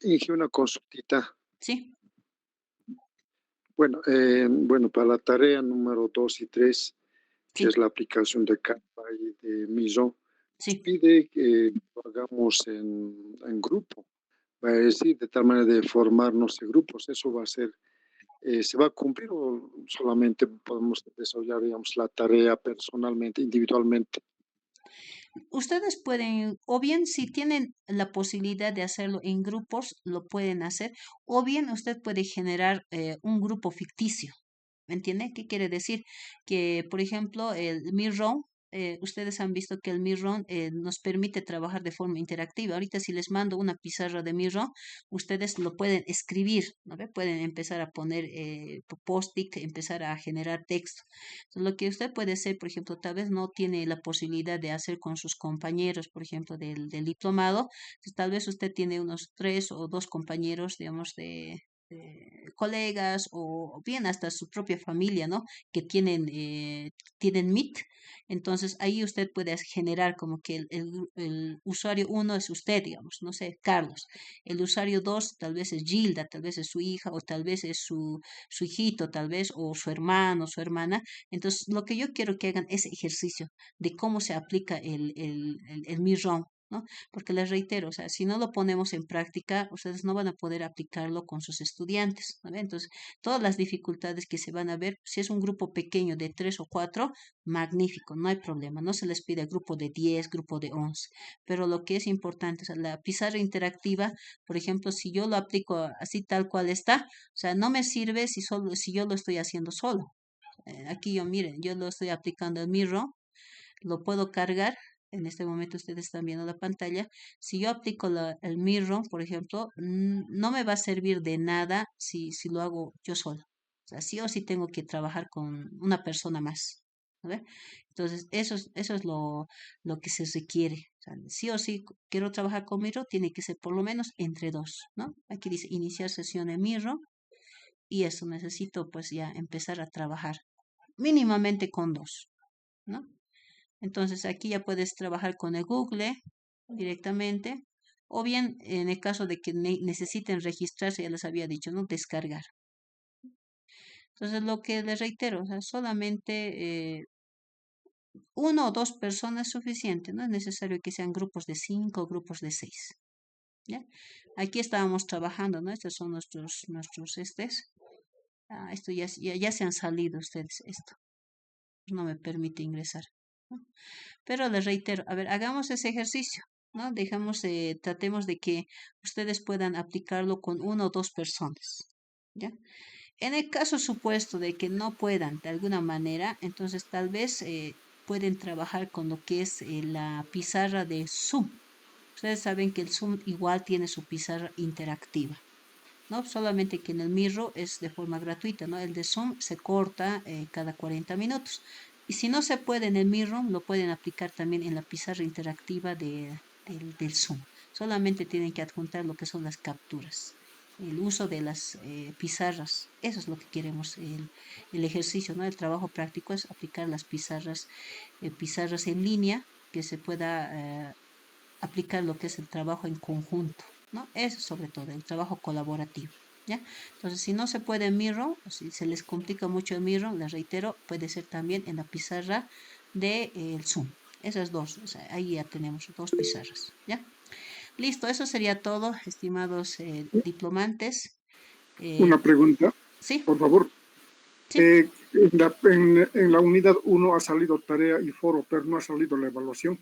Inge, una consultita.
Sí,
Bueno, para la tarea número 2 y 3, que es
sí,
la aplicación de Canva y de Miso, nos
sí.
pide que lo hagamos en grupo. Va a decir, de tal manera de formarnos en grupos. ¿Eso va a ser, se va a cumplir o solamente podemos desarrollar, digamos, la tarea personalmente, individualmente?
Ustedes pueden, o bien si tienen la posibilidad de hacerlo en grupos, lo pueden hacer, o bien usted puede generar un grupo ficticio. ¿Me entiende? ¿Qué quiere decir? Que, por ejemplo, el Miro ustedes han visto que el Mirror nos permite trabajar de forma interactiva. Ahorita si les mando una pizarra de Mirror, ustedes lo pueden escribir, ¿no ve? Pueden empezar a poner post-it, empezar a generar texto. Entonces, lo que usted puede hacer, por ejemplo, tal vez no tiene la posibilidad de hacer con sus compañeros, por ejemplo, del diplomado, entonces, tal vez usted tiene unos 3 o 2 compañeros, digamos, de colegas o bien hasta su propia familia, ¿no? Que tienen Meet. Entonces ahí usted puede generar como que el usuario 1 es usted, digamos, no sé, Carlos. El usuario 2 tal vez es Gilda, tal vez es su hija o tal vez es su hijito, tal vez, o su hermano, su hermana. Entonces lo que yo quiero que hagan es ejercicio de cómo se aplica el Mirror. ¿No? Porque les reitero, o sea, si no lo ponemos en práctica, ustedes no van a poder aplicarlo con sus estudiantes, ¿no? Entonces, todas las dificultades que se van a ver, si es un grupo pequeño de 3 o 4, magnífico, no hay problema, no se les pide grupo de 10, grupo de 11, pero lo que es importante, o sea, la pizarra interactiva, por ejemplo, si yo lo aplico así tal cual está, o sea, no me sirve si yo lo estoy haciendo solo. Aquí yo, miren, yo lo estoy aplicando en Miro, lo puedo cargar. En este momento ustedes están viendo la pantalla. Si yo aplico el Mirror, por ejemplo, no me va a servir de nada si lo hago yo solo. O sea, sí o sí tengo que trabajar con una persona más. ¿No? Entonces, eso es lo que se requiere. O sea, sí o sí quiero trabajar con Mirror, tiene que ser por lo menos entre dos, ¿no? Aquí dice iniciar sesión en Mirror y eso necesito pues ya empezar a trabajar mínimamente con dos, ¿no? Entonces aquí ya puedes trabajar con el Google directamente o bien en el caso de que necesiten registrarse, ya les había dicho, ¿no? Descargar. Entonces lo que les reitero, o sea, solamente 1 o 2 personas es suficiente, no es necesario que sean grupos de 5 o grupos de 6. ¿Ya? Aquí estábamos trabajando, ¿no? Estos son nuestros estés. Esto ya se han salido ustedes, esto no me permite ingresar, ¿no? Pero les reitero, a ver, hagamos ese ejercicio, ¿no? Tratemos de que ustedes puedan aplicarlo con 1 o 2 personas, ¿ya? En el caso supuesto de que no puedan de alguna manera, entonces tal vez pueden trabajar con lo que es la pizarra de Zoom. Ustedes saben que el Zoom igual tiene su pizarra interactiva, ¿no? Solamente que en el Miro es de forma gratuita, ¿no? El de Zoom se corta cada 40 minutos. Y si no se puede en el Miro, lo pueden aplicar también en la pizarra interactiva del Zoom. Solamente tienen que adjuntar lo que son las capturas. El uso de las pizarras, eso es lo que queremos, el ejercicio, ¿no? El trabajo práctico es aplicar las pizarras en línea, que se pueda aplicar lo que es el trabajo en conjunto, ¿no? Eso sobre todo, el trabajo colaborativo, ¿ya? Entonces, si no se puede en Miro, o si se les complica mucho el Miro, les reitero, puede ser también en la pizarra del Zoom. Esas dos, o sea, ahí ya tenemos 2 pizarras, ¿ya? Listo, eso sería todo, estimados diplomantes.
Una pregunta,
Sí,
por favor.
sí.
En la unidad 1 ha salido tarea y foro, pero no ha salido la evaluación.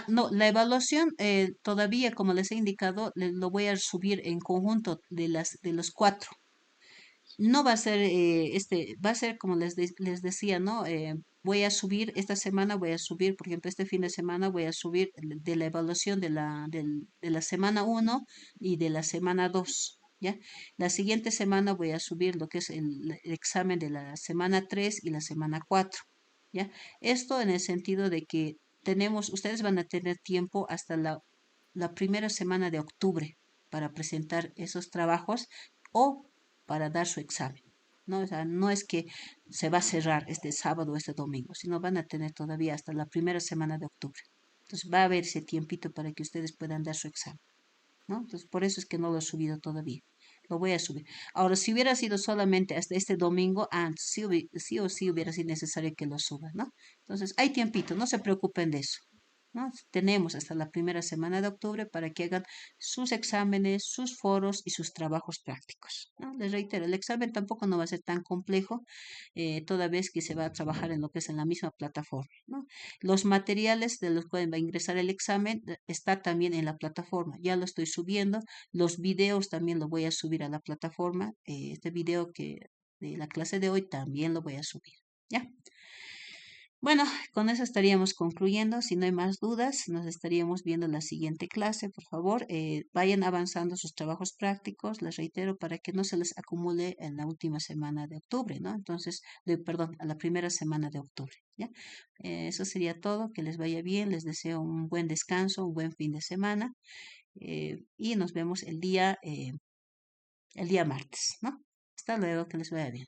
No, la evaluación todavía, como les he indicado, lo voy a subir en conjunto de los 4. No va a ser va a ser como les decía, ¿no? Voy a subir, esta semana voy a subir, por ejemplo, este fin de semana voy a subir de la evaluación de la semana 1 y de la semana 2, ¿ya? La siguiente semana voy a subir lo que es el examen de la semana 3 y la semana 4, ¿ya? Esto en el sentido de que ustedes van a tener tiempo hasta la primera semana de octubre para presentar esos trabajos o para dar su examen, ¿no? O sea, no es que se va a cerrar este sábado o este domingo, sino van a tener todavía hasta la primera semana de octubre. Entonces va a haber ese tiempito para que ustedes puedan dar su examen, ¿no? Entonces por eso es que no lo he subido todavía. Lo voy a subir. Ahora, si hubiera sido solamente hasta este domingo, sí, sí o sí hubiera sido necesario que lo suba, ¿no? Entonces, hay tiempito, no se preocupen de eso, ¿no? Tenemos hasta la primera semana de octubre para que hagan sus exámenes, sus foros y sus trabajos prácticos, ¿no? Les reitero, el examen tampoco no va a ser tan complejo, toda vez que se va a trabajar en lo que es en la misma plataforma, ¿no? Los materiales de los cuales va a ingresar el examen está también en la plataforma, ya lo estoy subiendo. Los videos también lo voy a subir a la plataforma, este video de la clase de hoy también lo voy a subir, ¿ya? Bueno, con eso estaríamos concluyendo. Si no hay más dudas, nos estaríamos viendo en la siguiente clase. Por favor, vayan avanzando sus trabajos prácticos, les reitero, para que no se les acumule en la última semana de octubre, ¿no? Entonces, perdón, a la primera semana de octubre, ¿ya? Eso sería todo. Que les vaya bien. Les deseo un buen descanso, un buen fin de semana. Y nos vemos el día martes, ¿no? Hasta luego, que les vaya bien.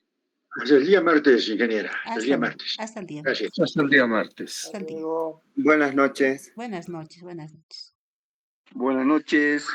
Pues el día martes, ingeniera. El
Hasta
día
luego,
martes.
hasta el día
Gracias.
martes.
Hasta el día martes.
Hasta el día.
Buenas noches.
Buenas noches, buenas noches.
Buenas noches.